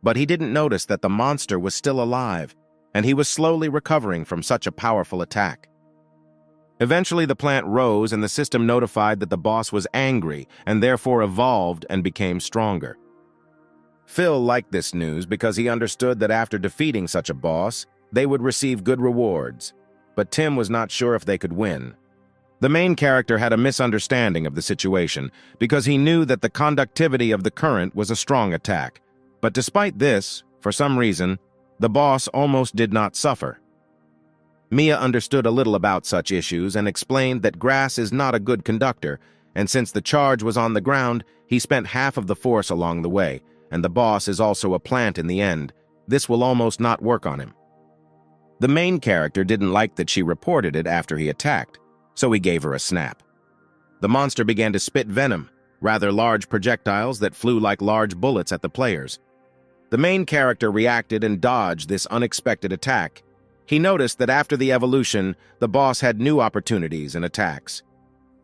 But he didn't notice that the monster was still alive, and he was slowly recovering from such a powerful attack. Eventually, the plant rose, and the system notified that the boss was angry and therefore evolved and became stronger. Phil liked this news because he understood that after defeating such a boss, they would receive good rewards, but Tim was not sure if they could win. The main character had a misunderstanding of the situation because he knew that the conductivity of the current was a strong attack, but despite this, for some reason, the boss almost did not suffer. Mia understood a little about such issues and explained that grass is not a good conductor, and since the charge was on the ground, he spent half of the force along the way, and the boss is also a plant in the end. This will almost not work on him. The main character didn't like that she reported it after he attacked, so he gave her a snap. The monster began to spit venom, rather large projectiles that flew like large bullets at the players. The main character reacted and dodged this unexpected attack. He noticed that after the evolution, the boss had new opportunities and attacks.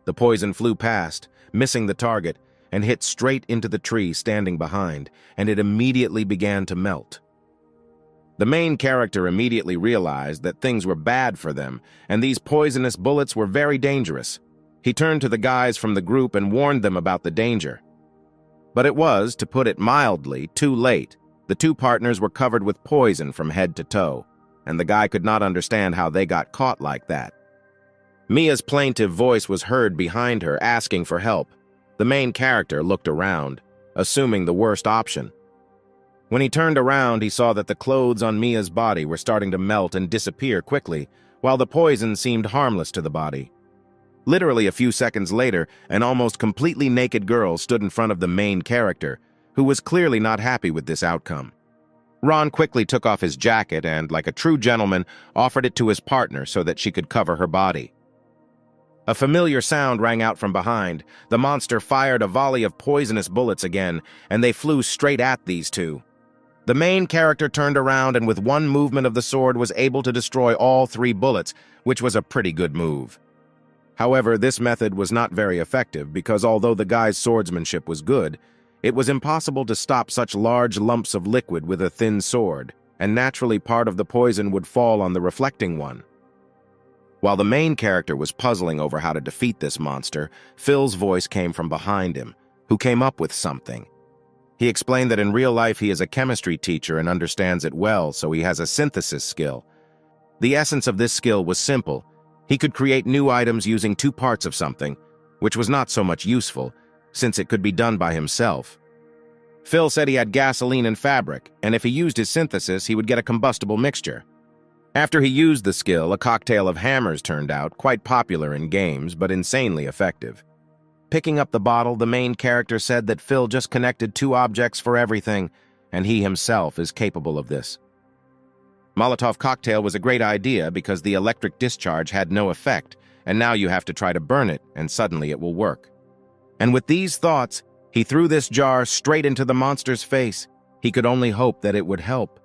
The poison flew past, missing the target, and hit straight into the tree standing behind, and it immediately began to melt. The main character immediately realized that things were bad for them, and these poisonous bullets were very dangerous. He turned to the guys from the group and warned them about the danger. But it was, to put it mildly, too late. The two partners were covered with poison from head to toe, and the guy could not understand how they got caught like that. Mia's plaintive voice was heard behind her, asking for help. The main character looked around, assuming the worst option. When he turned around, he saw that the clothes on Mia's body were starting to melt and disappear quickly, while the poison seemed harmless to the body. Literally a few seconds later, an almost completely naked girl stood in front of the main character, who was clearly not happy with this outcome. Ron quickly took off his jacket and, like a true gentleman, offered it to his partner so that she could cover her body. A familiar sound rang out from behind. The monster fired a volley of poisonous bullets again, and they flew straight at these two. The main character turned around and with one movement of the sword was able to destroy all 3 bullets, which was a pretty good move. However, this method was not very effective because although the guy's swordsmanship was good, it was impossible to stop such large lumps of liquid with a thin sword, and naturally part of the poison would fall on the reflecting one. While the main character was puzzling over how to defeat this monster, Phil's voice came from behind him, who came up with something. He explained that in real life he is a chemistry teacher and understands it well, so he has a synthesis skill. The essence of this skill was simple. He could create new items using 2 parts of something, which was not so much useful, since it could be done by himself. Phil said he had gasoline and fabric, and if he used his synthesis, he would get a combustible mixture. After he used the skill, a cocktail of hammers turned out, quite popular in games, but insanely effective. Picking up the bottle, the main character said that Phil just connected 2 objects for everything, and he himself is capable of this. Molotov cocktail was a great idea because the electric discharge had no effect, and now you have to try to burn it, and suddenly it will work. And with these thoughts, he threw this jar straight into the monster's face. He could only hope that it would help.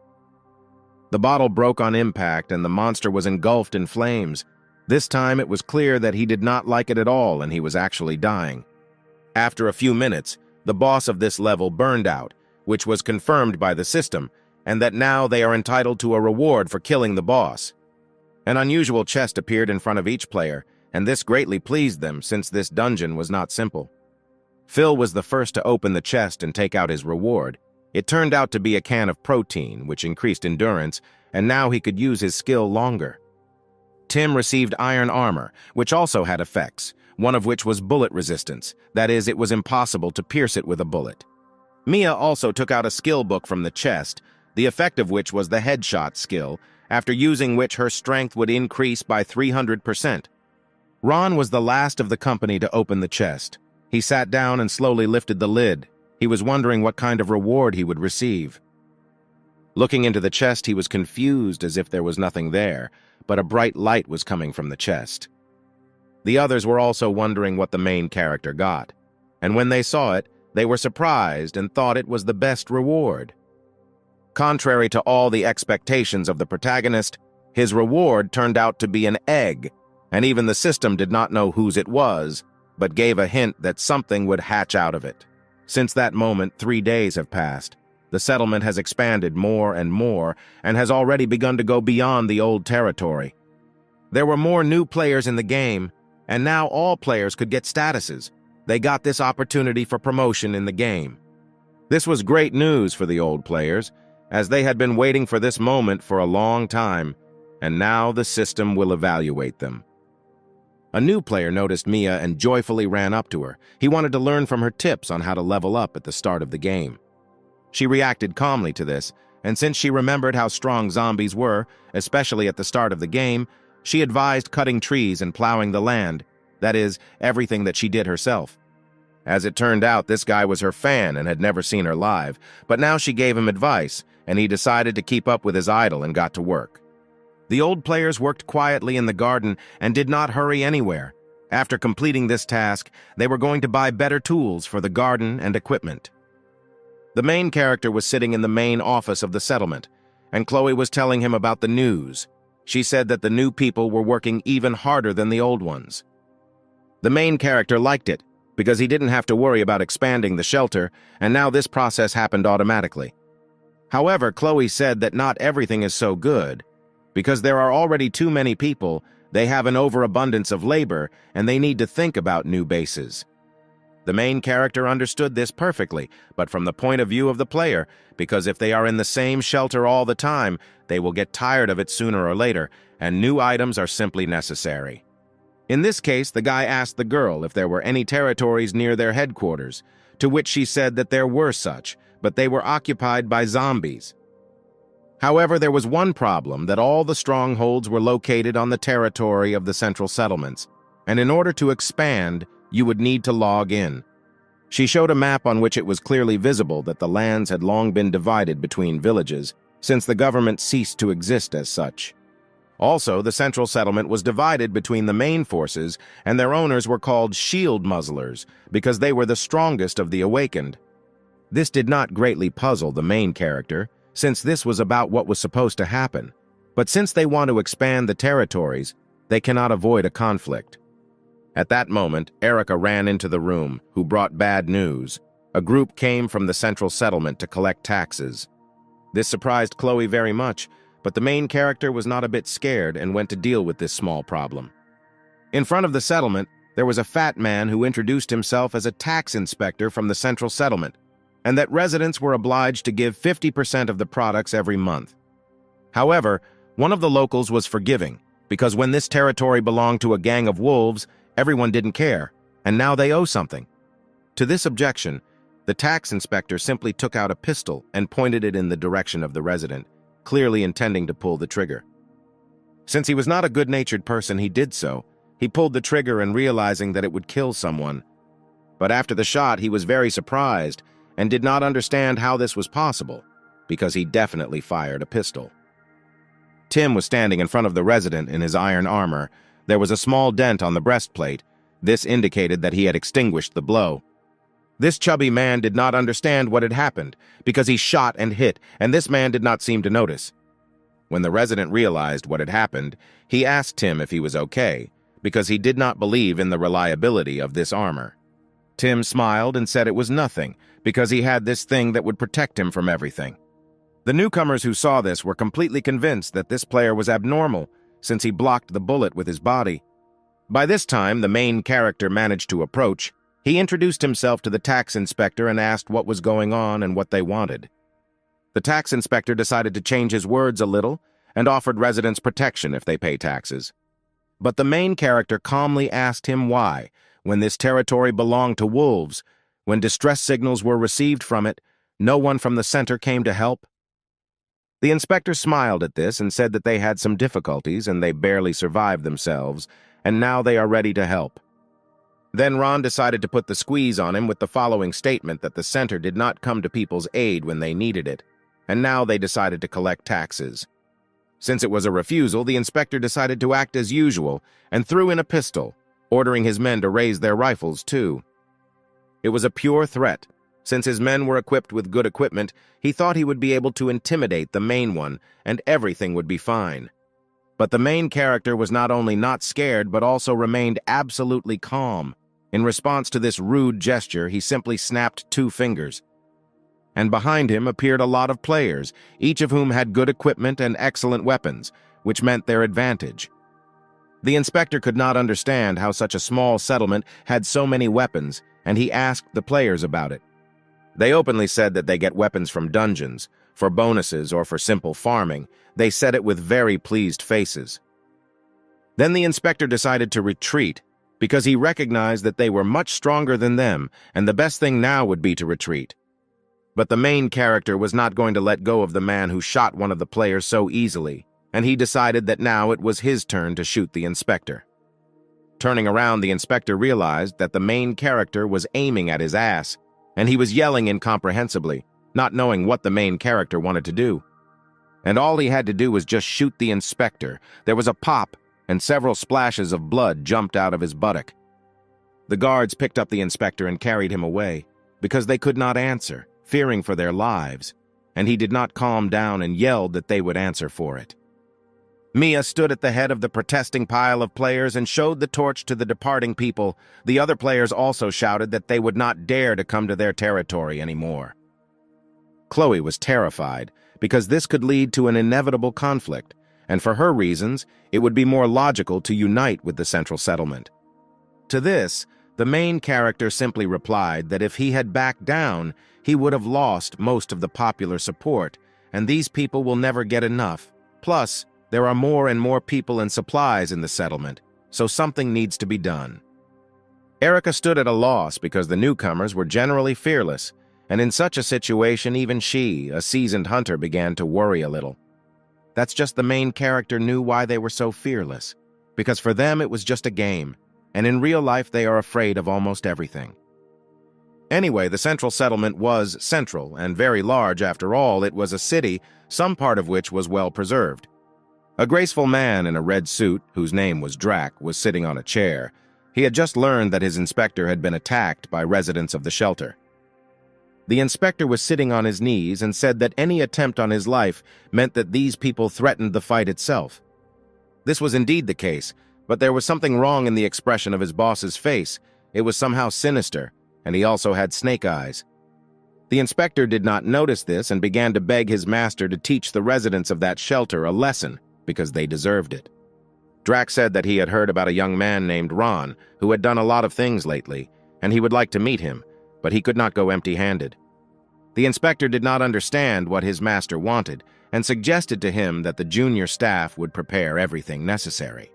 The bottle broke on impact, and the monster was engulfed in flames. This time it was clear that he did not like it at all, and he was actually dying. After a few minutes, the boss of this level burned out, which was confirmed by the system, and that now they are entitled to a reward for killing the boss. An unusual chest appeared in front of each player, and this greatly pleased them since this dungeon was not simple. Phil was the first to open the chest and take out his reward. It turned out to be a can of protein, which increased endurance, and now he could use his skill longer. Tim received iron armor, which also had effects, one of which was bullet resistance, that is, it was impossible to pierce it with a bullet. Mia also took out a skill book from the chest, the effect of which was the headshot skill, after using which her strength would increase by 300%. Ron was the last of the company to open the chest. He sat down and slowly lifted the lid. He was wondering what kind of reward he would receive. Looking into the chest, he was confused as if there was nothing there, but a bright light was coming from the chest. The others were also wondering what the main character got, and when they saw it, they were surprised and thought it was the best reward. Contrary to all the expectations of the protagonist, his reward turned out to be an egg, and even the system did not know whose it was, but gave a hint that something would hatch out of it. Since that moment, 3 days have passed. The settlement has expanded more and more, and has already begun to go beyond the old territory. There were more new players in the game, and now all players could get statuses. They got this opportunity for promotion in the game. This was great news for the old players, as they had been waiting for this moment for a long time, and now the system will evaluate them. A new player noticed Mia and joyfully ran up to her. He wanted to learn from her tips on how to level up at the start of the game. She reacted calmly to this, and since she remembered how strong zombies were, especially at the start of the game, she advised cutting trees and plowing the land, that is, everything that she did herself. As it turned out, this guy was her fan and had never seen her live, but now she gave him advice, and he decided to keep up with his idol and got to work. The old players worked quietly in the garden and did not hurry anywhere. After completing this task, they were going to buy better tools for the garden and equipment. The main character was sitting in the main office of the settlement, and Chloe was telling him about the news. She said that the new people were working even harder than the old ones. The main character liked it, because he didn't have to worry about expanding the shelter, and now this process happened automatically. However, Chloe said that not everything is so good. Because there are already too many people, they have an overabundance of labor, and they need to think about new bases. The main character understood this perfectly, but from the point of view of the player, because if they are in the same shelter all the time, they will get tired of it sooner or later, and new items are simply necessary. In this case, the guy asked the girl if there were any territories near their headquarters, to which she said that there were such, but they were occupied by zombies. However, there was one problem, that all the strongholds were located on the territory of the central settlements, and in order to expand, you would need to log in. She showed a map on which it was clearly visible that the lands had long been divided between villages, since the government ceased to exist as such. Also, the central settlement was divided between the main forces, and their owners were called shield muzzlers, because they were the strongest of the awakened. This did not greatly puzzle the main character, since this was about what was supposed to happen. But since they want to expand the territories, they cannot avoid a conflict. At that moment, Erica ran into the room, who brought bad news. A group came from the central settlement to collect taxes. This surprised Chloe very much, but the main character was not a bit scared and went to deal with this small problem. In front of the settlement, there was a fat man who introduced himself as a tax inspector from the central settlement, and that residents were obliged to give 50% of the products every month. However, one of the locals was forgiving, because when this territory belonged to a gang of wolves, everyone didn't care, and now they owe something. To this objection, the tax inspector simply took out a pistol and pointed it in the direction of the resident, clearly intending to pull the trigger. Since he was not a good-natured person, he did so. He pulled the trigger and realizing that it would kill someone. But after the shot, he was very surprised and did not understand how this was possible, because he definitely fired a pistol. Tim was standing in front of the resident in his iron armor. There was a small dent on the breastplate. This indicated that he had extinguished the blow. This chubby man did not understand what had happened, because he shot and hit, and this man did not seem to notice. When the resident realized what had happened, he asked Tim if he was okay, because he did not believe in the reliability of this armor. Tim smiled and said it was nothing, because he had this thing that would protect him from everything. The newcomers who saw this were completely convinced that this player was abnormal, since he blocked the bullet with his body. By this time, the main character managed to approach. He introduced himself to the tax inspector and asked what was going on and what they wanted. The tax inspector decided to change his words a little and offered residents protection if they pay taxes. But the main character calmly asked him why, when this territory belonged to wolves, when distress signals were received from it, no one from the center came to help. The inspector smiled at this and said that they had some difficulties and they barely survived themselves, and now they are ready to help. Then Ron decided to put the squeeze on him with the following statement that the center did not come to people's aid when they needed it, and now they decided to collect taxes. Since it was a refusal, the inspector decided to act as usual and threw in a pistol, ordering his men to raise their rifles too. It was a pure threat. Since his men were equipped with good equipment, he thought he would be able to intimidate the main one, and everything would be fine. But the main character was not only not scared, but also remained absolutely calm. In response to this rude gesture, he simply snapped 2 fingers. And behind him appeared a lot of players, each of whom had good equipment and excellent weapons, which meant their advantage. The inspector could not understand how such a small settlement had so many weapons, and he asked the players about it. They openly said that they get weapons from dungeons, for bonuses or for simple farming. They said it with very pleased faces. Then the inspector decided to retreat, because he recognized that they were much stronger than them, and the best thing now would be to retreat. But the main character was not going to let go of the man who shot one of the players so easily, and he decided that now it was his turn to shoot the inspector. Turning around, the inspector realized that the main character was aiming at his ass, and he was yelling incomprehensibly, not knowing what the main character wanted to do. And all he had to do was just shoot the inspector. There was a pop, and several splashes of blood jumped out of his buttock. The guards picked up the inspector and carried him away, because they could not answer, fearing for their lives, and he did not calm down and yelled that they would answer for it. Mia stood at the head of the protesting pile of players and showed the torch to the departing people. The other players also shouted that they would not dare to come to their territory anymore. Chloe was terrified, because this could lead to an inevitable conflict, and for her reasons, it would be more logical to unite with the central settlement. To this, the main character simply replied that if he had backed down, he would have lost most of the popular support, and these people will never get enough. Plus, there are more and more people and supplies in the settlement, so something needs to be done. Erica stood at a loss because the newcomers were generally fearless, and in such a situation even she, a seasoned hunter, began to worry a little. That's just the main character knew why they were so fearless, because for them it was just a game, and in real life they are afraid of almost everything. Anyway, the central settlement was central and very large. After all, it was a city, some part of which was well preserved. A graceful man in a red suit, whose name was Drac, was sitting on a chair. He had just learned that his inspector had been attacked by residents of the shelter. The inspector was sitting on his knees and said that any attempt on his life meant that these people threatened the fight itself. This was indeed the case, but there was something wrong in the expression of his boss's face. It was somehow sinister, and he also had snake eyes. The inspector did not notice this and began to beg his master to teach the residents of that shelter a lesson, because they deserved it. Drac said that he had heard about a young man named Ron, who had done a lot of things lately, and he would like to meet him, but he could not go empty-handed. The inspector did not understand what his master wanted, and suggested to him that the junior staff would prepare everything necessary.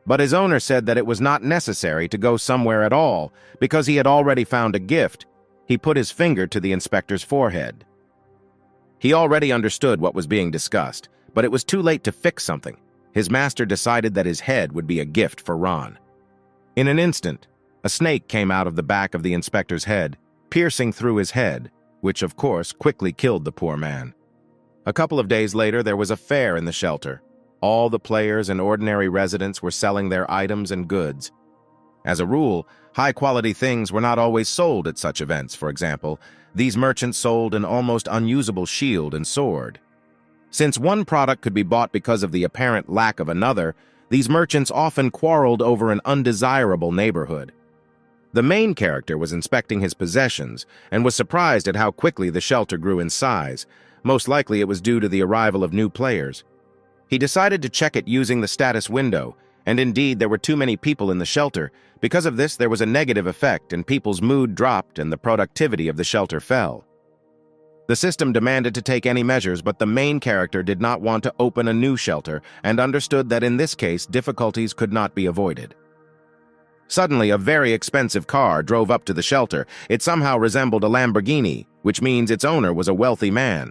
But his owner said that it was not necessary to go somewhere at all, because he had already found a gift. He put his finger to the inspector's forehead. He already understood what was being discussed, but it was too late to fix something. His master decided that his head would be a gift for Ron. In an instant, a snake came out of the back of the inspector's head, piercing through his head, which of course quickly killed the poor man. A couple of days later, there was a fair in the shelter. All the players and ordinary residents were selling their items and goods. As a rule, high-quality things were not always sold at such events. For example, these merchants sold an almost unusable shield and sword. Since one product could be bought because of the apparent lack of another, these merchants often quarreled over an undesirable neighborhood. The main character was inspecting his possessions and was surprised at how quickly the shelter grew in size. Most likely it was due to the arrival of new players. He decided to check it using the status window, and indeed there were too many people in the shelter. Because of this, there was a negative effect, and people's mood dropped and the productivity of the shelter fell. The system demanded to take any measures, but the main character did not want to open a new shelter and understood that in this case, difficulties could not be avoided. Suddenly, a very expensive car drove up to the shelter. It somehow resembled a Lamborghini, which means its owner was a wealthy man.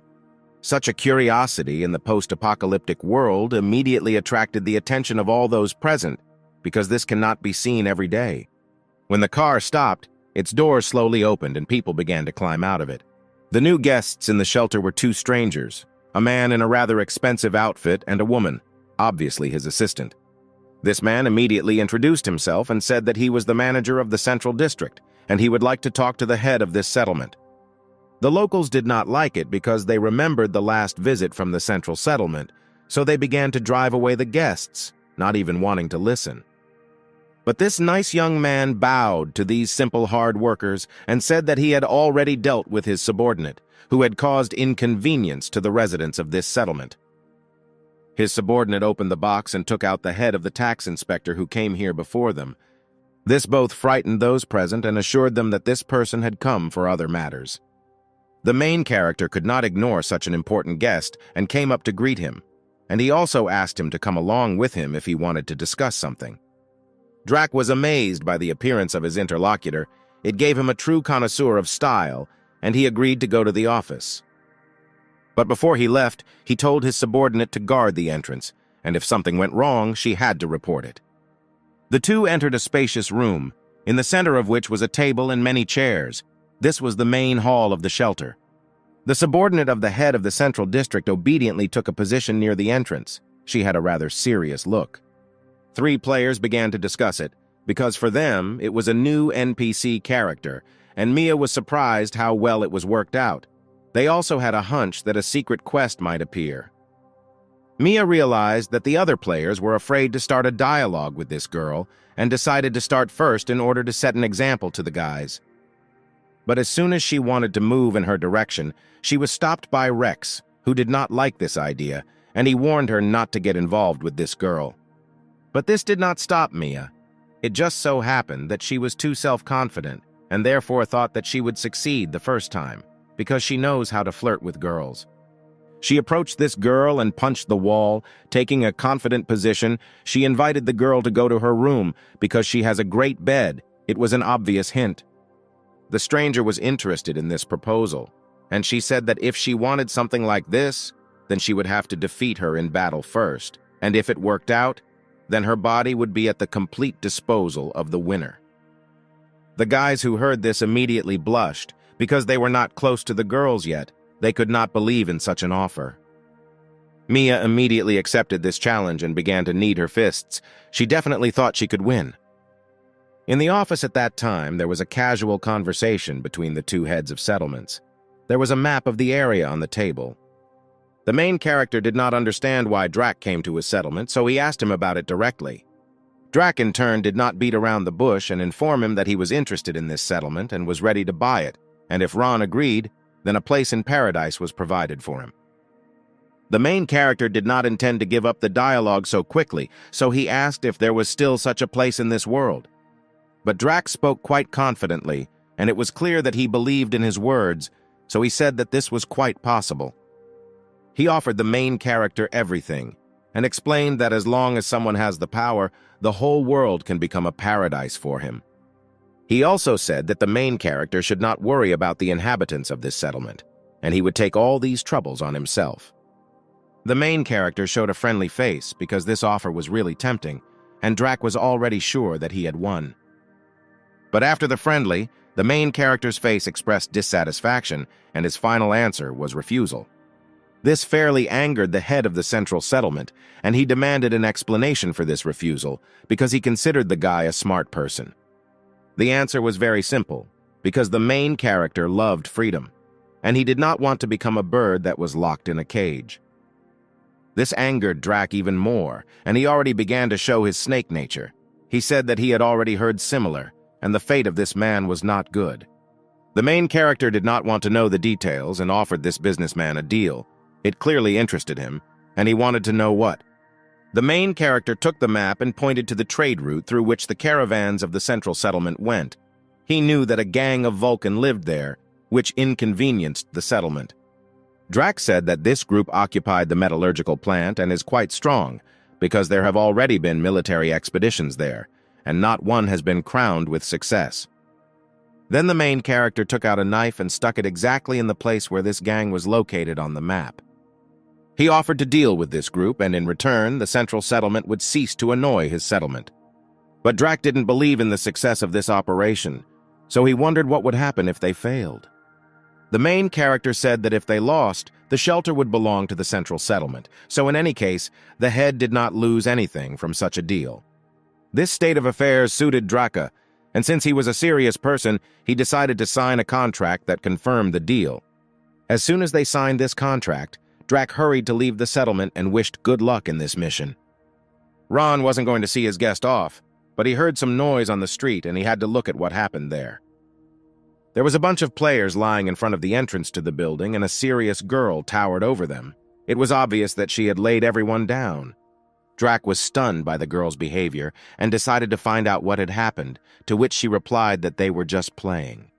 Such a curiosity in the post-apocalyptic world immediately attracted the attention of all those present, because this cannot be seen every day. When the car stopped, its doors slowly opened and people began to climb out of it. The new guests in the shelter were two strangers, a man in a rather expensive outfit and a woman, obviously his assistant. This man immediately introduced himself and said that he was the manager of the central district, and he would like to talk to the head of this settlement. The locals did not like it because they remembered the last visit from the central settlement, so they began to drive away the guests, not even wanting to listen. But this nice young man bowed to these simple hard workers and said that he had already dealt with his subordinate, who had caused inconvenience to the residents of this settlement. His subordinate opened the box and took out the head of the tax inspector who came here before them. This both frightened those present and assured them that this person had come for other matters. The main character could not ignore such an important guest and came up to greet him, and he also asked him to come along with him if he wanted to discuss something. Drac was amazed by the appearance of his interlocutor. It gave him a true connoisseur of style, and he agreed to go to the office. But before he left, he told his subordinate to guard the entrance, and if something went wrong, she had to report it. The two entered a spacious room, in the center of which was a table and many chairs. This was the main hall of the shelter. The subordinate of the head of the central district obediently took a position near the entrance. She had a rather serious look. 3 players began to discuss it, because for them, it was a new NPC character, and Mia was surprised how well it was worked out. They also had a hunch that a secret quest might appear. Mia realized that the other players were afraid to start a dialogue with this girl and decided to start first in order to set an example to the guys. But as soon as she wanted to move in her direction, she was stopped by Rex, who did not like this idea, and he warned her not to get involved with this girl. But this did not stop Mia. It just so happened that she was too self-confident and therefore thought that she would succeed the first time, because she knows how to flirt with girls. She approached this girl and punched the wall. Taking a confident position, she invited the girl to go to her room because she has a great bed. It was an obvious hint. The stranger was interested in this proposal, and she said that if she wanted something like this, then she would have to defeat her in battle first, and if it worked out, then her body would be at the complete disposal of the winner. The guys who heard this immediately blushed. Because they were not close to the girls yet, they could not believe in such an offer. Mia immediately accepted this challenge and began to knead her fists. She definitely thought she could win. In the office at that time, there was a casual conversation between the two heads of settlements. There was a map of the area on the table. The main character did not understand why Drac came to his settlement, so he asked him about it directly. Drac, in turn, did not beat around the bush and inform him that he was interested in this settlement and was ready to buy it, and if Ron agreed, then a place in paradise was provided for him. The main character did not intend to give up the dialogue so quickly, so he asked if there was still such a place in this world. But Drac spoke quite confidently, and it was clear that he believed in his words, so he said that this was quite possible. He offered the main character everything, and explained that as long as someone has the power, the whole world can become a paradise for him. He also said that the main character should not worry about the inhabitants of this settlement, and he would take all these troubles on himself. The main character showed a friendly face because this offer was really tempting, and Drac was already sure that he had won. But after the friendly, the main character's face expressed dissatisfaction, and his final answer was refusal. This fairly angered the head of the central settlement, and he demanded an explanation for this refusal because he considered the guy a smart person. The answer was very simple, because the main character loved freedom, and he did not want to become a bird that was locked in a cage. This angered Drac even more, and he already began to show his snake nature. He said that he had already heard similar, and the fate of this man was not good. The main character did not want to know the details and offered this businessman a deal. It clearly interested him, and he wanted to know what. The main character took the map and pointed to the trade route through which the caravans of the central settlement went. He knew that a gang of Vulcan lived there, which inconvenienced the settlement. Drac said that this group occupied the metallurgical plant and is quite strong, because there have already been military expeditions there, and not one has been crowned with success. Then the main character took out a knife and stuck it exactly in the place where this gang was located on the map. He offered to deal with this group, and in return, the central settlement would cease to annoy his settlement. But Drac didn't believe in the success of this operation, so he wondered what would happen if they failed. The main character said that if they lost, the shelter would belong to the central settlement, so in any case, the head did not lose anything from such a deal. This state of affairs suited Draca, and since he was a serious person, he decided to sign a contract that confirmed the deal. As soon as they signed this contract, Drac hurried to leave the settlement and wished good luck in this mission. Ron wasn't going to see his guest off, but he heard some noise on the street and he had to look at what happened there. There was a bunch of players lying in front of the entrance to the building, and a serious girl towered over them. It was obvious that she had laid everyone down. Drac was stunned by the girl's behavior and decided to find out what had happened, to which she replied that they were just playing.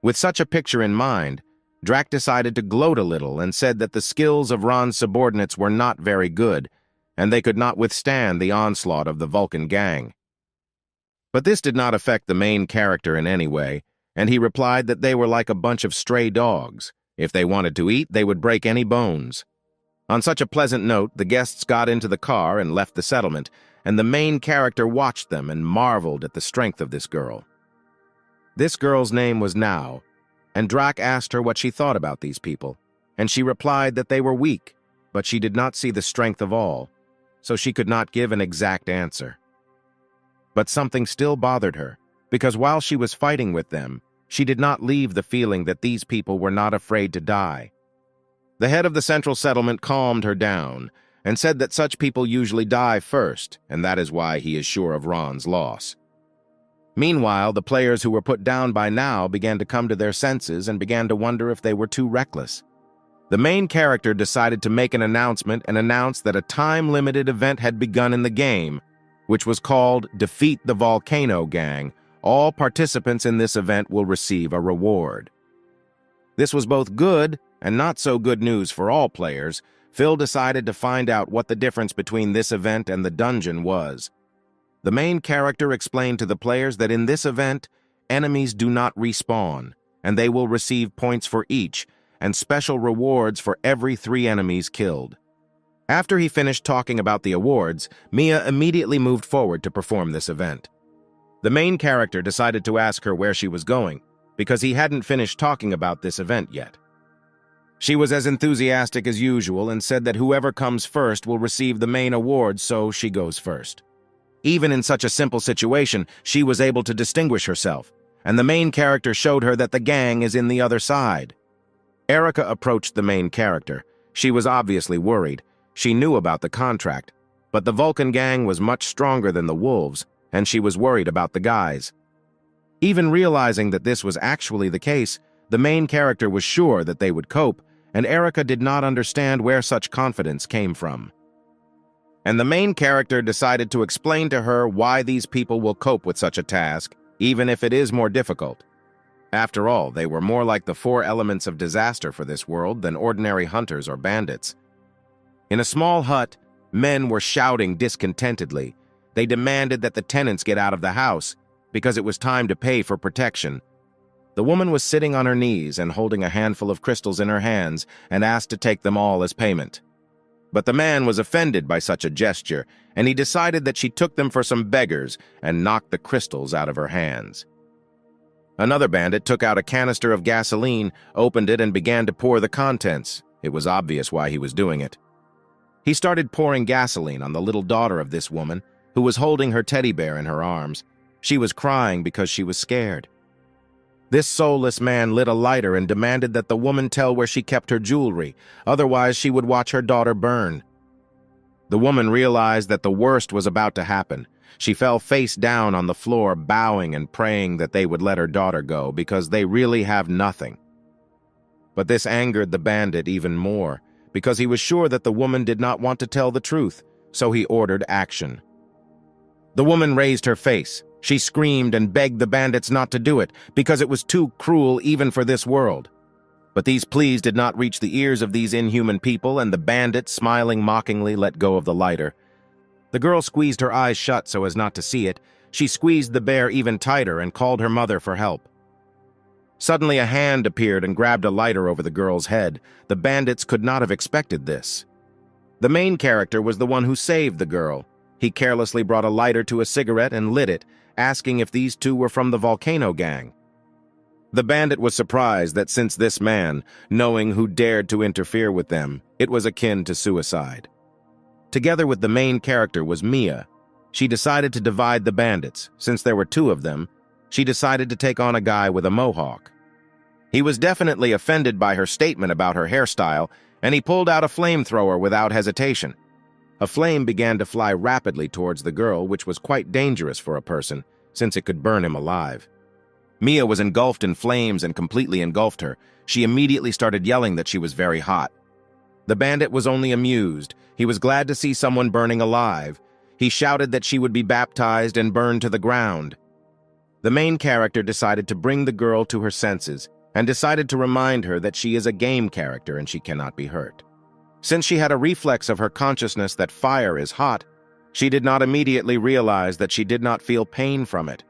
With such a picture in mind, Drac decided to gloat a little and said that the skills of Ron's subordinates were not very good, and they could not withstand the onslaught of the Vulcan gang. But this did not affect the main character in any way, and he replied that they were like a bunch of stray dogs. If they wanted to eat, they would break any bones. On such a pleasant note, the guests got into the car and left the settlement, and the main character watched them and marveled at the strength of this girl. This girl's name was Now, and Drac asked her what she thought about these people, and she replied that they were weak, but she did not see the strength of all, so she could not give an exact answer. But something still bothered her, because while she was fighting with them, she did not leave the feeling that these people were not afraid to die. The head of the central settlement calmed her down and said that such people usually die first, and that is why he is sure of Ron's loss. Meanwhile, the players who were put down by now began to come to their senses and began to wonder if they were too reckless. The main character decided to make an announcement and announced that a time-limited event had begun in the game, which was called Defeat the Volcano Gang. All participants in this event will receive a reward. This was both good and not so good news for all players. Phil decided to find out what the difference between this event and the dungeon was. The main character explained to the players that in this event, enemies do not respawn, and they will receive points for each, and special rewards for every 3 enemies killed. After he finished talking about the awards, Mia immediately moved forward to perform this event. The main character decided to ask her where she was going, because he hadn't finished talking about this event yet. She was as enthusiastic as usual and said that whoever comes first will receive the main award, so she goes first. Even in such a simple situation, she was able to distinguish herself, and the main character showed her that the gang is in the other side. Erica approached the main character. She was obviously worried. She knew about the contract, but the Vulcan gang was much stronger than the wolves, and she was worried about the guys. Even realizing that this was actually the case, the main character was sure that they would cope, and Erica did not understand where such confidence came from. And the main character decided to explain to her why these people will cope with such a task, even if it is more difficult. After all, they were more like the 4 elements of disaster for this world than ordinary hunters or bandits. In a small hut, men were shouting discontentedly. They demanded that the tenants get out of the house, because it was time to pay for protection. The woman was sitting on her knees and holding a handful of crystals in her hands and asked to take them all as payment. But the man was offended by such a gesture, and he decided that she took them for some beggars and knocked the crystals out of her hands. Another bandit took out a canister of gasoline, opened it, and began to pour the contents. It was obvious why he was doing it. He started pouring gasoline on the little daughter of this woman, who was holding her teddy bear in her arms. She was crying because she was scared. This soulless man lit a lighter and demanded that the woman tell where she kept her jewelry, otherwise she would watch her daughter burn. The woman realized that the worst was about to happen. She fell face down on the floor, bowing and praying that they would let her daughter go, because they really have nothing. But this angered the bandit even more, because he was sure that the woman did not want to tell the truth, so he ordered action. The woman raised her face. She screamed and begged the bandits not to do it, because it was too cruel even for this world. But these pleas did not reach the ears of these inhuman people, and the bandit, smiling mockingly, let go of the lighter. The girl squeezed her eyes shut so as not to see it. She squeezed the bear even tighter and called her mother for help. Suddenly a hand appeared and grabbed a lighter over the girl's head. The bandits could not have expected this. The main character was the one who saved the girl. He carelessly brought a lighter to a cigarette and lit it, asking if these 2 were from the Volcano Gang. The bandit was surprised that since this man, knowing who dared to interfere with them, it was akin to suicide. Together with the main character was Mia. She decided to divide the bandits. Since there were 2 of them, she decided to take on a guy with a mohawk. He was definitely offended by her statement about her hairstyle, and he pulled out a flamethrower without hesitation. A flame began to fly rapidly towards the girl, which was quite dangerous for a person, since it could burn him alive. Mia was engulfed in flames and completely engulfed her. She immediately started yelling that she was very hot. The bandit was only amused. He was glad to see someone burning alive. He shouted that she would be baptized and burned to the ground. The main character decided to bring the girl to her senses and decided to remind her that she is a game character and she cannot be hurt. Since she had a reflex of her consciousness that fire is hot, she did not immediately realize that she did not feel pain from it.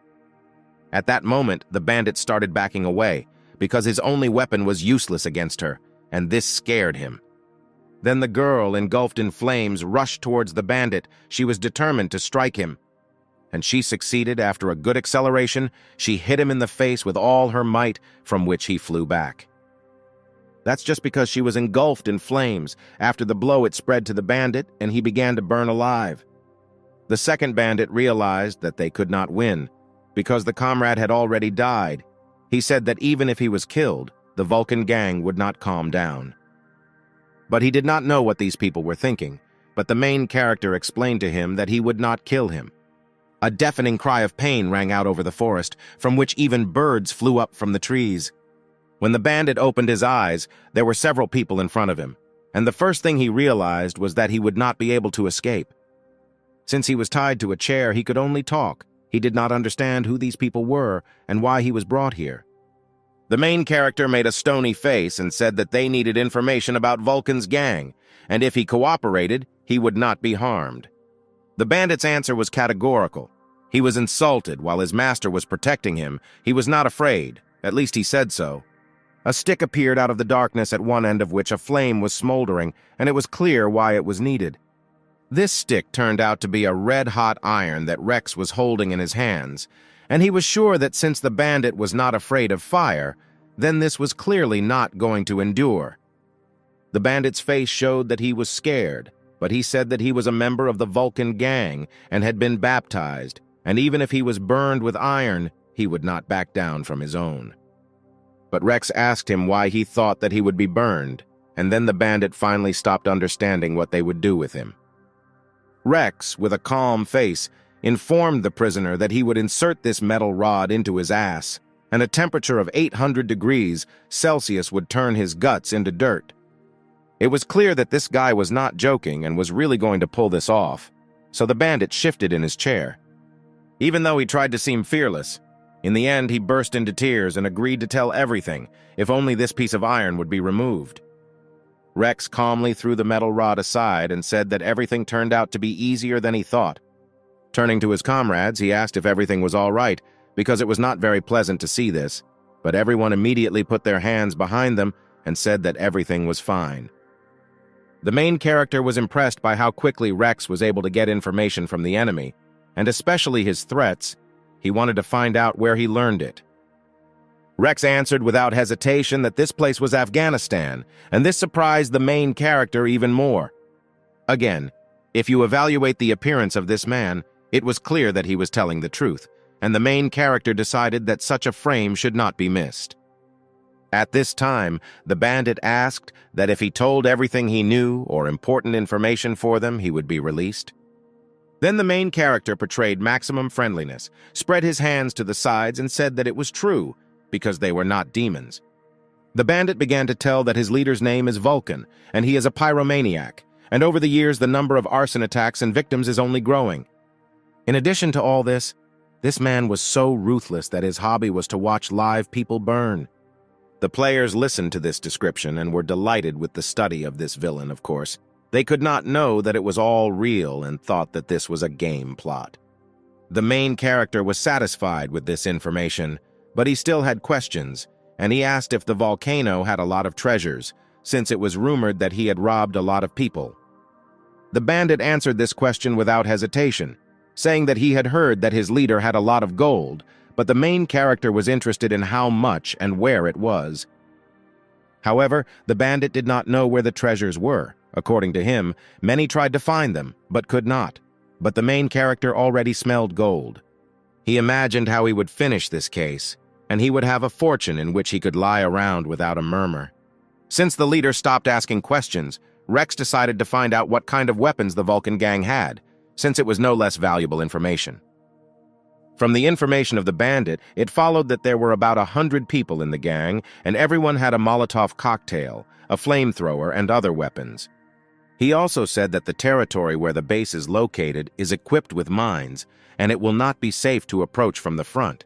At that moment, the bandit started backing away, because his only weapon was useless against her, and this scared him. Then the girl, engulfed in flames, rushed towards the bandit. She was determined to strike him. And she succeeded. After a good acceleration, she hit him in the face with all her might, from which he flew back. That's just because she was engulfed in flames. After the blow, it spread to the bandit, and he began to burn alive. The second bandit realized that they could not win, because the comrade had already died. He said that even if he was killed, the Vulcan gang would not calm down. But he did not know what these people were thinking, but the main character explained to him that he would not kill him. A deafening cry of pain rang out over the forest, from which even birds flew up from the trees. When the bandit opened his eyes, there were several people in front of him, and the first thing he realized was that he would not be able to escape. Since he was tied to a chair, he could only talk. He did not understand who these people were and why he was brought here. The main character made a stony face and said that they needed information about Vulcan's gang, and if he cooperated, he would not be harmed. The bandit's answer was categorical. He was insulted while his master was protecting him. He was not afraid, at least he said so. A stick appeared out of the darkness at one end of which a flame was smoldering, and it was clear why it was needed. This stick turned out to be a red-hot iron that Rex was holding in his hands, and he was sure that since the bandit was not afraid of fire, then this was clearly not going to endure. The bandit's face showed that he was scared, but he said that he was a member of the Vulcan gang and had been baptized, and even if he was burned with iron, he would not back down from his own. But Rex asked him why he thought that he would be burned, and then the bandit finally stopped understanding what they would do with him. Rex, with a calm face, informed the prisoner that he would insert this metal rod into his ass, and a temperature of 800 degrees Celsius would turn his guts into dirt. It was clear that this guy was not joking and was really going to pull this off, so the bandit shifted in his chair. Even though he tried to seem fearless, in the end he burst into tears and agreed to tell everything, if only this piece of iron would be removed. Rex calmly threw the metal rod aside and said that everything turned out to be easier than he thought. Turning to his comrades, he asked if everything was all right, because it was not very pleasant to see this, but everyone immediately put their hands behind them and said that everything was fine. The main character was impressed by how quickly Rex was able to get information from the enemy, and especially his threats. He wanted to find out where he learned it. Rex answered without hesitation that this place was Afghanistan, and this surprised the main character even more. Again, if you evaluate the appearance of this man, it was clear that he was telling the truth, and the main character decided that such a frame should not be missed. At this time, the bandit asked that if he told everything he knew or important information for them, he would be released. Then the main character portrayed maximum friendliness, spread his hands to the sides and said that it was true, because they were not demons. The bandit began to tell that his leader's name is Vulcan, and he is a pyromaniac, and over the years the number of arson attacks and victims is only growing. In addition to all this man was so ruthless that his hobby was to watch live people burn. The players listened to this description and were delighted with the study of this villain, of course. They could not know that it was all real and thought that this was a game plot. The main character was satisfied with this information, but he still had questions, and he asked if the volcano had a lot of treasures, since it was rumored that he had robbed a lot of people. The bandit answered this question without hesitation, saying that he had heard that his leader had a lot of gold, but the main character was interested in how much and where it was. However, the bandit did not know where the treasures were. According to him, many tried to find them, but could not. But the main character already smelled gold. He imagined how he would finish this case, and he would have a fortune in which he could lie around without a murmur. Since the leader stopped asking questions, Rex decided to find out what kind of weapons the Vulcan gang had, since it was no less valuable information. From the information of the bandit, it followed that there were about 100 people in the gang, and everyone had a Molotov cocktail, a flamethrower, and other weapons. He also said that the territory where the base is located is equipped with mines, and it will not be safe to approach from the front.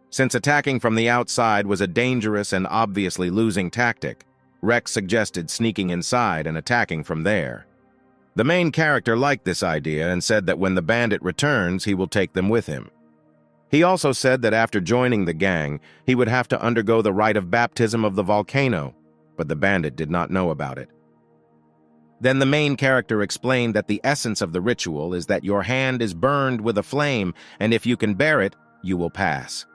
Since attacking from the outside was a dangerous and obviously losing tactic, Rex suggested sneaking inside and attacking from there. The main character liked this idea and said that when the bandit returns, he will take them with him. He also said that after joining the gang, he would have to undergo the rite of baptism of the volcano, but the bandit did not know about it. Then the main character explained that the essence of the ritual is that your hand is burned with a flame, and if you can bear it, you will pass.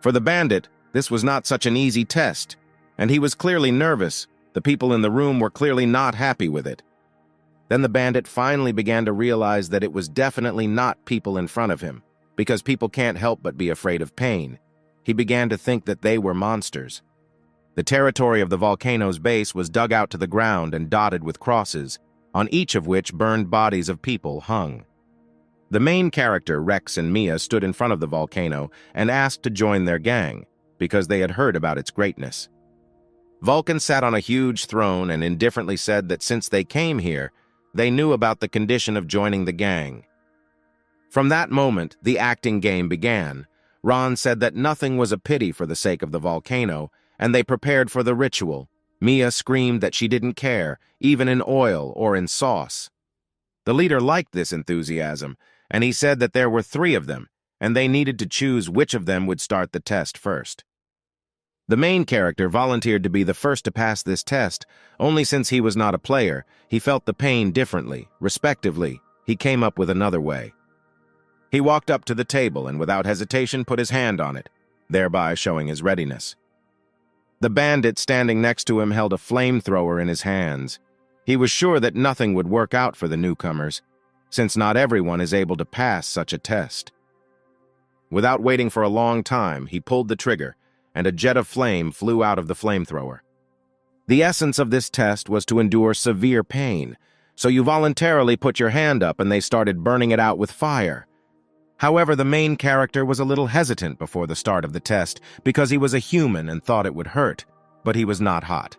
For the bandit, this was not such an easy test, and he was clearly nervous. The people in the room were clearly not happy with it. Then the bandit finally began to realize that it was definitely not people in front of him, because people can't help but be afraid of pain. He began to think that they were monsters. The territory of the volcano's base was dug out to the ground and dotted with crosses, on each of which burned bodies of people hung. The main character, Rex and Mia, stood in front of the volcano and asked to join their gang, because they had heard about its greatness. Vulcan sat on a huge throne and indifferently said that since they came here, they knew about the condition of joining the gang. From that moment, the acting game began. Ron said that nothing was a pity for the sake of the volcano, and they prepared for the ritual. Mia screamed that she didn't care, even in oil or in sauce. The leader liked this enthusiasm, and he said that there were 3 of them, and they needed to choose which of them would start the test first. The main character volunteered to be the first to pass this test, only since he was not a player, he felt the pain differently, respectively. He came up with another way. He walked up to the table and without hesitation put his hand on it, thereby showing his readiness. The bandit standing next to him held a flamethrower in his hands. He was sure that nothing would work out for the newcomers, since not everyone is able to pass such a test. Without waiting for a long time, he pulled the trigger, and a jet of flame flew out of the flamethrower. The essence of this test was to endure severe pain, so you voluntarily put your hand up and they started burning it out with fire. However, the main character was a little hesitant before the start of the test because he was a human and thought it would hurt, but he was not hot.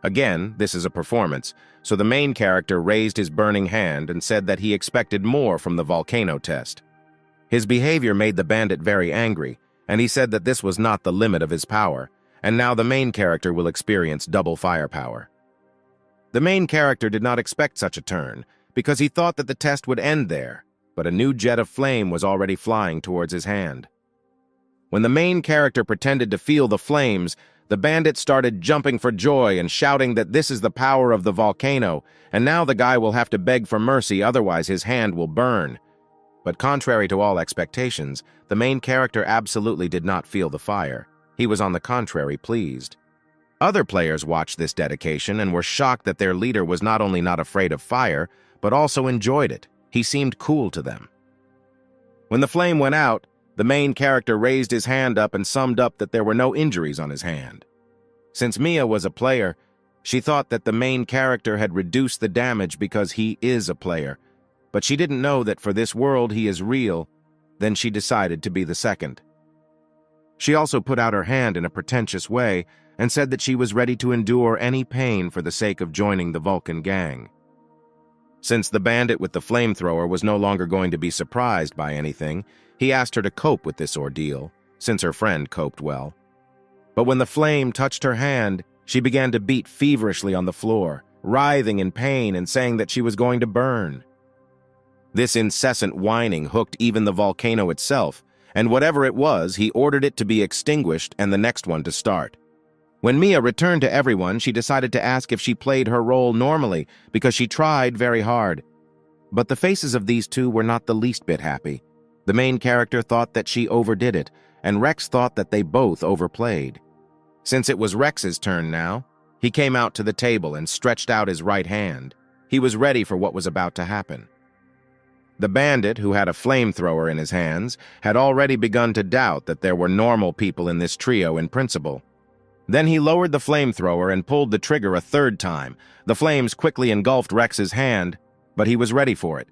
Again, this is a performance, so the main character raised his burning hand and said that he expected more from the volcano test. His behavior made the bandit very angry, and he said that this was not the limit of his power, and now the main character will experience double firepower. The main character did not expect such a turn, because he thought that the test would end there, but a new jet of flame was already flying towards his hand. When the main character pretended to feel the flames, the bandit started jumping for joy and shouting that this is the power of the volcano, and now the guy will have to beg for mercy, otherwise his hand will burn. But contrary to all expectations, the main character absolutely did not feel the fire. He was on the contrary pleased. Other players watched this dedication and were shocked that their leader was not only not afraid of fire, but also enjoyed it. He seemed cool to them. When the flame went out, the main character raised his hand up and summed up that there were no injuries on his hand. Since Mia was a player, she thought that the main character had reduced the damage because he is a player, but she didn't know that for this world he is real. Then she decided to be the second. She also put out her hand in a pretentious way and said that she was ready to endure any pain for the sake of joining the Vulcan gang. Since the bandit with the flamethrower was no longer going to be surprised by anything, he asked her to cope with this ordeal, since her friend coped well. But when the flame touched her hand, she began to beat feverishly on the floor, writhing in pain and saying that she was going to burn. This incessant whining hooked even the volcano itself, and whatever it was, he ordered it to be extinguished and the next one to start. When Mia returned to everyone, she decided to ask if she played her role normally because she tried very hard. But the faces of these two were not the least bit happy. The main character thought that she overdid it, and Rex thought that they both overplayed. Since it was Rex's turn now, he came out to the table and stretched out his right hand. He was ready for what was about to happen. The bandit, who had a flamethrower in his hands, had already begun to doubt that there were normal people in this trio in principle. Then he lowered the flamethrower and pulled the trigger a third time. The flames quickly engulfed Rex's hand, but he was ready for it.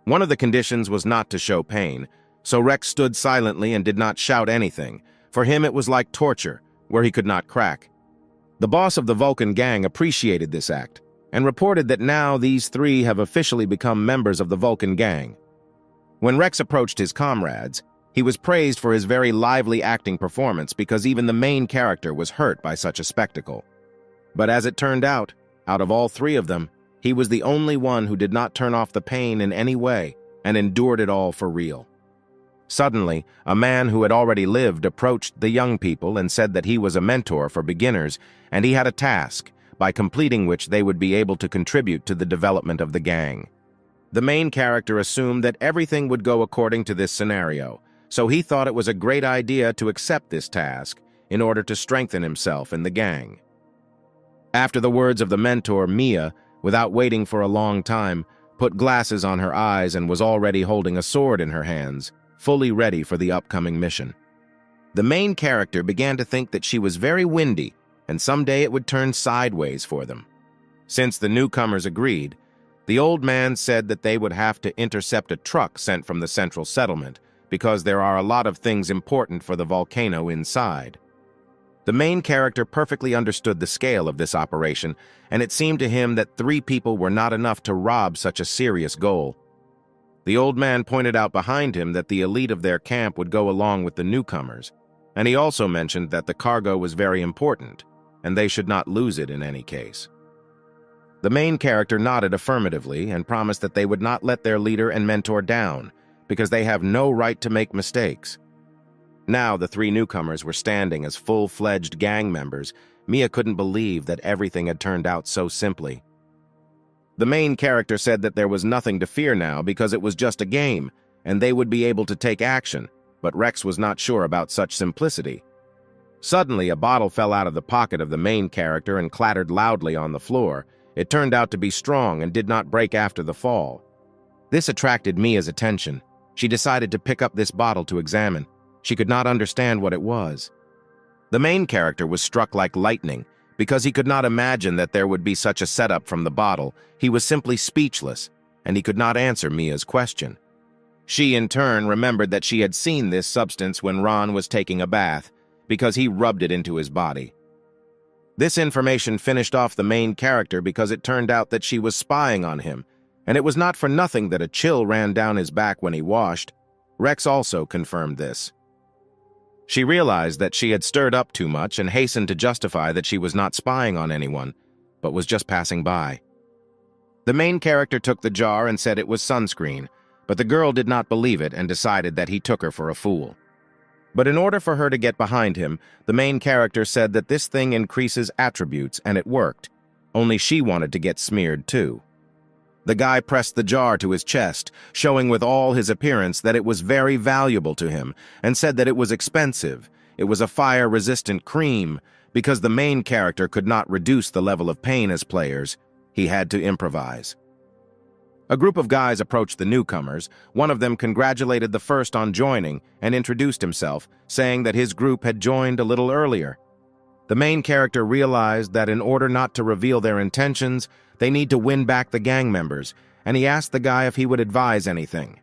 One of the conditions was not to show pain, so Rex stood silently and did not shout anything. For him it was like torture, where he could not crack. The boss of the Vulcan gang appreciated this act, and reported that now these 3 have officially become members of the Vulcan gang. When Rex approached his comrades, he was praised for his very lively acting performance because even the main character was hurt by such a spectacle. But as it turned out of all 3 of them, he was the only one who did not turn off the pain in any way and endured it all for real. Suddenly, a man who had already lived approached the young people and said that he was a mentor for beginners and he had a task, by completing which they would be able to contribute to the development of the gang. The main character assumed that everything would go according to this scenario, so he thought it was a great idea to accept this task in order to strengthen himself in the gang. After the words of the mentor, Mia, without waiting for a long time, put glasses on her eyes and was already holding a sword in her hands, fully ready for the upcoming mission. The main character began to think that she was very windy, and someday it would turn sideways for them. Since the newcomers agreed, the old man said that they would have to intercept a truck sent from the central settlement, because there are a lot of things important for the volcano inside. The main character perfectly understood the scale of this operation, and it seemed to him that 3 people were not enough to rob such a serious goal. The old man pointed out behind him that the elite of their camp would go along with the newcomers, and he also mentioned that the cargo was very important, and they should not lose it in any case. The main character nodded affirmatively and promised that they would not let their leader and mentor down, because they have no right to make mistakes. Now the 3 newcomers were standing as full-fledged gang members. Mia couldn't believe that everything had turned out so simply. The main character said that there was nothing to fear now because it was just a game, and they would be able to take action, but Rex was not sure about such simplicity. Suddenly, a bottle fell out of the pocket of the main character and clattered loudly on the floor. It turned out to be strong and did not break after the fall. This attracted Mia's attention. She decided to pick up this bottle to examine. She could not understand what it was. The main character was struck like lightning. Because he could not imagine that there would be such a setup from the bottle, he was simply speechless, and he could not answer Mia's question. She, in turn, remembered that she had seen this substance when Ron was taking a bath, because he rubbed it into his body. This information finished off the main character because it turned out that she was spying on him, and it was not for nothing that a chill ran down his back when he washed. Rex also confirmed this. She realized that she had stirred up too much and hastened to justify that she was not spying on anyone, but was just passing by. The main character took the jar and said it was sunscreen, but the girl did not believe it and decided that he took her for a fool. But in order for her to get behind him, the main character said that this thing increases attributes, and it worked. Only she wanted to get smeared too. The guy pressed the jar to his chest, showing with all his appearance that it was very valuable to him, and said that it was expensive. It was a fire-resistant cream. Because the main character could not reduce the level of pain as players, he had to improvise. A group of guys approached the newcomers. One of them congratulated the first on joining and introduced himself, saying that his group had joined a little earlier. The main character realized that in order not to reveal their intentions, they need to win back the gang members, and he asked the guy if he would advise anything.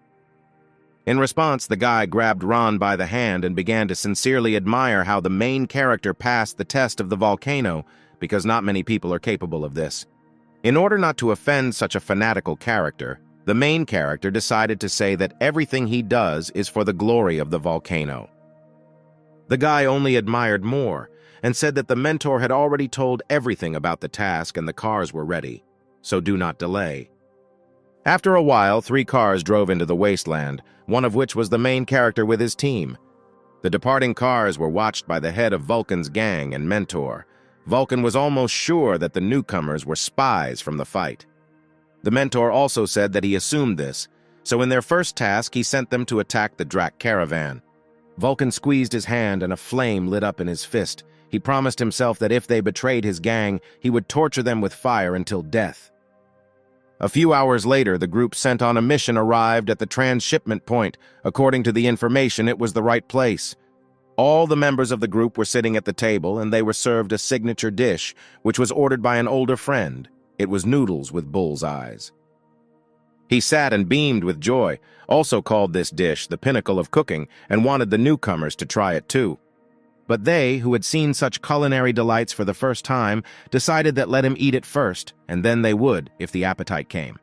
In response, the guy grabbed Ron by the hand and began to sincerely admire how the main character passed the test of the volcano, because not many people are capable of this. In order not to offend such a fanatical character, the main character decided to say that everything he does is for the glory of the volcano. The guy only admired more, and said that the mentor had already told everything about the task and the cars were ready, so do not delay. After a while, 3 cars drove into the wasteland, one of which was the main character with his team. The departing cars were watched by the head of Vulcan's gang and mentor. Vulcan was almost sure that the newcomers were spies from the fight. The mentor also said that he assumed this, so in their first task he sent them to attack the Drac caravan. Vulcan squeezed his hand and a flame lit up in his fist. He promised himself that if they betrayed his gang, he would torture them with fire until death. A few hours later, the group sent on a mission arrived at the transshipment point. According to the information, it was the right place. All the members of the group were sitting at the table, and they were served a signature dish, which was ordered by an older friend. It was noodles with bull's eyes. He sat and beamed with joy, also called this dish the pinnacle of cooking, and wanted the newcomers to try it too. But they, who had seen such culinary delights for the first time, decided that let him eat it first, and then they would, if the appetite came.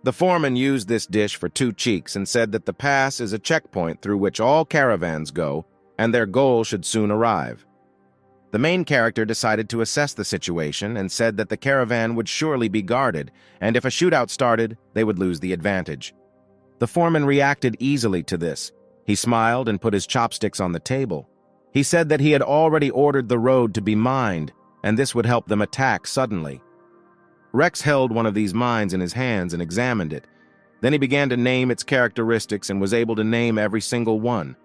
The foreman used this dish for 2 cheeks and said that the pass is a checkpoint through which all caravans go, and their goal should soon arrive. The main character decided to assess the situation and said that the caravan would surely be guarded, and if a shootout started, they would lose the advantage. The foreman reacted easily to this. He smiled and put his chopsticks on the table. He said that he had already ordered the road to be mined, and this would help them attack suddenly. Rex held one of these mines in his hands and examined it. Then he began to name its characteristics and was able to name every single one.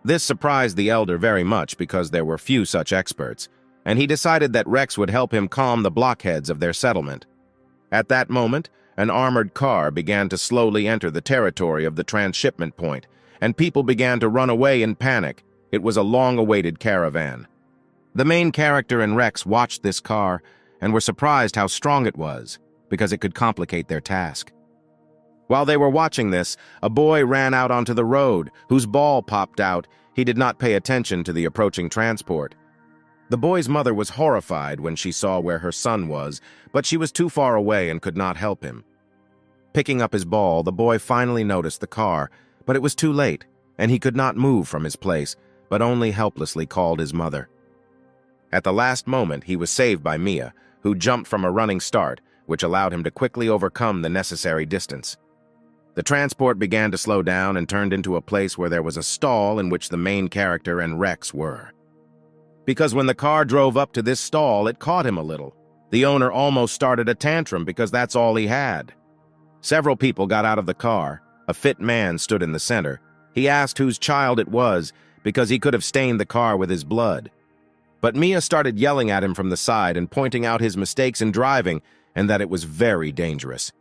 This surprised the elder very much because there were few such experts, and he decided that Rex would help him calm the blockheads of their settlement. At that moment, an armored car began to slowly enter the territory of the transshipment point, and people began to run away in panic. It was a long-awaited caravan. The main character and Rex watched this car and were surprised how strong it was, because it could complicate their task. While they were watching this, a boy ran out onto the road, whose ball popped out. He did not pay attention to the approaching transport. The boy's mother was horrified when she saw where her son was, but she was too far away and could not help him. Picking up his ball, the boy finally noticed the car, but it was too late, and he could not move from his place, but only helplessly called his mother. At the last moment, he was saved by Mia, who jumped from a running start, which allowed him to quickly overcome the necessary distance. The transport began to slow down and turned into a place where there was a stall in which the main character and Rex were. Because when the car drove up to this stall, it caught him a little. The owner almost started a tantrum because that's all he had. Several people got out of the car. A fit man stood in the center. He asked whose child it was because he could have stained the car with his blood. But Mia started yelling at him from the side and pointing out his mistakes in driving and that it was very dangerous.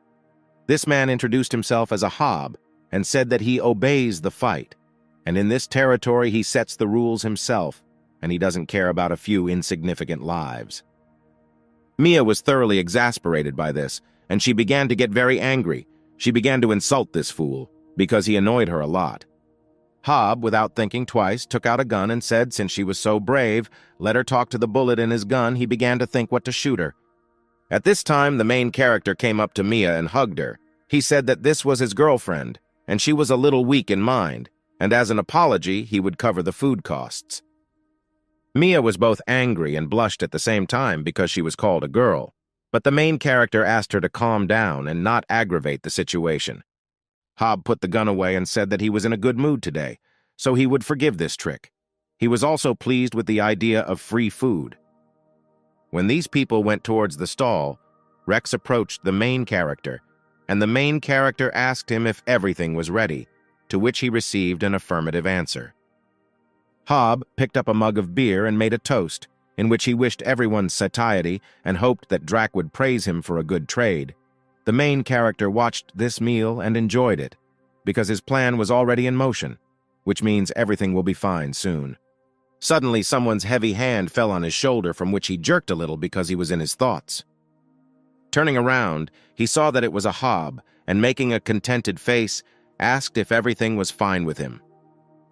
This man introduced himself as a Hob and said that he obeys the fight, and in this territory he sets the rules himself, and he doesn't care about a few insignificant lives. Mia was thoroughly exasperated by this, and she began to get very angry. She began to insult this fool, because he annoyed her a lot. Hob, without thinking twice, took out a gun and said since she was so brave, let her talk to the bullet in his gun. He began to think what to shoot her. At this time, the main character came up to Mia and hugged her. He said that this was his girlfriend, and she was a little weak in mind, and as an apology, he would cover the food costs. Mia was both angry and blushed at the same time because she was called a girl, but the main character asked her to calm down and not aggravate the situation. Hob put the gun away and said that he was in a good mood today, so he would forgive this trick. He was also pleased with the idea of free food. When these people went towards the stall, Rex approached the main character, and the main character asked him if everything was ready, to which he received an affirmative answer. Hob picked up a mug of beer and made a toast, in which he wished everyone satiety and hoped that Drac would praise him for a good trade. The main character watched this meal and enjoyed it, because his plan was already in motion, which means everything will be fine soon. Suddenly, someone's heavy hand fell on his shoulder, from which he jerked a little because he was in his thoughts. Turning around, he saw that it was a Hob, and making a contented face, asked if everything was fine with him.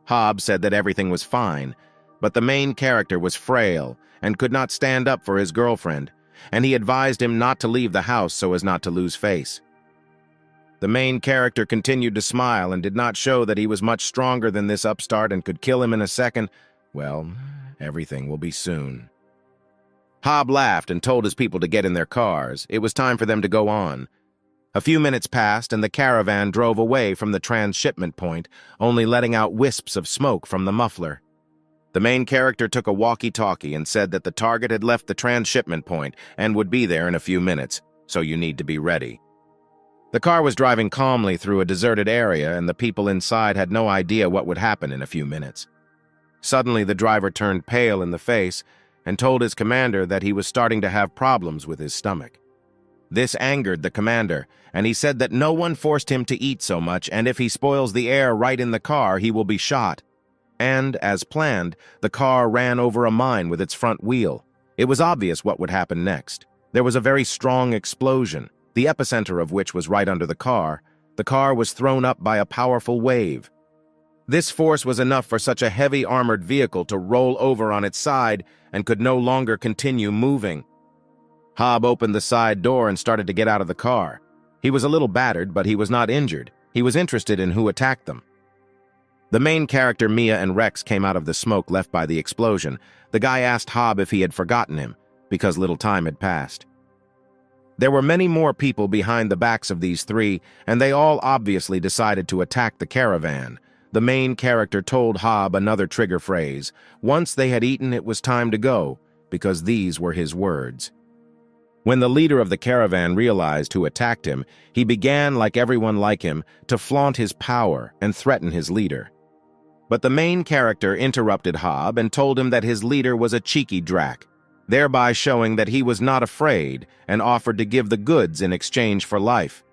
Hob said that everything was fine, but the main character was frail and could not stand up for his girlfriend, and he advised him not to leave the house so as not to lose face. The main character continued to smile and did not show that he was much stronger than this upstart and could kill him in a second. Well, everything will be soon. Hob laughed and told his people to get in their cars. It was time for them to go on. A few minutes passed and the caravan drove away from the transshipment point, only letting out wisps of smoke from the muffler. The main character took a walkie-talkie and said that the target had left the transshipment point and would be there in a few minutes, so you need to be ready. The car was driving calmly through a deserted area, and the people inside had no idea what would happen in a few minutes. Suddenly, the driver turned pale in the face and told his commander that he was starting to have problems with his stomach. This angered the commander, and he said that no one forced him to eat so much, and if he spoils the air right in the car, he will be shot. And, as planned, the car ran over a mine with its front wheel. It was obvious what would happen next. There was a very strong explosion, the epicenter of which was right under the car. The car was thrown up by a powerful wave. This force was enough for such a heavy armored vehicle to roll over on its side and could no longer continue moving. Hob opened the side door and started to get out of the car. He was a little battered, but he was not injured. He was interested in who attacked them. The main character Mia and Rex came out of the smoke left by the explosion. The guy asked Hob if he had forgotten him, because little time had passed. There were many more people behind the backs of these three, and they all obviously decided to attack the caravan. The main character told Hob another trigger phrase. Once they had eaten, it was time to go, because these were his words. When the leader of the caravan realized who attacked him, he began, like everyone like him, to flaunt his power and threaten his leader. But the main character interrupted Hob and told him that his leader was a cheeky Drac. thereby showing that he was not afraid and offered to give the goods in exchange for life.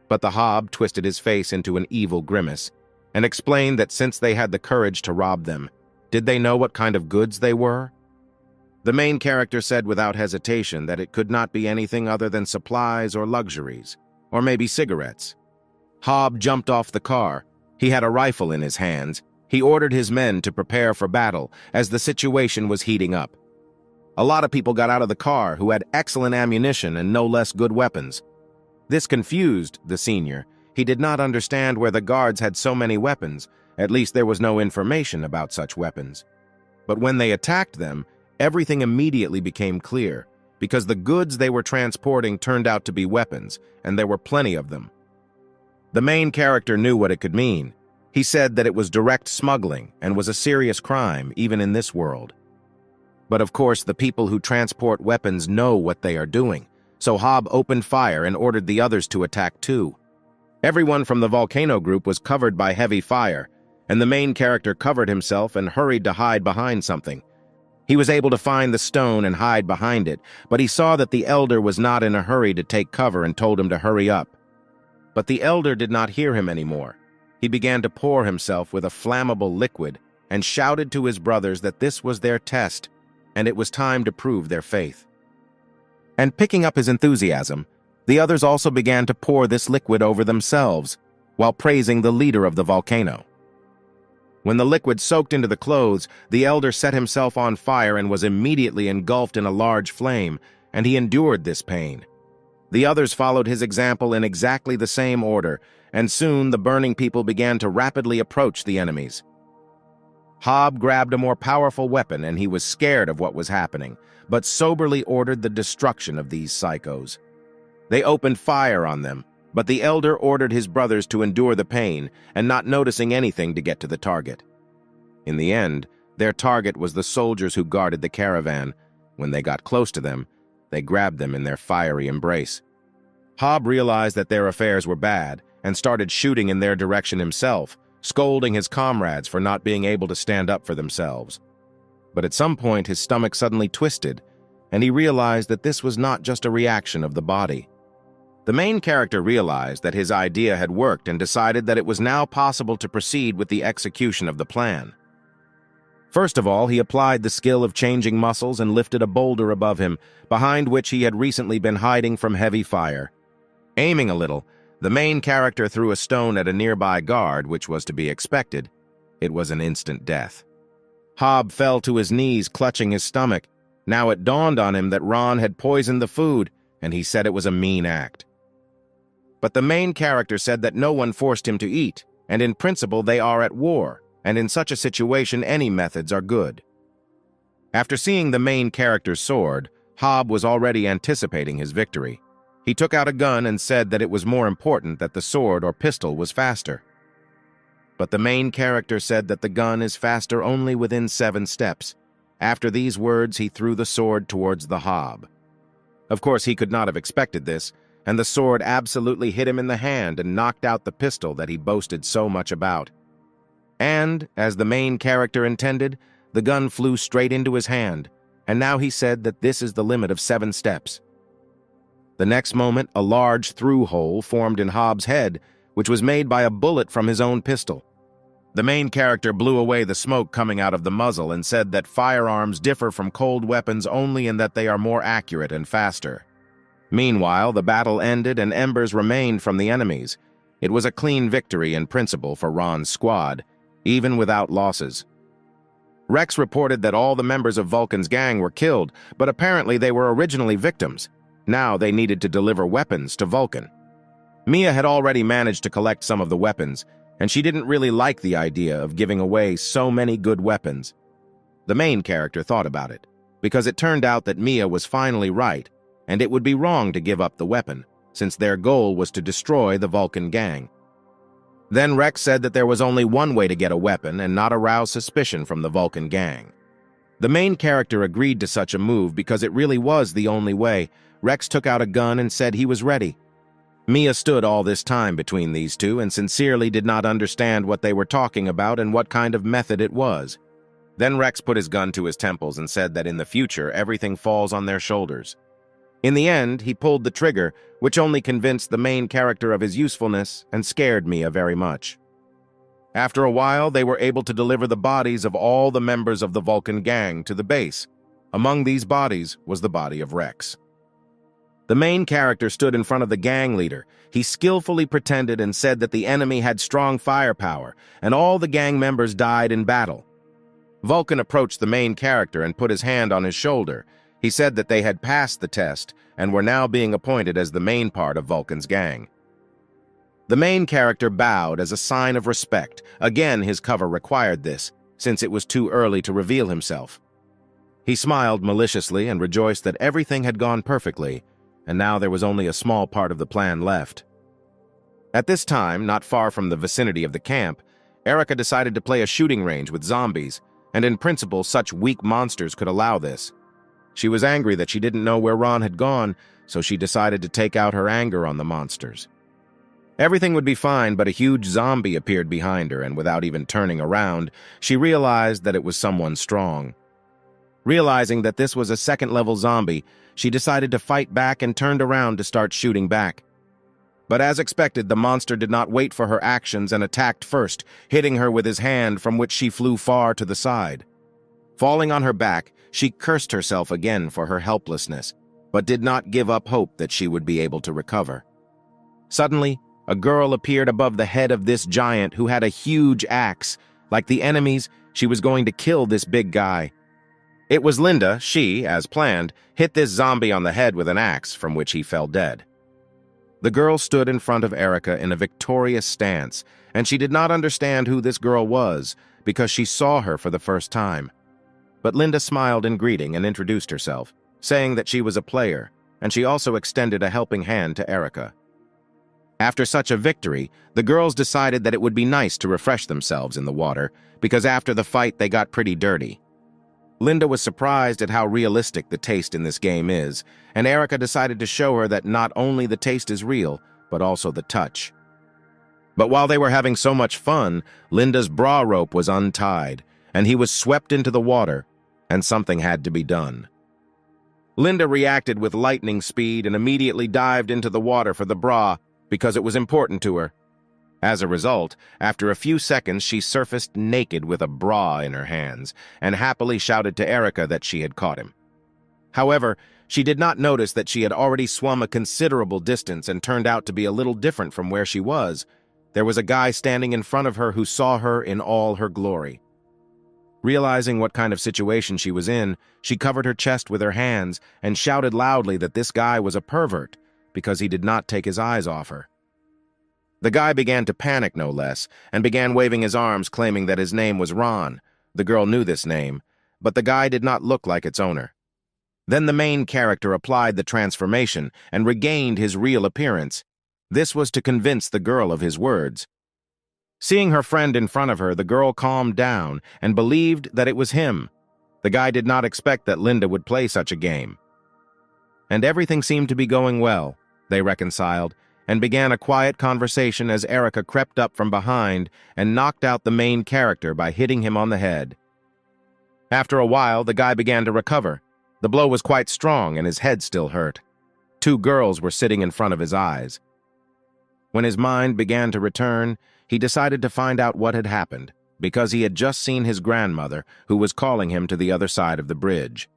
But the Hob twisted his face into an evil grimace and explained that since they had the courage to rob them, did they know what kind of goods they were? The main character said without hesitation that it could not be anything other than supplies or luxuries, or maybe cigarettes. Hob jumped off the car. He had a rifle in his hands. He ordered his men to prepare for battle as the situation was heating up. A lot of people got out of the car who had excellent ammunition and no less good weapons. This confused the senior. He did not understand where the guards had so many weapons. At least there was no information about such weapons. But when they attacked them, everything immediately became clear, because the goods they were transporting turned out to be weapons, and there were plenty of them. The main character knew what it could mean. He said that it was direct smuggling and was a serious crime, even in this world. But of course, the people who transport weapons know what they are doing, so Hob opened fire and ordered the others to attack too. Everyone from the volcano group was covered by heavy fire, and the main character covered himself and hurried to hide behind something. He was able to find the stone and hide behind it, but he saw that the elder was not in a hurry to take cover and told him to hurry up. But the elder did not hear him anymore. He began to pour himself with a flammable liquid and shouted to his brothers that this was their test, and it was time to prove their faith. And picking up his enthusiasm, the others also began to pour this liquid over themselves, while praising the leader of the volcano. When the liquid soaked into the clothes, the elder set himself on fire and was immediately engulfed in a large flame, and he endured this pain. The others followed his example in exactly the same order, and soon the burning people began to rapidly approach the enemies. Hob grabbed a more powerful weapon, and he was scared of what was happening, but soberly ordered the destruction of these psychos. They opened fire on them, but the elder ordered his brothers to endure the pain and not noticing anything to get to the target. In the end, their target was the soldiers who guarded the caravan. When they got close to them, they grabbed them in their fiery embrace. Hob realized that their affairs were bad and started shooting in their direction himself, scolding his comrades for not being able to stand up for themselves. But at some point, his stomach suddenly twisted, and he realized that this was not just a reaction of the body. The main character realized that his idea had worked and decided that it was now possible to proceed with the execution of the plan. First of all, he applied the skill of changing muscles and lifted a boulder above him, behind which he had recently been hiding from heavy fire. Aiming a little, the main character threw a stone at a nearby guard, which was to be expected. It was an instant death. Hob fell to his knees, clutching his stomach. Now it dawned on him that Ron had poisoned the food, and he said it was a mean act. But the main character said that no one forced him to eat, and in principle they are at war, and in such a situation any methods are good. After seeing the main character's sword, Hob was already anticipating his victory. He took out a gun and said that it was more important that the sword or pistol was faster. But the main character said that the gun is faster only within 7 steps. After these words, he threw the sword towards the Hob. Of course, he could not have expected this, and the sword absolutely hit him in the hand and knocked out the pistol that he boasted so much about. And, as the main character intended, the gun flew straight into his hand, and now he said that this is the limit of 7 steps. The next moment, a large through hole formed in Hob's head, which was made by a bullet from his own pistol. The main character blew away the smoke coming out of the muzzle and said that firearms differ from cold weapons only in that they are more accurate and faster. Meanwhile, the battle ended and embers remained from the enemies. It was a clean victory in principle for Ron's squad, even without losses. Rex reported that all the members of Vulcan's gang were killed, but apparently they were originally victims. Now they needed to deliver weapons to Vulcan. Mia had already managed to collect some of the weapons, and she didn't really like the idea of giving away so many good weapons. The main character thought about it, because it turned out that Mia was finally right, and it would be wrong to give up the weapon, since their goal was to destroy the Vulcan gang. Then Rex said that there was only one way to get a weapon and not arouse suspicion from the Vulcan gang. The main character agreed to such a move because it really was the only way. Rex took out a gun and said he was ready. Mia stood all this time between these two and sincerely did not understand what they were talking about and what kind of method it was. Then Rex put his gun to his temples and said that in the future everything falls on their shoulders. In the end, he pulled the trigger, which only convinced the main character of his usefulness and scared Mia very much. After a while, they were able to deliver the bodies of all the members of the Vulcan gang to the base. Among these bodies was the body of Rex. The main character stood in front of the gang leader. He skillfully pretended and said that the enemy had strong firepower, and all the gang members died in battle. Vulcan approached the main character and put his hand on his shoulder. He said that they had passed the test and were now being appointed as the main part of Vulcan's gang. The main character bowed as a sign of respect. Again, his cover required this, since it was too early to reveal himself. He smiled maliciously and rejoiced that everything had gone perfectly, and now there was only a small part of the plan left. At this time, not far from the vicinity of the camp, Erica decided to play a shooting range with zombies, and in principle, such weak monsters could allow this. She was angry that she didn't know where Ron had gone, so she decided to take out her anger on the monsters. Everything would be fine, but a huge zombie appeared behind her, and without even turning around, she realized that it was someone strong. Realizing that this was a second-level zombie, she decided to fight back and turned around to start shooting back. But as expected, the monster did not wait for her actions and attacked first, hitting her with his hand from which she flew far to the side. Falling on her back, she cursed herself again for her helplessness, but did not give up hope that she would be able to recover. Suddenly, a girl appeared above the head of this giant who had a huge axe. Like the enemies, she was going to kill this big guy. It was Linda. She, as planned, hit this zombie on the head with an axe, from which he fell dead. The girl stood in front of Erica in a victorious stance, and she did not understand who this girl was because she saw her for the first time. But Linda smiled in greeting and introduced herself, saying that she was a player, and she also extended a helping hand to Erica. After such a victory, the girls decided that it would be nice to refresh themselves in the water, because after the fight they got pretty dirty. Linda was surprised at how realistic the taste in this game is, and Erica decided to show her that not only the taste is real, but also the touch. But while they were having so much fun, Linda's bra rope was untied, and he was swept into the water, and something had to be done. Linda reacted with lightning speed and immediately dived into the water for the bra because it was important to her. As a result, after a few seconds, she surfaced naked with a bra in her hands and happily shouted to Erica that she had caught him. However, she did not notice that she had already swum a considerable distance and turned out to be a little different from where she was. There was a guy standing in front of her who saw her in all her glory. Realizing what kind of situation she was in, she covered her chest with her hands and shouted loudly that this guy was a pervert because he did not take his eyes off her. The guy began to panic, no less, and began waving his arms, claiming that his name was Ron. The girl knew this name, but the guy did not look like its owner. Then the main character applied the transformation and regained his real appearance. This was to convince the girl of his words. Seeing her friend in front of her, the girl calmed down and believed that it was him. The guy did not expect that Linda would play such a game. And everything seemed to be going well. They reconciled and began a quiet conversation as Erica crept up from behind and knocked out the main character by hitting him on the head. After a while, the guy began to recover. The blow was quite strong and his head still hurt. 2 girls were sitting in front of his eyes. When his mind began to return, he decided to find out what had happened, because he had just seen his grandmother, who was calling him to the other side of the bridge.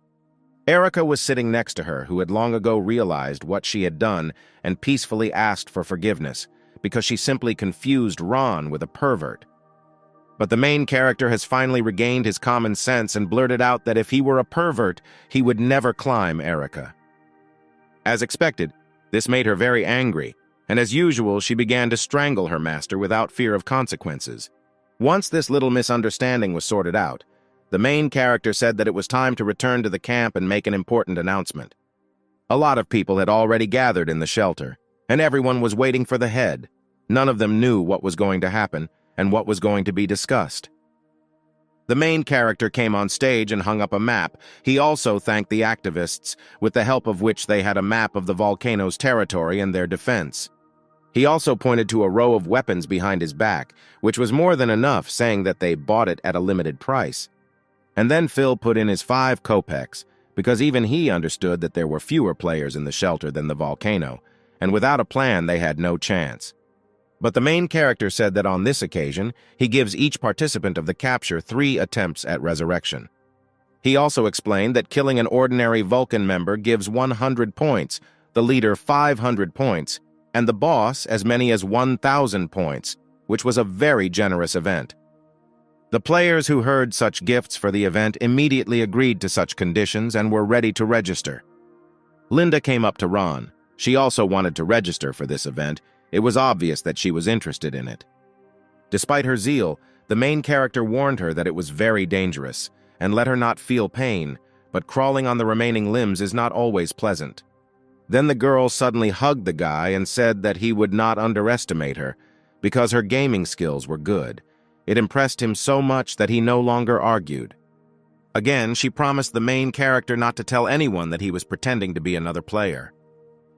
Erica was sitting next to her, who had long ago realized what she had done and peacefully asked for forgiveness, because she simply confused Ron with a pervert. But the main character has finally regained his common sense and blurted out that if he were a pervert, he would never climb Erica. As expected, this made her very angry, and as usual, she began to strangle her master without fear of consequences. Once this little misunderstanding was sorted out, the main character said that it was time to return to the camp and make an important announcement. A lot of people had already gathered in the shelter, and everyone was waiting for the head. None of them knew what was going to happen and what was going to be discussed. The main character came on stage and hung up a map. He also thanked the activists, with the help of which they had a map of the volcano's territory and their defense. He also pointed to a row of weapons behind his back, which was more than enough, saying that they bought it at a limited price. And then Phil put in his 5 kopecks, because even he understood that there were fewer players in the shelter than the volcano, and without a plan they had no chance. But the main character said that on this occasion, he gives each participant of the capture 3 attempts at resurrection. He also explained that killing an ordinary Vulcan member gives 100 points, the leader 500 points, and the boss as many as 1,000 points, which was a very generous event. The players who heard such gifts for the event immediately agreed to such conditions and were ready to register. Linda came up to Ron. She also wanted to register for this event. It was obvious that she was interested in it. Despite her zeal, the main character warned her that it was very dangerous, and let her not feel pain, but crawling on the remaining limbs is not always pleasant. Then the girl suddenly hugged the guy and said that he would not underestimate her, because her gaming skills were good. It impressed him so much that he no longer argued. Again, she promised the main character not to tell anyone that he was pretending to be another player.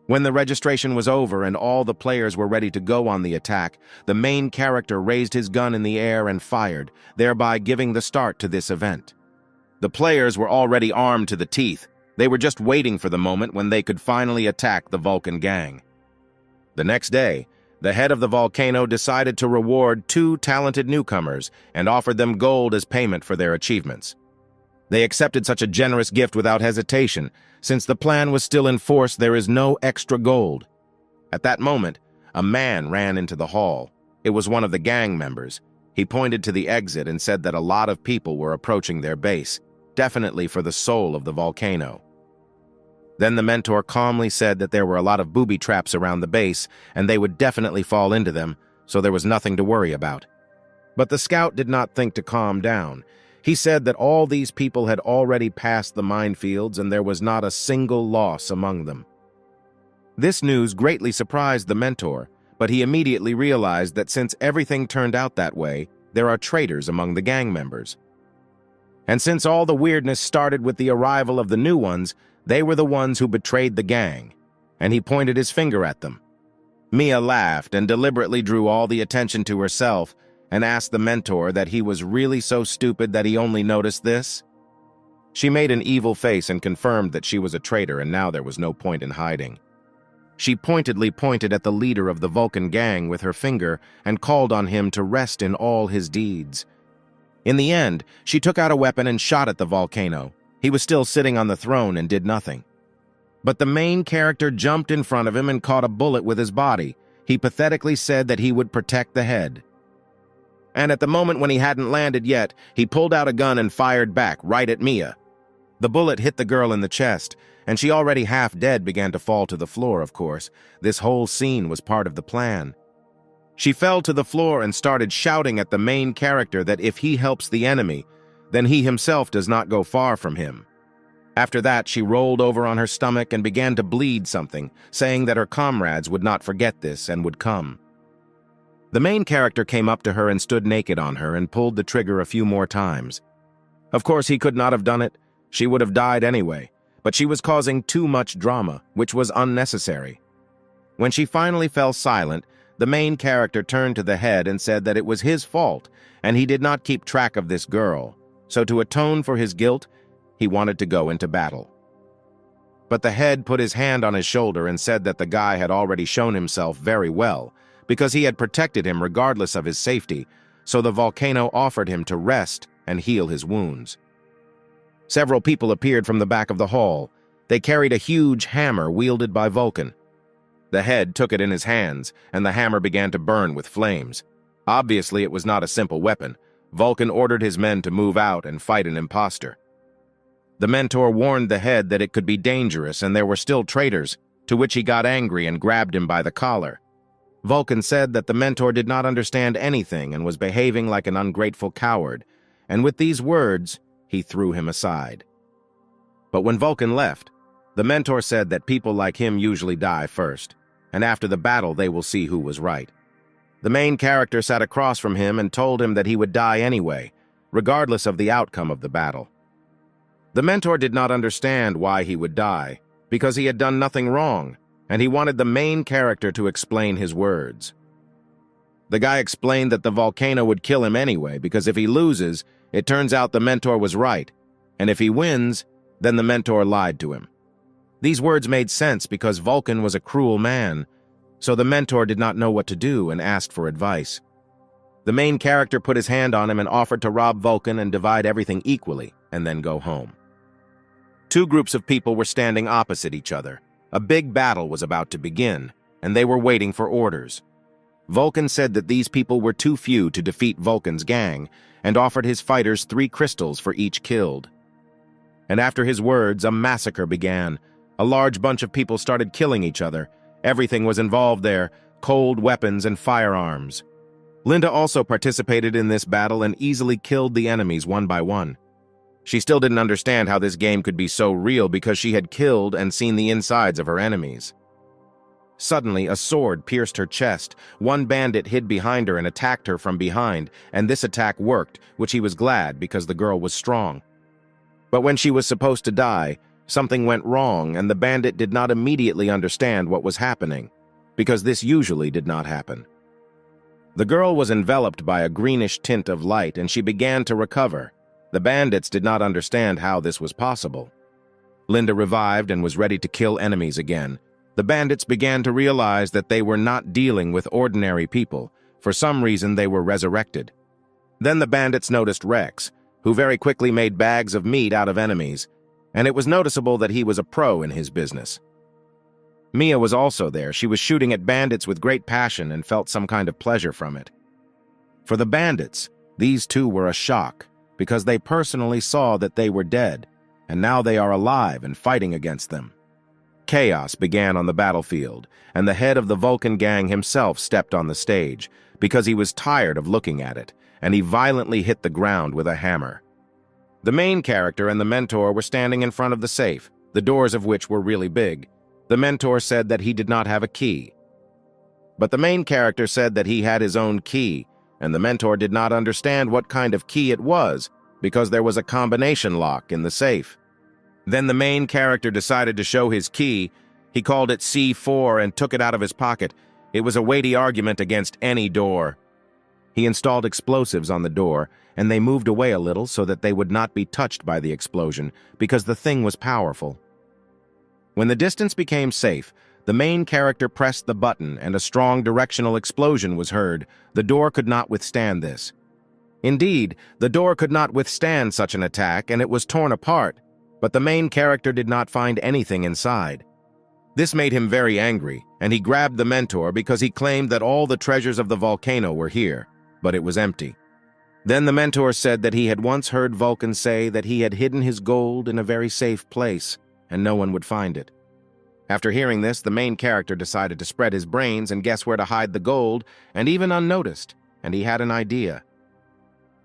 When the registration was over and all the players were ready to go on the attack, the main character raised his gun in the air and fired, thereby giving the start to this event. The players were already armed to the teeth. They were just waiting for the moment when they could finally attack the Vulcan gang. The next day, the head of the volcano decided to reward 2 talented newcomers and offered them gold as payment for their achievements. They accepted such a generous gift without hesitation. Since the plan was still in force, there is no extra gold. At that moment, a man ran into the hall. It was one of the gang members. He pointed to the exit and said that a lot of people were approaching their base, definitely for the soul of the volcano. Then the mentor calmly said that there were a lot of booby traps around the base, and they would definitely fall into them, so there was nothing to worry about. But the scout did not think to calm down. He said that all these people had already passed the minefields and there was not a single loss among them. This news greatly surprised the mentor, but he immediately realized that since everything turned out that way, there are traitors among the gang members. And since all the weirdness started with the arrival of the new ones, they were the ones who betrayed the gang, and he pointed his finger at them. Mia laughed and deliberately drew all the attention to herself and asked the mentor that he was really so stupid that he only noticed this. She made an evil face and confirmed that she was a traitor and now there was no point in hiding. She pointedly pointed at the leader of the Vulcan gang with her finger and called on him to rest in all his deeds. In the end, she took out a weapon and shot at the volcano. He was still sitting on the throne and did nothing. But the main character jumped in front of him and caught a bullet with his body. He pathetically said that he would protect the head. And at the moment when he hadn't landed yet, he pulled out a gun and fired back, right at Mia. The bullet hit the girl in the chest, and she, already half dead, began to fall to the floor, of course. This whole scene was part of the plan. She fell to the floor and started shouting at the main character that if he helps the enemy, then he himself does not go far from him. After that, she rolled over on her stomach and began to bleed something, saying that her comrades would not forget this and would come. The main character came up to her and stood naked on her and pulled the trigger a few more times. Of course, he could not have done it. She would have died anyway, but she was causing too much drama, which was unnecessary. When she finally fell silent, the main character turned to the head and said that it was his fault, and he did not keep track of this girl. So to atone for his guilt, he wanted to go into battle. But the head put his hand on his shoulder and said that the guy had already shown himself very well, because he had protected him regardless of his safety, so the volcano offered him to rest and heal his wounds. Several people appeared from the back of the hall. They carried a huge hammer wielded by Vulcan. The head took it in his hands, and the hammer began to burn with flames. Obviously, it was not a simple weapon. Vulcan ordered his men to move out and fight an imposter. The mentor warned the head that it could be dangerous and there were still traitors, to which he got angry and grabbed him by the collar. Vulcan said that the mentor did not understand anything and was behaving like an ungrateful coward, and with these words, he threw him aside. But when Vulcan left, the mentor said that people like him usually die first, and after the battle they will see who was right. The main character sat across from him and told him that he would die anyway, regardless of the outcome of the battle. The mentor did not understand why he would die, because he had done nothing wrong, and he wanted the main character to explain his words. The guy explained that the volcano would kill him anyway, because if he loses, It turns out the mentor was right, and if he wins, then the mentor lied to him. These words made sense because Vulcan was a cruel man, so the mentor did not know what to do and asked for advice. The main character put his hand on him and offered to rob Vulcan and divide everything equally, and then go home. Two groups of people were standing opposite each other. A big battle was about to begin, and they were waiting for orders. Vulcan said that these people were too few to defeat Vulcan's gang, and offered his fighters 3 crystals for each killed. And after his words, a massacre began. A large bunch of people started killing each other. Everything was involved there, cold weapons and firearms. Linda also participated in this battle and easily killed the enemies one by one. She still didn't understand how this game could be so real because she had killed and seen the insides of her enemies. Suddenly, a sword pierced her chest. One bandit hid behind her and attacked her from behind, and this attack worked, which he was glad because the girl was strong. But when she was supposed to die, something went wrong and the bandit did not immediately understand what was happening, because this usually did not happen. The girl was enveloped by a greenish tint of light and she began to recover. The bandits did not understand how this was possible. Linda revived and was ready to kill enemies again. The bandits began to realize that they were not dealing with ordinary people. For some reason, they were resurrected. Then the bandits noticed Rex, who very quickly made bags of meat out of enemies, and it was noticeable that he was a pro in his business. Mia was also there. She was shooting at bandits with great passion and felt some kind of pleasure from it. For the bandits, these two were a shock, because they personally saw that they were dead, and now they are alive and fighting against them. Chaos began on the battlefield, and the head of the Vulcan gang himself stepped on the stage, because he was tired of looking at it, and he violently hit the ground with a hammer. The main character and the mentor were standing in front of the safe, the doors of which were really big. The mentor said that he did not have a key. But the main character said that he had his own key, and the mentor did not understand what kind of key it was, because there was a combination lock in the safe. Then the main character decided to show his key. He called it C4 and took it out of his pocket. It was a weighty argument against any door. He installed explosives on the door, and they moved away a little so that they would not be touched by the explosion, because the thing was powerful. When the distance became safe, the main character pressed the button and a strong directional explosion was heard. The door could not withstand this. Indeed, the door could not withstand such an attack, and it was torn apart, but the main character did not find anything inside. This made him very angry, and he grabbed the mentor because he claimed that all the treasures of the volcano were here, but it was empty. Then the mentor said that he had once heard Vulcan say that he had hidden his gold in a very safe place, and no one would find it. After hearing this, the main character decided to spread his brains and guess where to hide the gold, and even unnoticed, and he had an idea.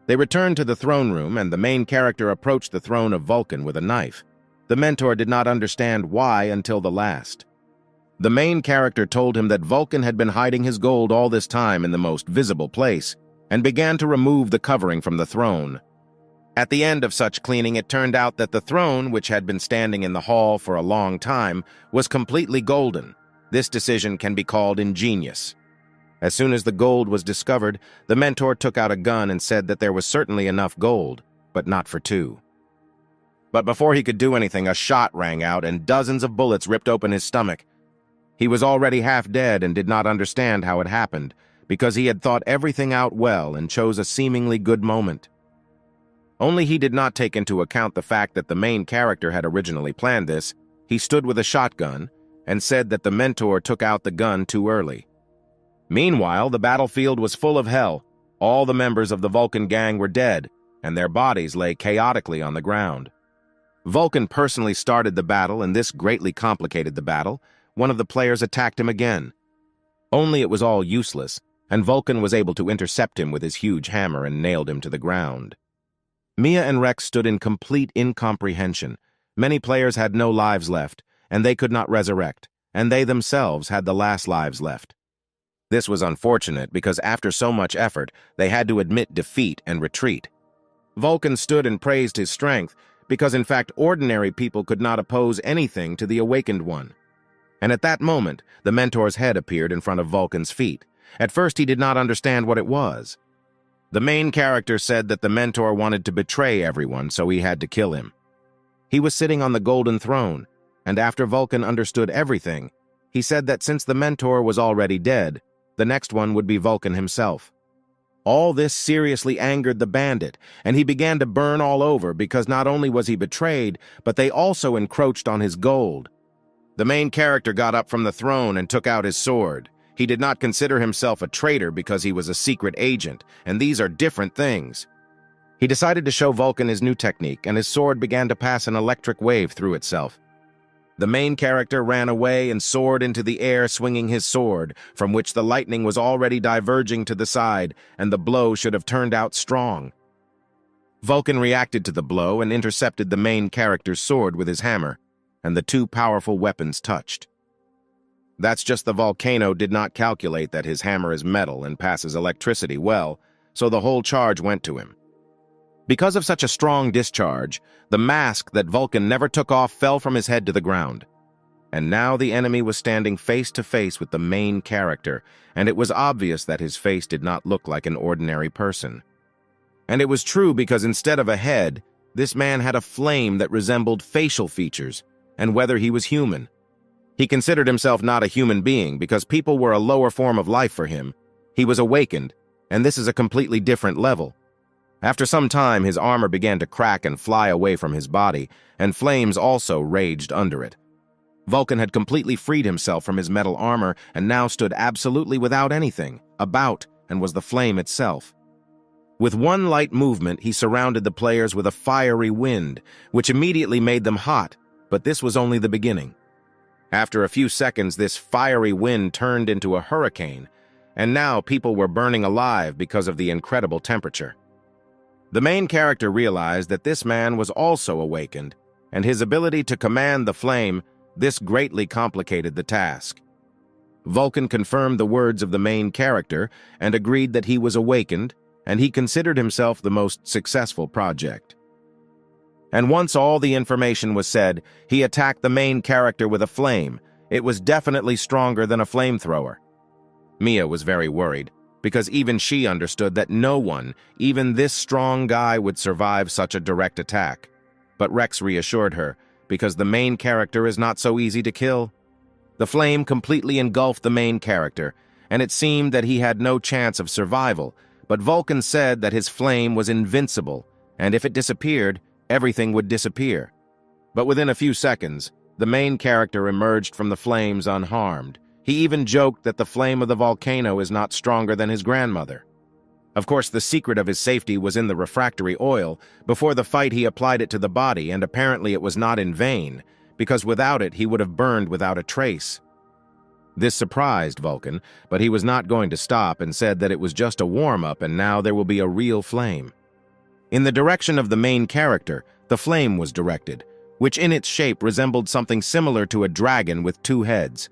They returned to the throne room, and the main character approached the throne of Vulcan with a knife. The mentor did not understand why until the last. The main character told him that Vulcan had been hiding his gold all this time in the most visible place, and began to remove the covering from the throne. At the end of such cleaning, it turned out that the throne, which had been standing in the hall for a long time, was completely golden. This decision can be called ingenious. As soon as the gold was discovered, the mentor took out a gun and said that there was certainly enough gold, but not for 2. But before he could do anything, a shot rang out and dozens of bullets ripped open his stomach. He was already half dead and did not understand how it happened, because he had thought everything out well and chose a seemingly good moment. Only he did not take into account the fact that the main character had originally planned this. He stood with a shotgun and said that the mentor took out the gun too early. Meanwhile, the battlefield was full of hell. All the members of the Vulcan gang were dead, and their bodies lay chaotically on the ground. Vulcan personally started the battle, and this greatly complicated the battle. One of the players attacked him again. Only it was all useless, and Vulcan was able to intercept him with his huge hammer and nailed him to the ground. Mia and Rex stood in complete incomprehension. Many players had no lives left, and they could not resurrect, and they themselves had the last lives left. This was unfortunate because after so much effort, they had to admit defeat and retreat. Vulcan stood and praised his strength because in fact ordinary people could not oppose anything to the awakened one. And at that moment, the mentor's head appeared in front of Vulcan's feet. At first he did not understand what it was. The main character said that the mentor wanted to betray everyone, so he had to kill him. He was sitting on the golden throne, and after Vulcan understood everything, he said that since the mentor was already dead, the next one would be Vulcan himself. All this seriously angered the bandit, and he began to burn all over because not only was he betrayed, but they also encroached on his gold. The main character got up from the throne and took out his sword. He did not consider himself a traitor because he was a secret agent, and these are different things. He decided to show Vulcan his new technique, and his sword began to pass an electric wave through itself. The main character ran away and soared into the air swinging his sword, from which the lightning was already diverging to the side, and the blow should have turned out strong. Vulcan reacted to the blow and intercepted the main character's sword with his hammer, and the two powerful weapons touched. That's just the volcano did not calculate that his hammer is metal and passes electricity well, so the whole charge went to him. Because of such a strong discharge, the mask that Vulcan never took off fell from his head to the ground. And now the enemy was standing face to face with the main character, and it was obvious that his face did not look like an ordinary person. And it was true because instead of a head, this man had a flame that resembled facial features, and whether he was human. He considered himself not a human being because people were a lower form of life for him. He was awakened, and this is a completely different level. After some time, his armor began to crack and fly away from his body, and flames also raged under it. Vulcan had completely freed himself from his metal armor and now stood absolutely without anything, about, and was the flame itself. With one light movement, he surrounded the players with a fiery wind, which immediately made them hot, but this was only the beginning. After a few seconds, this fiery wind turned into a hurricane, and now people were burning alive because of the incredible temperature. The main character realized that this man was also awakened, and his ability to command the flame, this greatly complicated the task. Vulcan confirmed the words of the main character and agreed that he was awakened, and he considered himself the most successful project. And once all the information was said, he attacked the main character with a flame. It was definitely stronger than a flamethrower. Mia was very worried, because even she understood that no one, even this strong guy, would survive such a direct attack. But Rex reassured her, because the main character is not so easy to kill. The flame completely engulfed the main character, and it seemed that he had no chance of survival, but Vulcan said that his flame was invincible, and if it disappeared, everything would disappear. But within a few seconds, the main character emerged from the flames unharmed. He even joked that the flame of the volcano is not stronger than his grandmother. Of course, the secret of his safety was in the refractory oil. Before the fight, he applied it to the body, and apparently it was not in vain, because without it, he would have burned without a trace. This surprised Vulcan, but he was not going to stop and said that it was just a warm-up and now there will be a real flame. In the direction of the main character, the flame was directed, which in its shape resembled something similar to a dragon with two heads.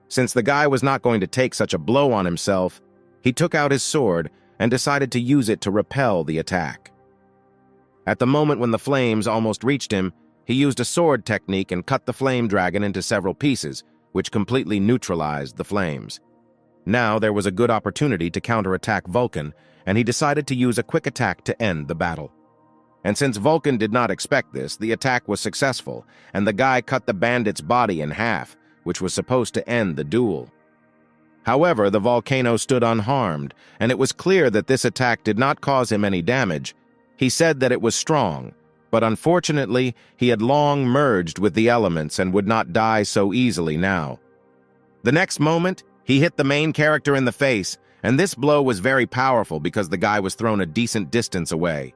Since the guy was not going to take such a blow on himself, he took out his sword and decided to use it to repel the attack. At the moment when the flames almost reached him, he used a sword technique and cut the flame dragon into several pieces, which completely neutralized the flames. Now there was a good opportunity to counterattack Vulcan, and he decided to use a quick attack to end the battle. And since Vulcan did not expect this, the attack was successful, and the guy cut the bandit's body in half, which was supposed to end the duel. However, the volcano stood unharmed, and it was clear that this attack did not cause him any damage. He said that it was strong, but unfortunately, he had long merged with the elements and would not die so easily now. The next moment, he hit the main character in the face, and this blow was very powerful because the guy was thrown a decent distance away.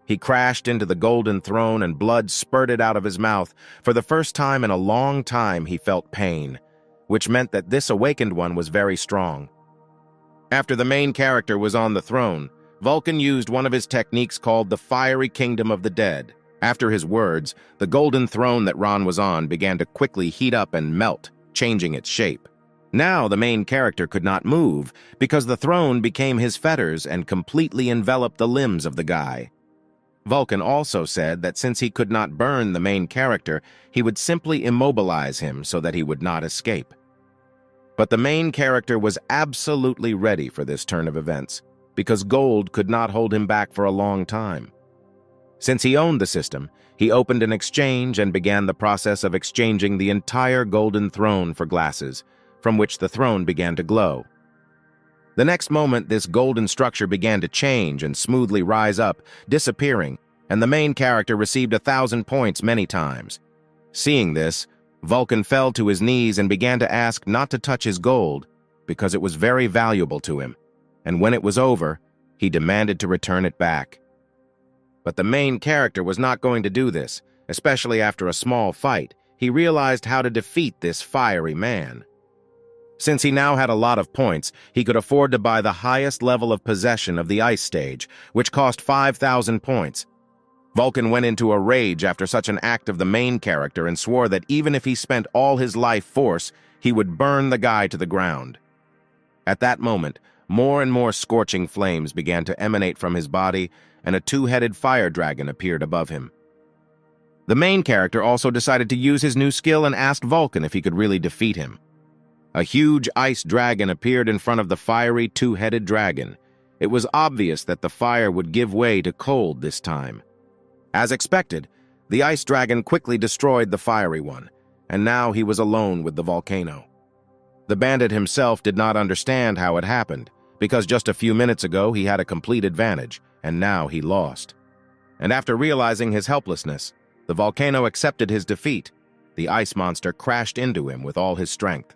He crashed into the golden throne and blood spurted out of his mouth. For the first time in a long time, he felt pain, which meant that this awakened one was very strong. After the main character was on the throne, Vulcan used one of his techniques called the Fiery Kingdom of the Dead. After his words, the golden throne that Ron was on began to quickly heat up and melt, changing its shape. Now the main character could not move because the throne became his fetters and completely enveloped the limbs of the guy. Vulcan also said that since he could not burn the main character, he would simply immobilize him so that he would not escape. But the main character was absolutely ready for this turn of events. because gold could not hold him back for a long time. Since he owned the system, he opened an exchange and began the process of exchanging the entire golden throne for glasses, from which the throne began to glow. The next moment, this golden structure began to change and smoothly rise up, disappearing, and the main character received 1,000 points many times. Seeing this, Vulcan fell to his knees and began to ask not to touch his gold, because it was very valuable to him, and when it was over, he demanded to return it back. But the main character was not going to do this, especially after a small fight. He realized how to defeat this fiery man. Since he now had a lot of points, he could afford to buy the highest level of possession of the ice stage, which cost 5,000 points. Vulcan went into a rage after such an act of the main character and swore that even if he spent all his life force, he would burn the guy to the ground. At that moment, more and more scorching flames began to emanate from his body, and a two-headed fire dragon appeared above him. The main character also decided to use his new skill and asked Vulcan if he could really defeat him. A huge ice dragon appeared in front of the fiery two-headed dragon. It was obvious that the fire would give way to cold this time. As expected, the ice dragon quickly destroyed the fiery one, and now he was alone with the volcano. The bandit himself did not understand how it happened, because just a few minutes ago he had a complete advantage, and now he lost. And after realizing his helplessness, the volcano accepted his defeat. The ice monster crashed into him with all his strength.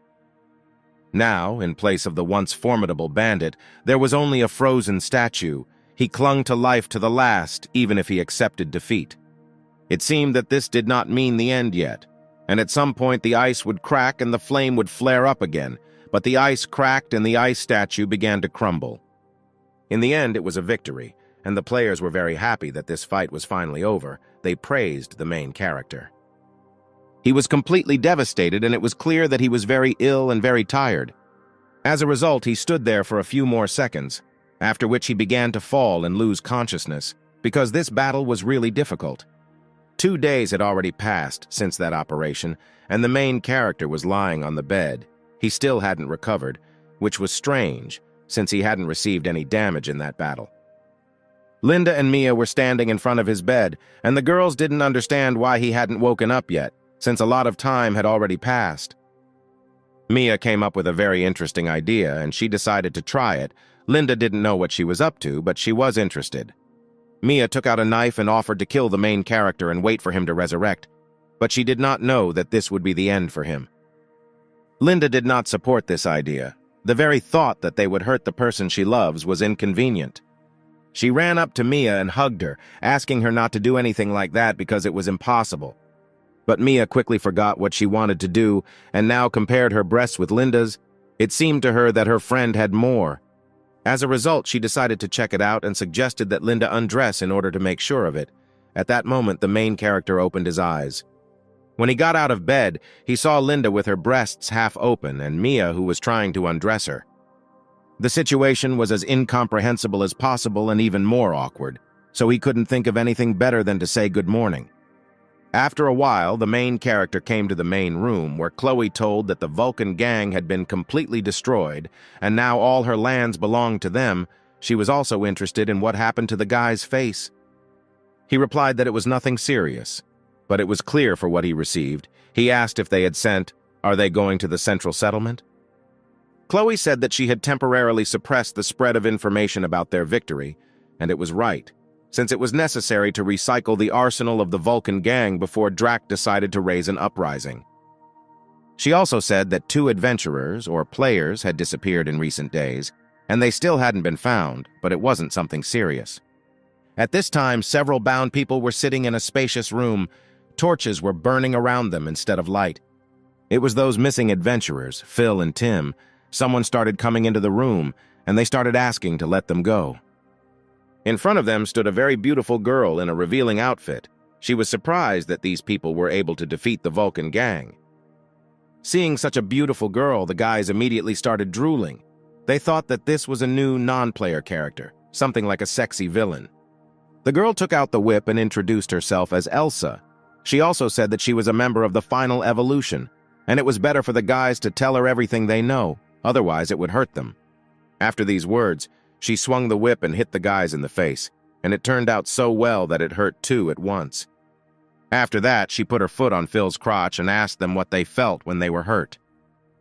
Now, in place of the once formidable bandit, there was only a frozen statue. He clung to life to the last, even if he accepted defeat. It seemed that this did not mean the end yet, and at some point the ice would crack and the flame would flare up again, but the ice cracked and the ice statue began to crumble. In the end, it was a victory, and the players were very happy that this fight was finally over. They praised the main character. He was completely devastated, and it was clear that he was very ill and very tired. As a result, he stood there for a few more seconds, after which he began to fall and lose consciousness, because this battle was really difficult. 2 days had already passed since that operation, and the main character was lying on the bed. He still hadn't recovered, which was strange, since he hadn't received any damage in that battle. Linda and Mia were standing in front of his bed, and the girls didn't understand why he hadn't woken up yet, since a lot of time had already passed. Mia came up with a very interesting idea, and she decided to try it. Linda didn't know what she was up to, but she was interested. Mia took out a knife and offered to kill the main character and wait for him to resurrect, but she did not know that this would be the end for him. Linda did not support this idea. The very thought that they would hurt the person she loves was inconvenient. She ran up to Mia and hugged her, asking her not to do anything like that because it was impossible. But Mia quickly forgot what she wanted to do and now compared her breasts with Linda's. It seemed to her that her friend had more. As a result, she decided to check it out and suggested that Linda undress in order to make sure of it. At that moment, the main character opened his eyes. When he got out of bed, he saw Linda with her breasts half open and Mia who was trying to undress her. The situation was as incomprehensible as possible and even more awkward, so he couldn't think of anything better than to say good morning. After a while, the main character came to the main room, where Chloe told that the Vulcan gang had been completely destroyed, and now all her lands belonged to them. She was also interested in what happened to the guy's face. He replied that it was nothing serious, but it was clear for what he received. He asked if they had sent, "Are they going to the central settlement?" Chloe said that she had temporarily suppressed the spread of information about their victory, and it was right, since it was necessary to recycle the arsenal of the Vulcan gang before Drac decided to raise an uprising. She also said that 2 adventurers, or players, had disappeared in recent days, and they still hadn't been found, but it wasn't something serious. At this time, several bound people were sitting in a spacious room. Torches were burning around them instead of light. It was those missing adventurers, Phil and Tim. Someone started coming into the room, and they started asking to let them go. In front of them stood a very beautiful girl in a revealing outfit. She was surprised that these people were able to defeat the Vulcan gang. Seeing such a beautiful girl, the guys immediately started drooling. They thought that this was a new non-player character, something like a sexy villain. The girl took out the whip and introduced herself as Elsa. She also said that she was a member of the final evolution, and it was better for the guys to tell her everything they know, otherwise it would hurt them. After these words, She swung the whip and hit the guys in the face, and it turned out so well that it hurt two at once. After that, she put her foot on Phil's crotch and asked them what they felt when they were hurt.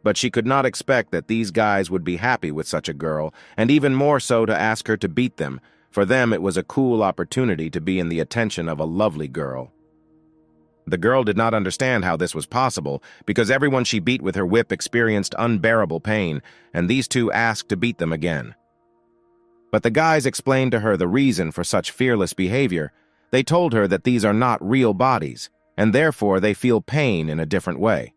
But she could not expect that these guys would be happy with such a girl, and even more so to ask her to beat them. For them, it was a cool opportunity to be in the attention of a lovely girl. The girl did not understand how this was possible, because everyone she beat with her whip experienced unbearable pain, and these two asked to beat them again. But the guys explained to her the reason for such fearless behavior. They told her that these are not real bodies, and therefore they feel pain in a different way.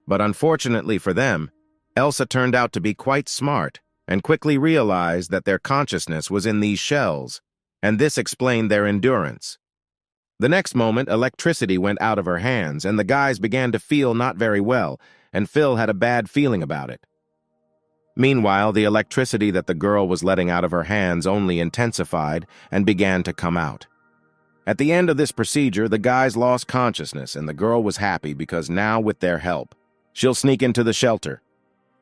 But unfortunately for them, Elsa turned out to be quite smart and quickly realized that their consciousness was in these shells, and this explained their endurance. The next moment, electricity went out of her hands, and the guys began to feel not very well, and Phil had a bad feeling about it. Meanwhile, the electricity that the girl was letting out of her hands only intensified and began to come out. At the end of this procedure, the guys lost consciousness, and the girl was happy because now, with their help, she'll sneak into the shelter.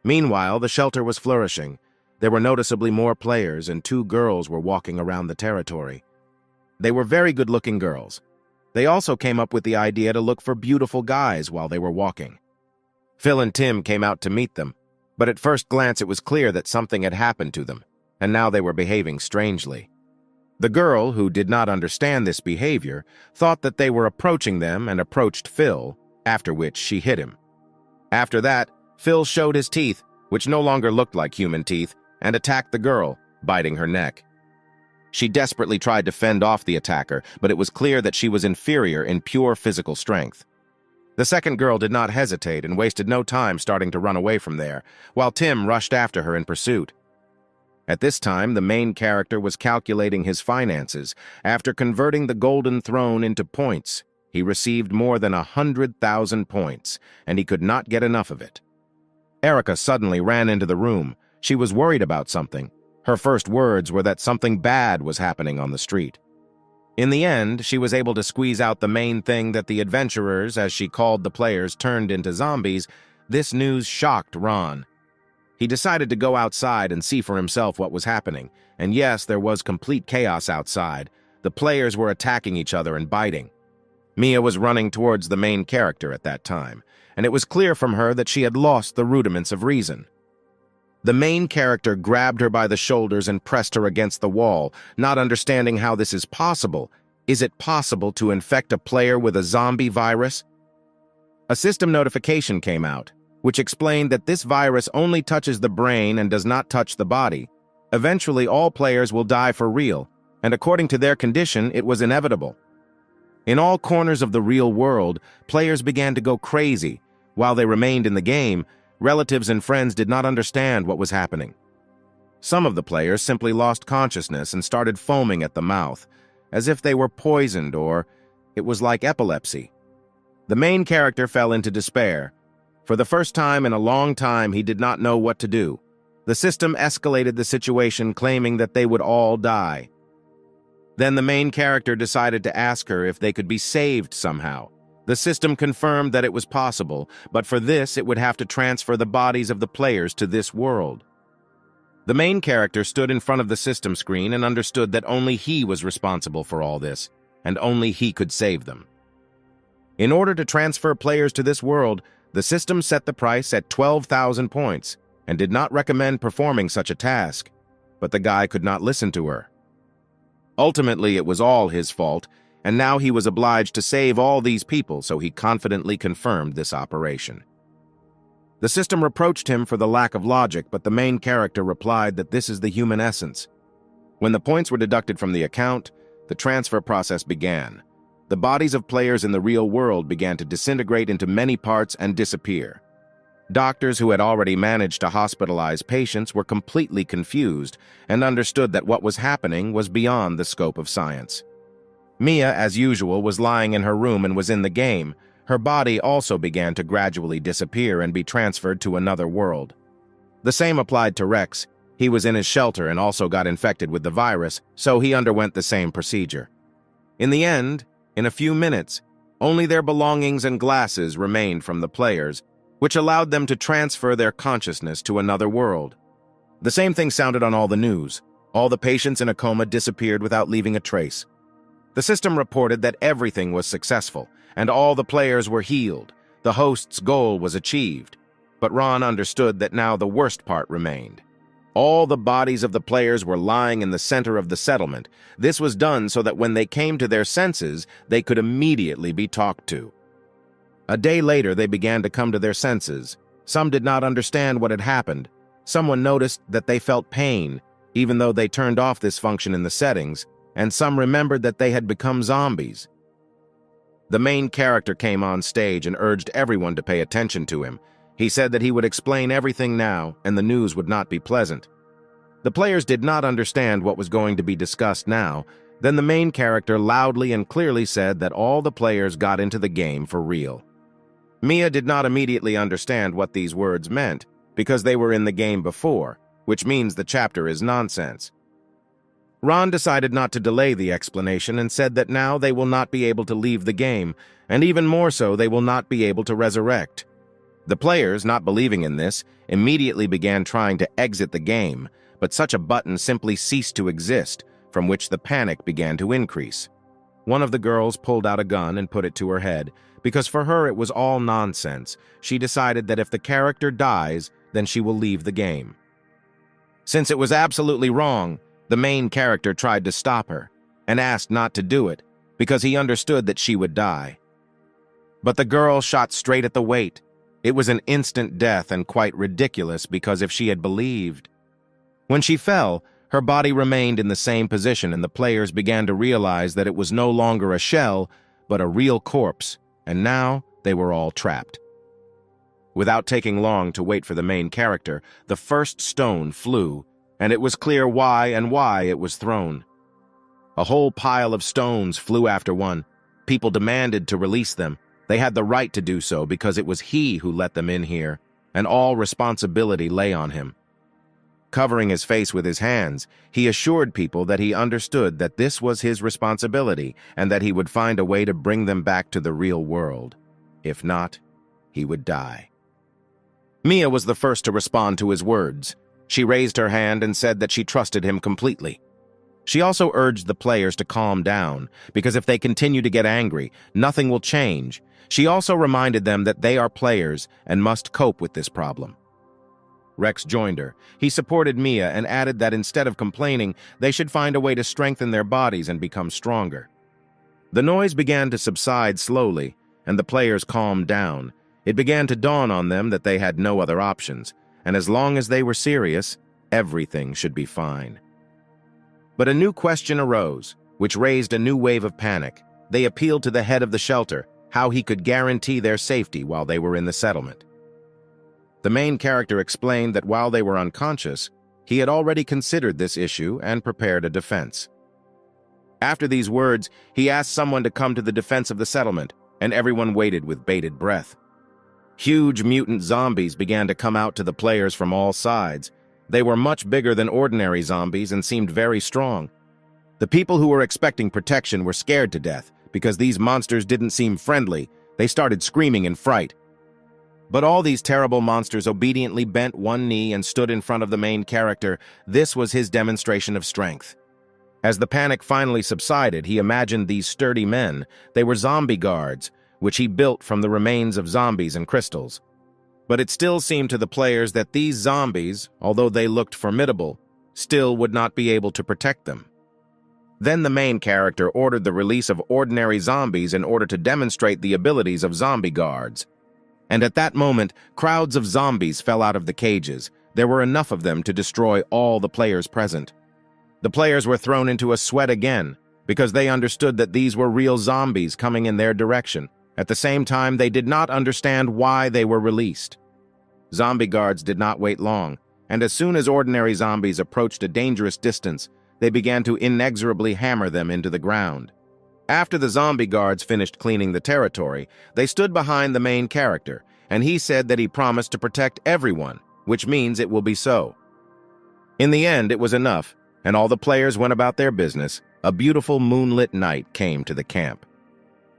Meanwhile, the shelter was flourishing. There were noticeably more players, and two girls were walking around the territory. They were very good-looking girls. They also came up with the idea to look for beautiful guys while they were walking. Phil and Tim came out to meet them, but at first glance it was clear that something had happened to them, and now they were behaving strangely. The girl, who did not understand this behavior, thought that they were approaching them and approached Phil, after which she hit him. After that, Phil showed his teeth, which no longer looked like human teeth, and attacked the girl, biting her neck. She desperately tried to fend off the attacker, but it was clear that she was inferior in pure physical strength. The second girl did not hesitate and wasted no time starting to run away from there, while Tim rushed after her in pursuit. At this time, the main character was calculating his finances. After converting the golden throne into points, he received more than 100,000 points, and he could not get enough of it. Erica suddenly ran into the room. She was worried about something. Her first words were that something bad was happening on the street. In the end, she was able to squeeze out the main thing that the adventurers, as she called the players, turned into zombies. This news shocked Ron. He decided to go outside and see for himself what was happening. And yes, there was complete chaos outside. The players were attacking each other and biting. Mia was running towards the main character at that time, and it was clear from her that she had lost the rudiments of reason. The main character grabbed her by the shoulders and pressed her against the wall, not understanding how this is possible. Is it possible to infect a player with a zombie virus? A system notification came out, which explained that this virus only touches the brain and does not touch the body. Eventually, all players will die for real, and according to their condition, it was inevitable. In all corners of the real world, players began to go crazy. While they remained in the game, relatives and friends did not understand what was happening. Some of the players simply lost consciousness and started foaming at the mouth, as if they were poisoned or it was like epilepsy. The main character fell into despair. For the first time in a long time, he did not know what to do. The system escalated the situation, claiming that they would all die. Then the main character decided to ask her if they could be saved somehow. The system confirmed that it was possible, but for this it would have to transfer the bodies of the players to this world. The main character stood in front of the system screen and understood that only he was responsible for all this, and only he could save them. In order to transfer players to this world, the system set the price at 12,000 points and did not recommend performing such a task, but the guy could not listen to her. Ultimately, it was all his fault, and now he was obliged to save all these people, so he confidently confirmed this operation. The system reproached him for the lack of logic, but the main character replied that this is the human essence. When the points were deducted from the account, the transfer process began. The bodies of players in the real world began to disintegrate into many parts and disappear. Doctors who had already managed to hospitalize patients were completely confused and understood that what was happening was beyond the scope of science. Mia, as usual, was lying in her room and was in the game. Her body also began to gradually disappear and be transferred to another world. The same applied to Rex. He was in his shelter and also got infected with the virus, so he underwent the same procedure. In the end, in a few minutes, only their belongings and glasses remained from the players, which allowed them to transfer their consciousness to another world. The same thing sounded on all the news. All the patients in a coma disappeared without leaving a trace. The system reported that everything was successful, and all the players were healed. The host's goal was achieved. But Ron understood that now the worst part remained. All the bodies of the players were lying in the center of the settlement. This was done so that when they came to their senses, they could immediately be talked to. A day later, they began to come to their senses. Some did not understand what had happened. Someone noticed that they felt pain, even though they turned off this function in the settings, and some remembered that they had become zombies. The main character came on stage and urged everyone to pay attention to him. He said that he would explain everything now, and the news would not be pleasant. The players did not understand what was going to be discussed now. Then the main character loudly and clearly said that all the players got into the game for real. Mia did not immediately understand what these words meant, because they were in the game before, which means the chapter is nonsense. Ron decided not to delay the explanation and said that now they will not be able to leave the game, and even more so, they will not be able to resurrect. The players, not believing in this, immediately began trying to exit the game, but such a button simply ceased to exist, from which the panic began to increase. One of the girls pulled out a gun and put it to her head, because for her it was all nonsense. She decided that if the character dies, then she will leave the game. Since it was absolutely wrong, the main character tried to stop her, and asked not to do it, because he understood that she would die. But the girl shot straight at the weight. It was an instant death and quite ridiculous because if she had believed. When she fell, her body remained in the same position and the players began to realize that it was no longer a shell, but a real corpse, and now they were all trapped. Without taking long to wait for the main character, the first stone flew, and it was clear why it was thrown. A whole pile of stones flew after one. People demanded to release them. They had the right to do so because it was he who let them in here, and all responsibility lay on him. Covering his face with his hands, he assured people that he understood that this was his responsibility and that he would find a way to bring them back to the real world. If not, he would die. Mia was the first to respond to his words. She raised her hand and said that she trusted him completely. She also urged the players to calm down, because if they continue to get angry, nothing will change. She also reminded them that they are players and must cope with this problem. Rex joined her. He supported Mia and added that instead of complaining, they should find a way to strengthen their bodies and become stronger. The noise began to subside slowly, and the players calmed down. It began to dawn on them that they had no other options, and as long as they were serious, everything should be fine. But a new question arose, which raised a new wave of panic. They appealed to the head of the shelter, how he could guarantee their safety while they were in the settlement. The main character explained that while they were unconscious, he had already considered this issue and prepared a defense. After these words, he asked someone to come to the defense of the settlement, and everyone waited with bated breath. Huge mutant zombies began to come out to the players from all sides. They were much bigger than ordinary zombies and seemed very strong. The people who were expecting protection were scared to death because these monsters didn't seem friendly. They started screaming in fright. But all these terrible monsters obediently bent one knee and stood in front of the main character. This was his demonstration of strength. As the panic finally subsided, he imagined these sturdy men. They were zombie guards, which he built from the remains of zombies and crystals. But it still seemed to the players that these zombies, although they looked formidable, still would not be able to protect them. Then the main character ordered the release of ordinary zombies in order to demonstrate the abilities of zombie guards. And at that moment, crowds of zombies fell out of the cages. There were enough of them to destroy all the players present. The players were thrown into a sweat again, because they understood that these were real zombies coming in their direction. At the same time, they did not understand why they were released. Zombie guards did not wait long, and as soon as ordinary zombies approached a dangerous distance, they began to inexorably hammer them into the ground. After the zombie guards finished cleaning the territory, they stood behind the main character, and he said that he promised to protect everyone, which means it will be so. In the end, it was enough, and all the players went about their business. A beautiful moonlit night came to the camp.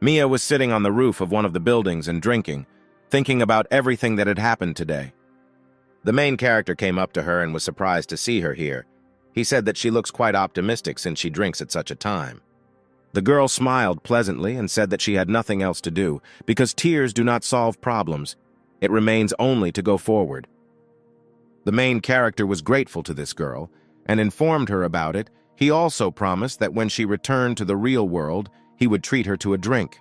Mia was sitting on the roof of one of the buildings and drinking, thinking about everything that had happened today. The main character came up to her and was surprised to see her here. He said that she looks quite optimistic since she drinks at such a time. The girl smiled pleasantly and said that she had nothing else to do, because tears do not solve problems. It remains only to go forward. The main character was grateful to this girl and informed her about it. He also promised that when she returned to the real world, he would treat her to a drink.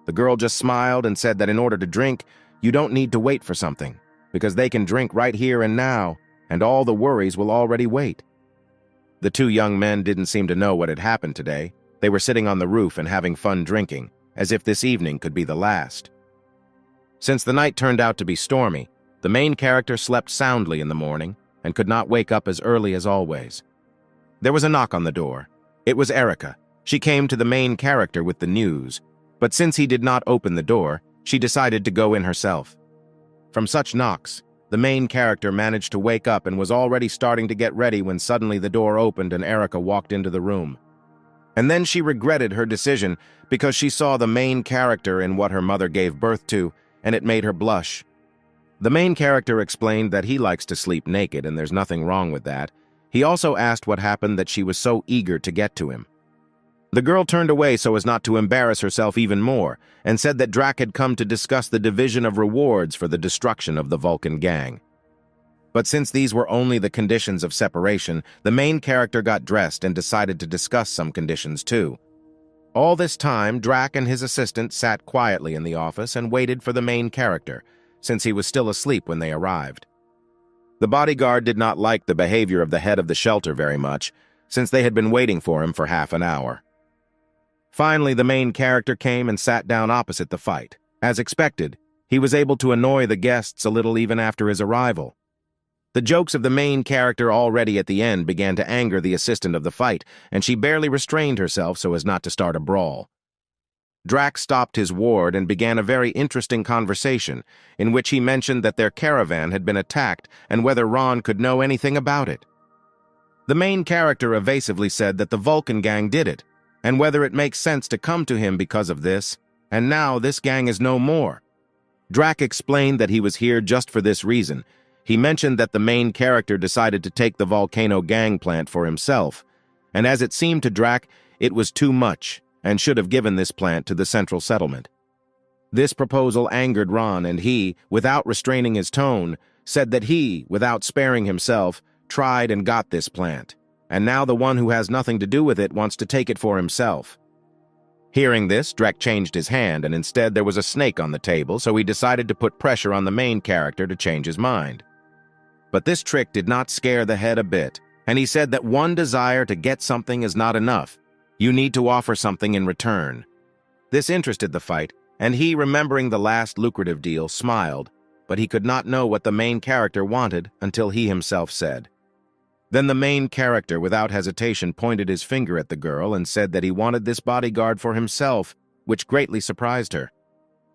The girl just smiled and said that in order to drink, you don't need to wait for something, because they can drink right here and now, and all the worries will already wait. The two young men didn't seem to know what had happened today. They were sitting on the roof and having fun drinking, as if this evening could be the last. Since the night turned out to be stormy, the main character slept soundly in the morning and could not wake up as early as always. There was a knock on the door. It was Erica. She came to the main character with the news, but since he did not open the door, she decided to go in herself. From such knocks, the main character managed to wake up and was already starting to get ready when suddenly the door opened and Erica walked into the room. And then she regretted her decision because she saw the main character in what her mother gave birth to, and it made her blush. The main character explained that he likes to sleep naked and there's nothing wrong with that. He also asked what happened that she was so eager to get to him. The girl turned away so as not to embarrass herself even more and said that Drac had come to discuss the division of rewards for the destruction of the Vulcan gang. But since these were only the conditions of separation, the main character got dressed and decided to discuss some conditions too. All this time, Drac and his assistant sat quietly in the office and waited for the main character, since he was still asleep when they arrived. The bodyguard did not like the behavior of the head of the shelter very much, since they had been waiting for him for half an hour. Finally, the main character came and sat down opposite the fight. As expected, he was able to annoy the guests a little even after his arrival. The jokes of the main character already at the end began to anger the assistant of the fight, and she barely restrained herself so as not to start a brawl. Drac stopped his ward and began a very interesting conversation, in which he mentioned that their caravan had been attacked and whether Ron could know anything about it. The main character evasively said that the Vulcan gang did it, and whether it makes sense to come to him because of this, and now this gang is no more. Drac explained that he was here just for this reason. He mentioned that the main character decided to take the volcano gang plant for himself, and as it seemed to Drac, it was too much, and should have given this plant to the central settlement. This proposal angered Ron, and he, without restraining his tone, said that he, without sparing himself, tried and got this plant, and now the one who has nothing to do with it wants to take it for himself. Hearing this, Drac changed his hand, and instead there was a snake on the table, so he decided to put pressure on the main character to change his mind. But this trick did not scare the head a bit, and he said that one desire to get something is not enough. You need to offer something in return. This interested the fight, and he, remembering the last lucrative deal, smiled, but he could not know what the main character wanted until he himself said. Then the main character, without hesitation, pointed his finger at the girl and said that he wanted this bodyguard for himself, which greatly surprised her.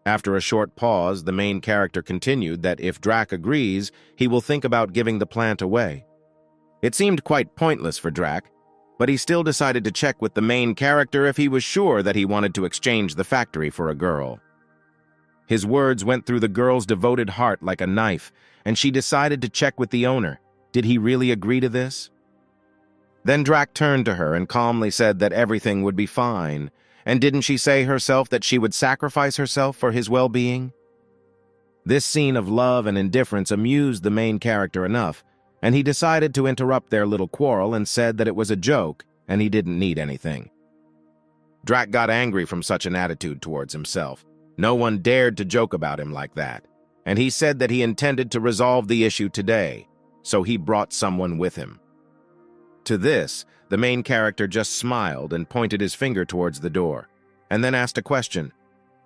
After a short pause, the main character continued that if Drac agrees, he will think about giving the plant away. It seemed quite pointless for Drac, but he still decided to check with the main character if he was sure that he wanted to exchange the factory for a girl. His words went through the girl's devoted heart like a knife, and she decided to check with the owner. Did he really agree to this? Then Drac turned to her and calmly said that everything would be fine, and didn't she say herself that she would sacrifice herself for his well-being? This scene of love and indifference amused the main character enough, and he decided to interrupt their little quarrel and said that it was a joke and he didn't need anything. Drac got angry from such an attitude towards himself. No one dared to joke about him like that, and he said that he intended to resolve the issue today, so he brought someone with him. To this, the main character just smiled and pointed his finger towards the door, and then asked a question.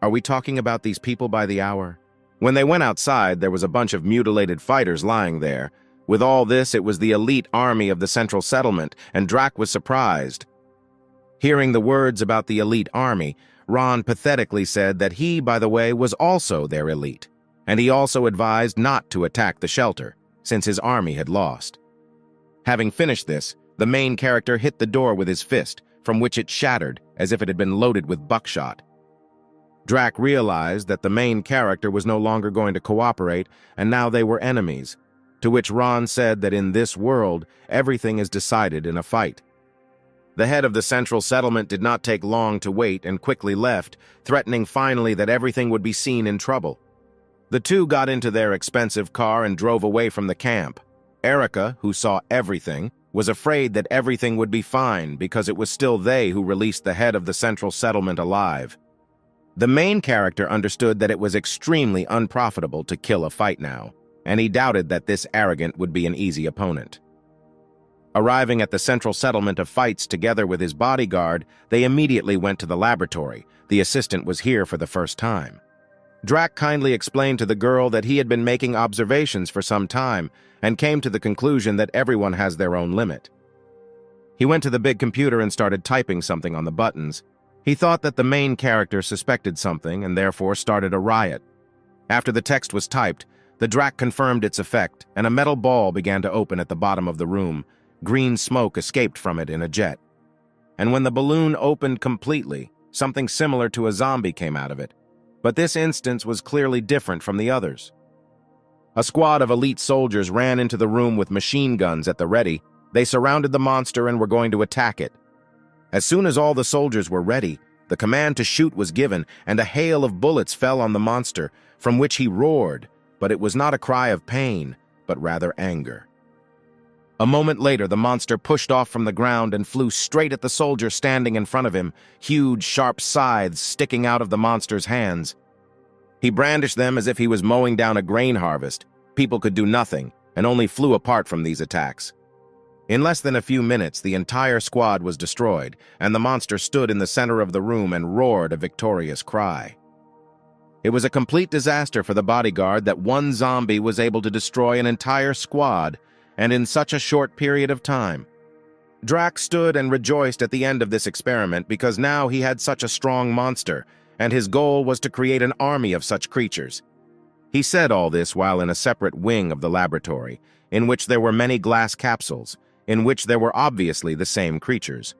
Are we talking about these people by the hour? When they went outside, there was a bunch of mutilated fighters lying there. With all this, it was the elite army of the central settlement, and Drac was surprised. Hearing the words about the elite army, Ron pathetically said that he, by the way, was also their elite, and he also advised not to attack the shelter, since his army had lost. Having finished this, the main character hit the door with his fist, from which it shattered as if it had been loaded with buckshot. Drac realized that the main character was no longer going to cooperate, and now they were enemies, to which Ron said that in this world, everything is decided in a fight. The head of the central settlement did not take long to wait and quickly left, threatening finally that everything would be seen in trouble. The two got into their expensive car and drove away from the camp. Erica, who saw everything, was afraid that everything would be fine because it was still they who released the head of the central settlement alive. The main character understood that it was extremely unprofitable to kill a fight now, and he doubted that this arrogant would be an easy opponent. Arriving at the central settlement of fights together with his bodyguard, they immediately went to the laboratory. The assistant was here for the first time. Drac kindly explained to the girl that he had been making observations for some time and came to the conclusion that everyone has their own limit. He went to the big computer and started typing something on the buttons. He thought that the main character suspected something and therefore started a riot. After the text was typed, the Drac confirmed its effect, and a metal ball began to open at the bottom of the room. Green smoke escaped from it in a jet. And when the balloon opened completely, something similar to a zombie came out of it. But this instance was clearly different from the others. A squad of elite soldiers ran into the room with machine guns at the ready. They surrounded the monster and were going to attack it. As soon as all the soldiers were ready, the command to shoot was given, and a hail of bullets fell on the monster, from which he roared, but it was not a cry of pain, but rather anger. A moment later, the monster pushed off from the ground and flew straight at the soldier standing in front of him, huge, sharp scythes sticking out of the monster's hands. He brandished them as if he was mowing down a grain harvest. People could do nothing, and only flew apart from these attacks. In less than a few minutes, the entire squad was destroyed, and the monster stood in the center of the room and roared a victorious cry. It was a complete disaster for the bodyguard that one zombie was able to destroy an entire squad, and in such a short period of time. Drac stood and rejoiced at the end of this experiment because now he had such a strong monster, and his goal was to create an army of such creatures. He said all this while in a separate wing of the laboratory, in which there were many glass capsules, in which there were obviously the same creatures.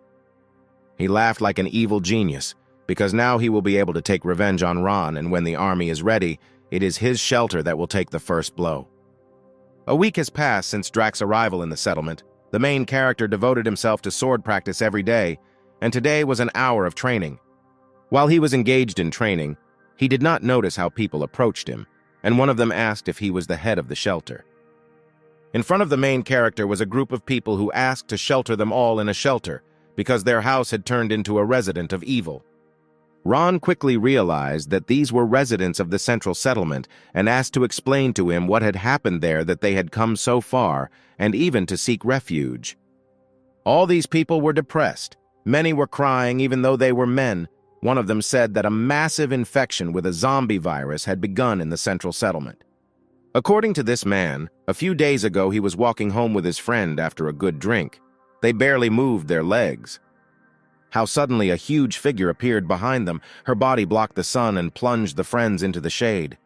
He laughed like an evil genius, because now he will be able to take revenge on Ron, and when the army is ready, it is his shelter that will take the first blow. A week has passed since Drac's arrival in the settlement. The main character devoted himself to sword practice every day, and today was an hour of training. While he was engaged in training, he did not notice how people approached him, and one of them asked if he was the head of the shelter. In front of the main character was a group of people who asked to shelter them all in a shelter, because their house had turned into a resident of evil. Ron quickly realized that these were residents of the central settlement and asked to explain to him what had happened there, that they had come so far, and even to seek refuge. All these people were depressed. Many were crying even though they were men. One of them said that a massive infection with a zombie virus had begun in the central settlement. According to this man, a few days ago he was walking home with his friend after a good drink. They barely moved their legs. How suddenly a huge figure appeared behind them. Her body blocked the sun and plunged the friends into the shade.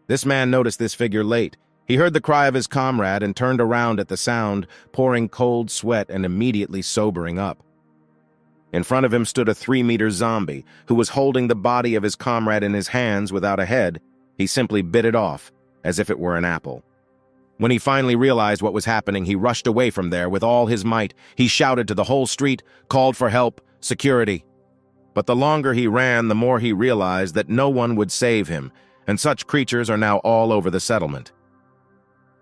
This man noticed this figure late. He heard the cry of his comrade and turned around at the sound, pouring cold sweat and immediately sobering up. In front of him stood a 3-meter zombie who was holding the body of his comrade in his hands without a head. He simply bit it off, as if it were an apple. When he finally realized what was happening, he rushed away from there with all his might. He shouted to the whole street, called for help, security. But the longer he ran, the more he realized that no one would save him, and such creatures are now all over the settlement.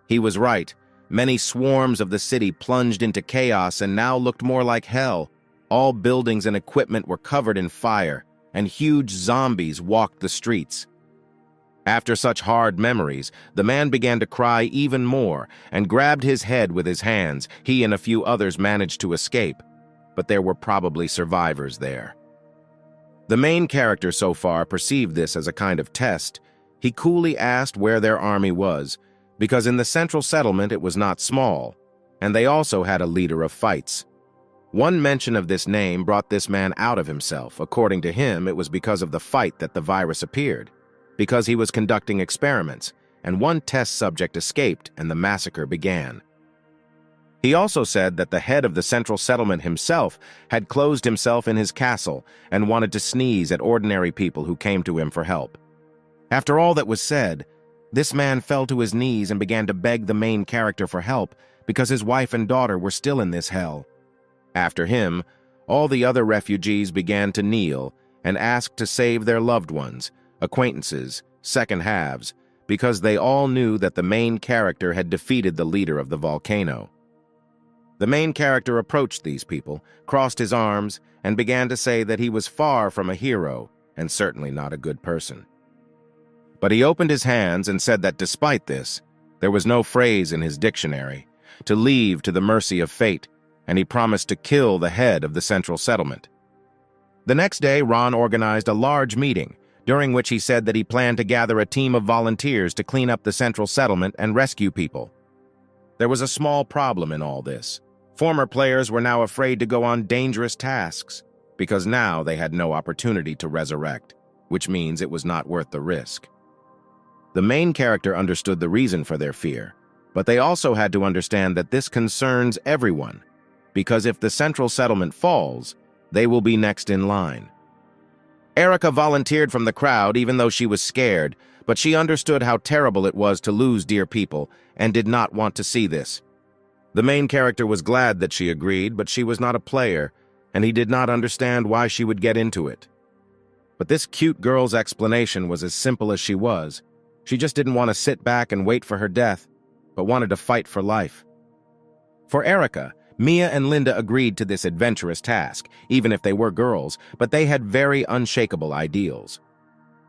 He was right. Many swarms of the city plunged into chaos and now looked more like hell. All buildings and equipment were covered in fire, and huge zombies walked the streets. After such hard memories, the man began to cry even more and grabbed his head with his hands. He and a few others managed to escape, but there were probably survivors there. The main character so far perceived this as a kind of test. He coolly asked where their army was, because in the central settlement it was not small, and they also had a leader of fights. One mention of this name brought this man out of himself. According to him, it was because of the fight that the virus appeared, because he was conducting experiments, and one test subject escaped and the massacre began. He also said that the head of the central settlement himself had closed himself in his castle and wanted to sneeze at ordinary people who came to him for help. After all that was said, this man fell to his knees and began to beg the main character for help because his wife and daughter were still in this hell. After him, all the other refugees began to kneel and ask to save their loved ones, acquaintances, second halves, because they all knew that the main character had defeated the leader of the volcano. The main character approached these people, crossed his arms, and began to say that he was far from a hero and certainly not a good person. But he opened his hands and said that despite this, there was no phrase in his dictionary to leave to the mercy of fate, and he promised to kill the head of the central settlement. The next day, Ron organized a large meeting, during which he said that he planned to gather a team of volunteers to clean up the central settlement and rescue people. There was a small problem in all this. Former players were now afraid to go on dangerous tasks, because now they had no opportunity to resurrect, which means it was not worth the risk. The main character understood the reason for their fear, but they also had to understand that this concerns everyone, because if the central settlement falls, they will be next in line. Erica volunteered from the crowd even though she was scared, but she understood how terrible it was to lose dear people and did not want to see this. The main character was glad that she agreed, but she was not a player, and he did not understand why she would get into it. But this cute girl's explanation was as simple as she was. She just didn't want to sit back and wait for her death, but wanted to fight for life. For Erica, Mia and Linda agreed to this adventurous task, even if they were girls, but they had very unshakable ideals.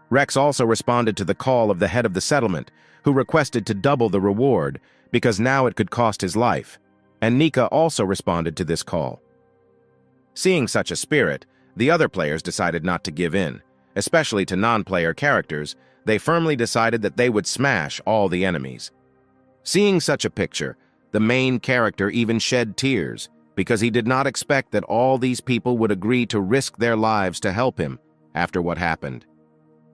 Rex also responded to the call of the head of the settlement, who requested to double the reward, because now it could cost his life, and Nika also responded to this call. Seeing such a spirit, the other players decided not to give in, especially to non-player characters. They firmly decided that they would smash all the enemies. Seeing such a picture, the main character even shed tears, because he did not expect that all these people would agree to risk their lives to help him after what happened.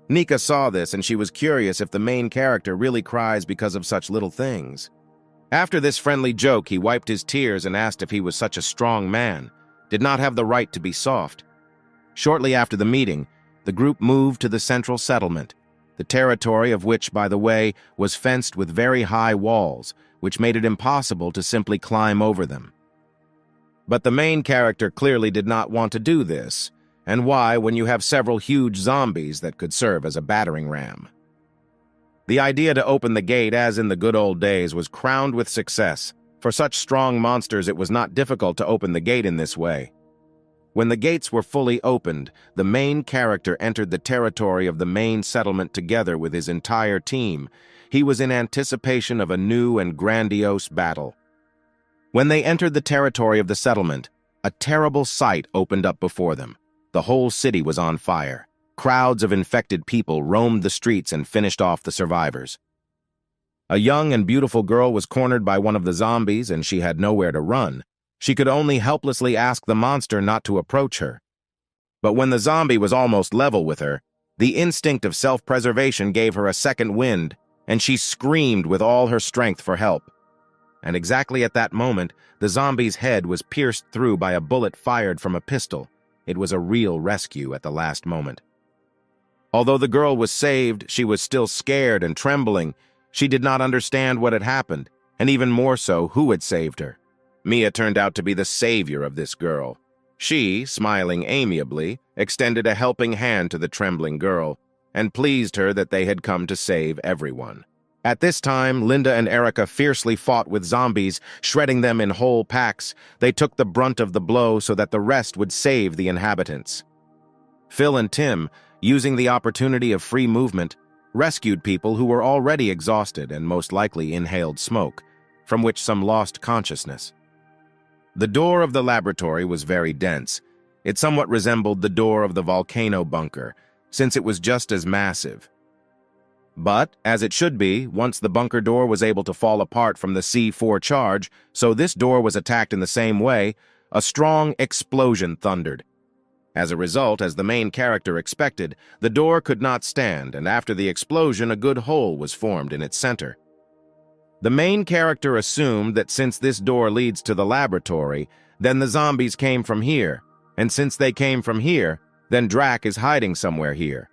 Nika saw this and she was curious if the main character really cries because of such little things. After this friendly joke, he wiped his tears and asked if he was such a strong man, did not have the right to be soft. Shortly after the meeting, the group moved to the central settlement, the territory of which, by the way, was fenced with very high walls, which made it impossible to simply climb over them. But the main character clearly did not want to do this, and why when you have several huge zombies that could serve as a battering ram? The idea to open the gate as in the good old days was crowned with success. For such strong monsters, it was not difficult to open the gate in this way. When the gates were fully opened, the main character entered the territory of the main settlement together with his entire team. He was in anticipation of a new and grandiose battle. When they entered the territory of the settlement, a terrible sight opened up before them. The whole city was on fire. Crowds of infected people roamed the streets and finished off the survivors. A young and beautiful girl was cornered by one of the zombies and she had nowhere to run. She could only helplessly ask the monster not to approach her. But when the zombie was almost level with her, the instinct of self-preservation gave her a second wind, and she screamed with all her strength for help. And exactly at that moment, the zombie's head was pierced through by a bullet fired from a pistol. It was a real rescue at the last moment. Although the girl was saved, she was still scared and trembling. She did not understand what had happened, and even more so, who had saved her. Mia turned out to be the savior of this girl. She, smiling amiably, extended a helping hand to the trembling girl, and pleased her that they had come to save everyone. At this time, Linda and Erica fiercely fought with zombies, shredding them in whole packs. They took the brunt of the blow so that the rest would save the inhabitants. Phil and Tim, using the opportunity of free movement, rescued people who were already exhausted and most likely inhaled smoke, from which some lost consciousness. The door of the laboratory was very dense. It somewhat resembled the door of the volcano bunker, since it was just as massive. But, as it should be, once the bunker door was able to fall apart from the C4 charge, so this door was attacked in the same way, a strong explosion thundered. As a result, as the main character expected, the door could not stand, and after the explosion, a good hole was formed in its center. The main character assumed that since this door leads to the laboratory, then the zombies came from here, and since they came from here, then Drac is hiding somewhere here.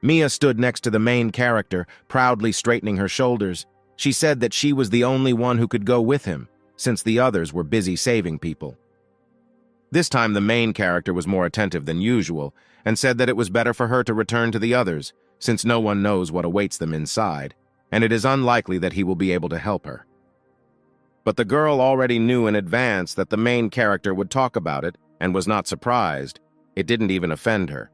Mia stood next to the main character, proudly straightening her shoulders. She said that she was the only one who could go with him, since the others were busy saving people. This time the main character was more attentive than usual, and said that it was better for her to return to the others, since no one knows what awaits them inside, and it is unlikely that he will be able to help her. But the girl already knew in advance that the main character would talk about it, and was not surprised. It didn't even offend her.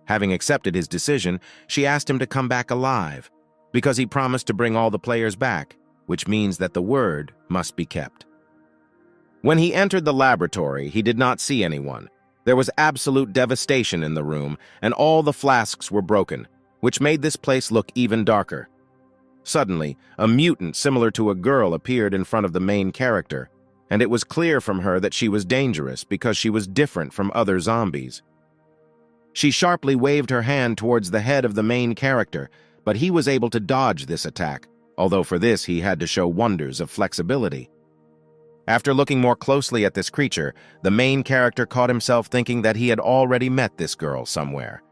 Having accepted his decision, she asked him to come back alive, because he promised to bring all the players back, which means that the word must be kept. When he entered the laboratory, he did not see anyone. There was absolute devastation in the room, and all the flasks were broken, which made this place look even darker. Suddenly, a mutant similar to a girl appeared in front of the main character, and it was clear from her that she was dangerous because she was different from other zombies. She sharply waved her hand towards the head of the main character, but he was able to dodge this attack, although for this he had to show wonders of flexibility. After looking more closely at this creature, the main character caught himself thinking that he had already met this girl somewhere.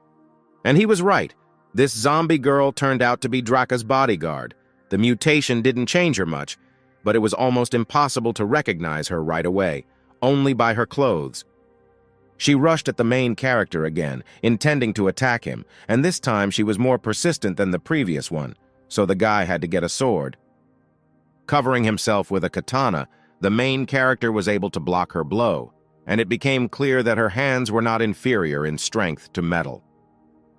And he was right. This zombie girl turned out to be Draka's bodyguard. The mutation didn't change her much, but it was almost impossible to recognize her right away, only by her clothes. She rushed at the main character again, intending to attack him, and this time she was more persistent than the previous one, so the guy had to get a sword. Covering himself with a katana, the main character was able to block her blow, and it became clear that her hands were not inferior in strength to metal.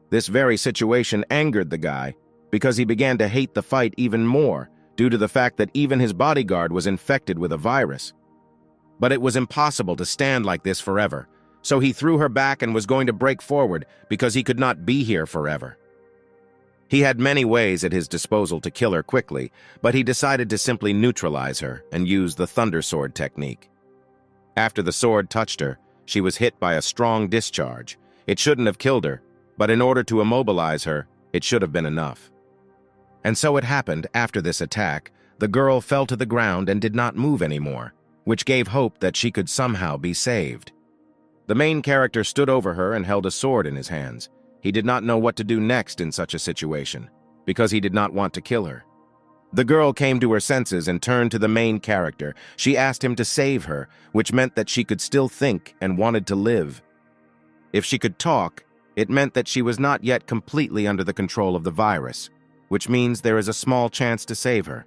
This very situation angered the guy, because he began to hate the fight even more, due to the fact that even his bodyguard was infected with a virus. But it was impossible to stand like this forever, so he threw her back and was going to break forward because he could not be here forever. He had many ways at his disposal to kill her quickly, but he decided to simply neutralize her and use the thunder sword technique. After the sword touched her, she was hit by a strong discharge. It shouldn't have killed her, but in order to immobilize her, it should have been enough. And so it happened after this attack, the girl fell to the ground and did not move anymore, which gave hope that she could somehow be saved. The main character stood over her and held a sword in his hands. He did not know what to do next in such a situation, because he did not want to kill her. The girl came to her senses and turned to the main character. She asked him to save her, which meant that she could still think and wanted to live. If she could talk, it meant that she was not yet completely under the control of the virus, which means there is a small chance to save her.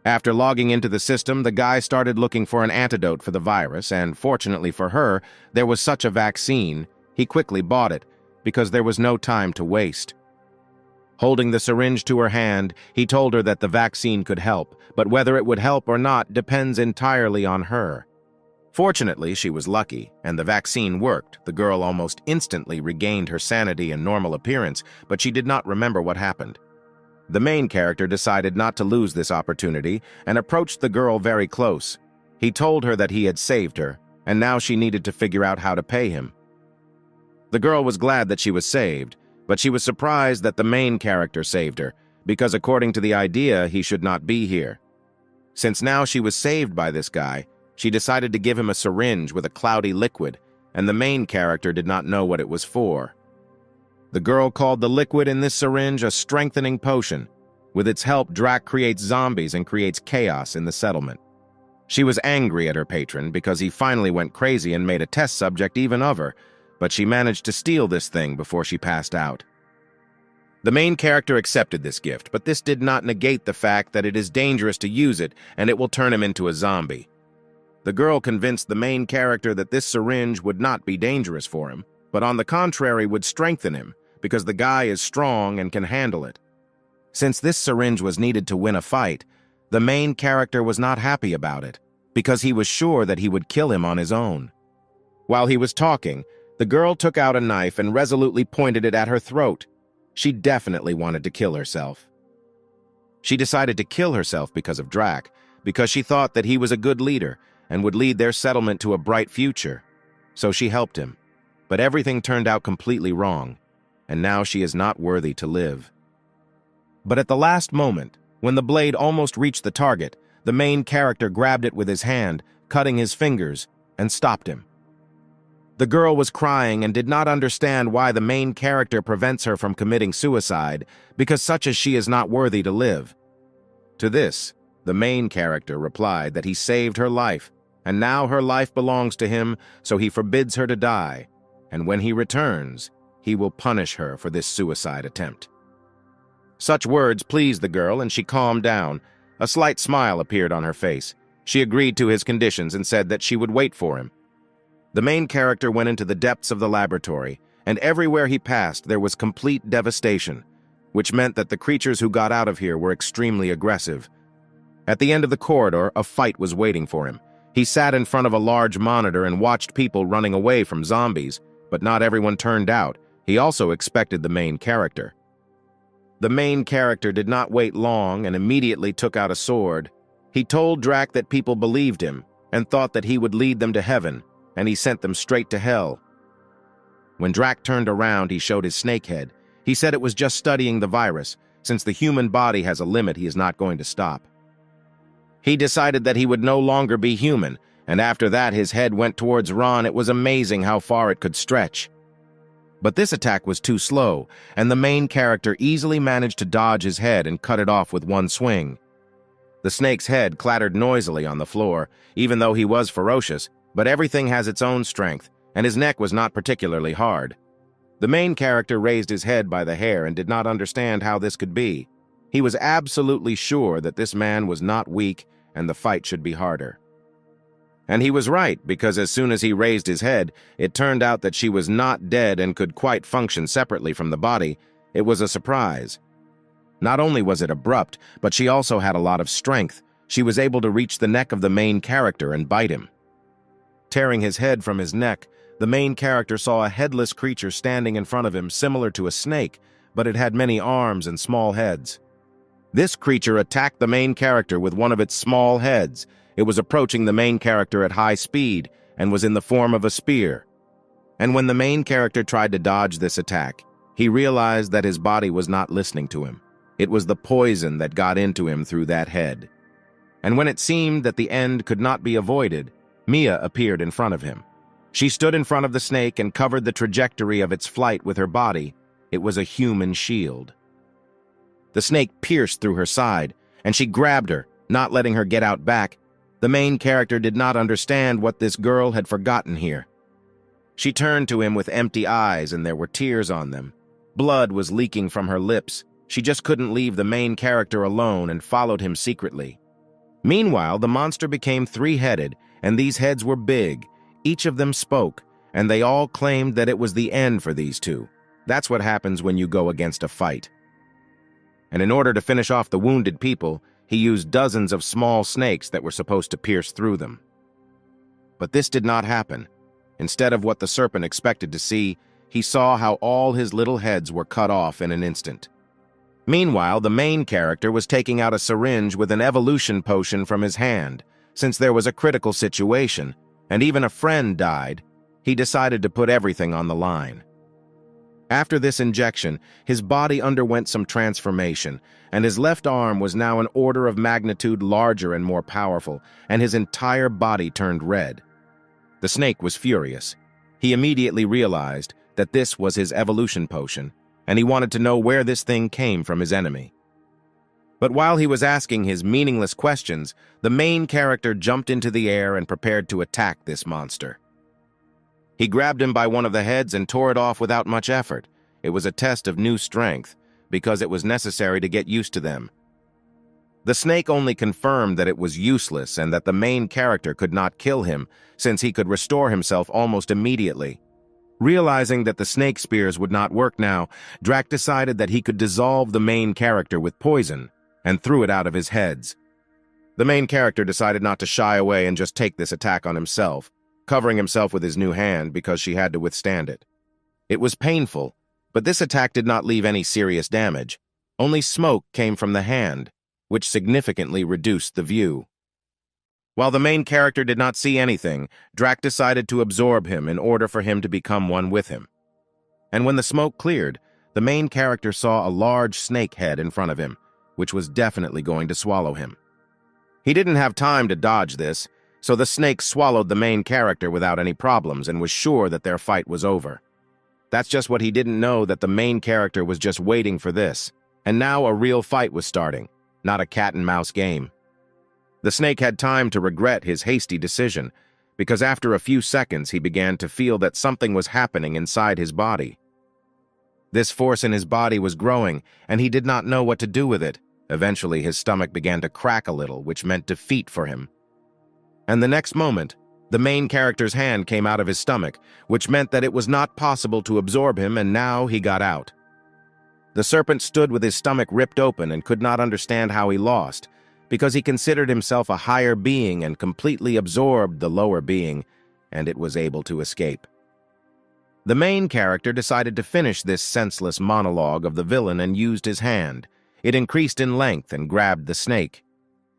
After logging into the system, the guy started looking for an antidote for the virus, and fortunately for her, there was such a vaccine. He quickly bought it, because there was no time to waste. Holding the syringe to her hand, he told her that the vaccine could help, but whether it would help or not depends entirely on her. Fortunately, she was lucky, and the vaccine worked. The girl almost instantly regained her sanity and normal appearance, but she did not remember what happened. The main character decided not to lose this opportunity and approached the girl very close. He told her that he had saved her, and now she needed to figure out how to pay him. The girl was glad that she was saved, but she was surprised that the main character saved her, because according to the idea, he should not be here. Since now she was saved by this guy, she decided to give him a syringe with a cloudy liquid, and the main character did not know what it was for. The girl called the liquid in this syringe a strengthening potion. With its help, Drac creates zombies and creates chaos in the settlement. She was angry at her patron because he finally went crazy and made a test subject even of her, but she managed to steal this thing before she passed out. The main character accepted this gift, but this did not negate the fact that it is dangerous to use it and it will turn him into a zombie. The girl convinced the main character that this syringe would not be dangerous for him, but on the contrary would strengthen him, because the guy is strong and can handle it. Since this syringe was needed to win a fight, the main character was not happy about it, because he was sure that he would kill him on his own. While he was talking, the girl took out a knife and resolutely pointed it at her throat. She definitely wanted to kill herself. She decided to kill herself because of Drac, because she thought that he was a good leader and would lead their settlement to a bright future. So she helped him. But everything turned out completely wrong, and now she is not worthy to live. But at the last moment, When the blade almost reached the target, the main character grabbed it with his hand, cutting his fingers, and stopped him. The girl was crying and did not understand why the main character prevents her from committing suicide, because such as she is not worthy to live. To this, the main character replied that he saved her life, and now her life belongs to him, so he forbids her to die, and when he returns, he will punish her for this suicide attempt. Such words pleased the girl, and she calmed down. A slight smile appeared on her face. She agreed to his conditions and said that she would wait for him. The main character went into the depths of the laboratory, and everywhere he passed there was complete devastation, which meant that the creatures who got out of here were extremely aggressive. At the end of the corridor, a fight was waiting for him. He sat in front of a large monitor and watched people running away from zombies, but not everyone turned out. He also expected the main character. The main character did not wait long and immediately took out a sword. He told Drac that people believed him and thought that he would lead them to heaven, and he sent them straight to hell. When Drac turned around, he showed his snake head. He said it was just studying the virus. Since the human body has a limit, he is not going to stop. He decided that he would no longer be human, and after that his head went towards Ron. It was amazing how far it could stretch. But this attack was too slow, and the main character easily managed to dodge his head and cut it off with one swing. The snake's head clattered noisily on the floor, even though he was ferocious, but everything has its own strength, and his neck was not particularly hard. The main character raised his head by the hair and did not understand how this could be. He was absolutely sure that this man was not weak and the fight should be harder. And he was right, because as soon as he raised his head, it turned out that she was not dead and could quite function separately from the body. It was a surprise. Not only was it abrupt, but she also had a lot of strength. She was able to reach the neck of the main character and bite him. Tearing his head from his neck, the main character saw a headless creature standing in front of him, similar to a snake, but it had many arms and small heads. This creature attacked the main character with one of its small heads. It was approaching the main character at high speed and was in the form of a spear. And when the main character tried to dodge this attack, he realized that his body was not listening to him. It was the poison that got into him through that head. And when it seemed that the end could not be avoided, Mia appeared in front of him. She stood in front of the snake and covered the trajectory of its flight with her body. It was a human shield. The snake pierced through her side, and she grabbed her, not letting her get out back. The main character did not understand what this girl had forgotten here. She turned to him with empty eyes, and there were tears on them. Blood was leaking from her lips. She just couldn't leave the main character alone and followed him secretly. Meanwhile, the monster became three-headed, and these heads were big. Each of them spoke, and they all claimed that it was the end for these two. That's what happens when you go against a fight. And in order to finish off the wounded people, he used dozens of small snakes that were supposed to pierce through them. But this did not happen. Instead of what the serpent expected to see, he saw how all his little heads were cut off in an instant. Meanwhile, the main character was taking out a syringe with an evolution potion from his hand. Since there was a critical situation, and even a friend died, he decided to put everything on the line. After this injection, his body underwent some transformation, and his left arm was now an order of magnitude larger and more powerful, and his entire body turned red. The snake was furious. He immediately realized that this was his evolution potion, and he wanted to know where this thing came from his enemy. But while he was asking his meaningless questions, the main character jumped into the air and prepared to attack this monster. He grabbed him by one of the heads and tore it off without much effort. It was a test of new strength, because it was necessary to get used to them. The snake only confirmed that it was useless and that the main character could not kill him, since he could restore himself almost immediately. Realizing that the snake spears would not work now, Drac decided that he could dissolve the main character with poison, and threw it out of his heads. The main character decided not to shy away and just take this attack on himself, covering himself with his new hand because she had to withstand it. It was painful, but this attack did not leave any serious damage. Only smoke came from the hand, which significantly reduced the view. While the main character did not see anything, Drac decided to absorb him in order for him to become one with him. And when the smoke cleared, the main character saw a large snake head in front of him. which was definitely going to swallow him. He didn't have time to dodge this, so the snake swallowed the main character without any problems and was sure that their fight was over. That's just what he didn't know, that the main character was just waiting for this, and now a real fight was starting, not a cat-and-mouse game. The snake had time to regret his hasty decision, because after a few seconds he began to feel that something was happening inside his body. This force in his body was growing, and he did not know what to do with it. Eventually his stomach began to crack a little, which meant defeat for him. And the next moment, the main character's hand came out of his stomach, which meant that it was not possible to absorb him, and now he got out. The serpent stood with his stomach ripped open and could not understand how he lost, because he considered himself a higher being and completely absorbed the lower being, and it was able to escape. The main character decided to finish this senseless monologue of the villain and used his hand. It increased in length and grabbed the snake.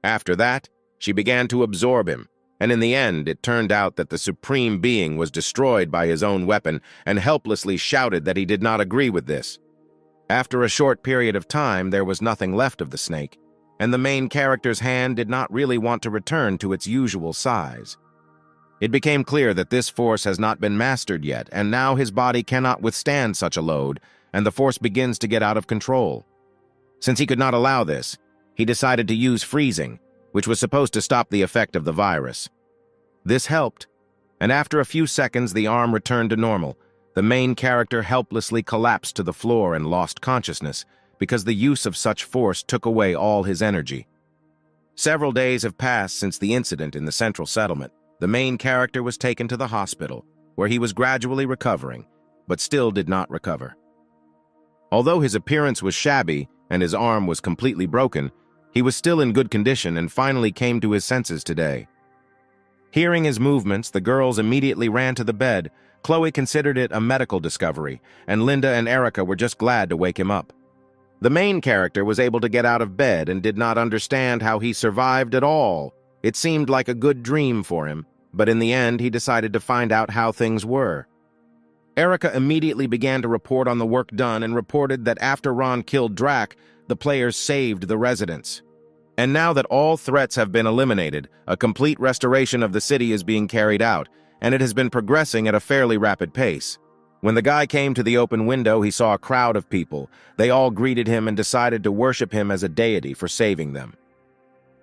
After that, she began to absorb him, and in the end it turned out that the supreme being was destroyed by his own weapon and helplessly shouted that he did not agree with this. After a short period of time, there was nothing left of the snake, and the main character's hand did not really want to return to its usual size. It became clear that this force has not been mastered yet, and now his body cannot withstand such a load, and the force begins to get out of control. Since he could not allow this, he decided to use freezing, which was supposed to stop the effect of the virus. This helped, and after a few seconds the arm returned to normal. The main character helplessly collapsed to the floor and lost consciousness, because the use of such force took away all his energy. Several days have passed since the incident in the central settlement. The main character was taken to the hospital, where he was gradually recovering, but still did not recover. Although his appearance was shabby and his arm was completely broken, he was still in good condition and finally came to his senses today. Hearing his movements, the girls immediately ran to the bed. Chloe considered it a medical discovery, and Linda and Erica were just glad to wake him up. The main character was able to get out of bed and did not understand how he survived at all. It seemed like a good dream for him, but in the end he decided to find out how things were. Erica immediately began to report on the work done and reported that after Ron killed Drac, the players saved the residents. And now that all threats have been eliminated, a complete restoration of the city is being carried out, and it has been progressing at a fairly rapid pace. When the guy came to the open window, he saw a crowd of people. They all greeted him and decided to worship him as a deity for saving them.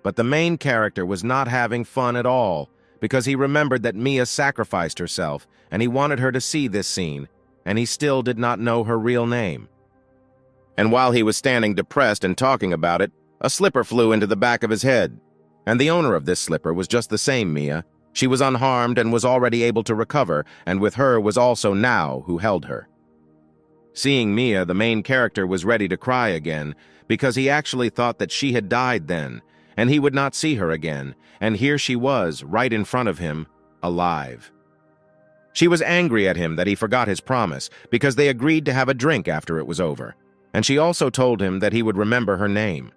But the main character was not having fun at all, because he remembered that Mia sacrificed herself, and he wanted her to see this scene, and he still did not know her real name. And while he was standing depressed and talking about it, a slipper flew into the back of his head. And the owner of this slipper was just the same Mia. She was unharmed and was already able to recover, and with her was also Now, who held her. Seeing Mia, the main character was ready to cry again, because he actually thought that she had died then, and he would not see her again, and here she was, right in front of him, alive. She was angry at him that he forgot his promise, because they agreed to have a drink after it was over, and she also told him that he would remember her name.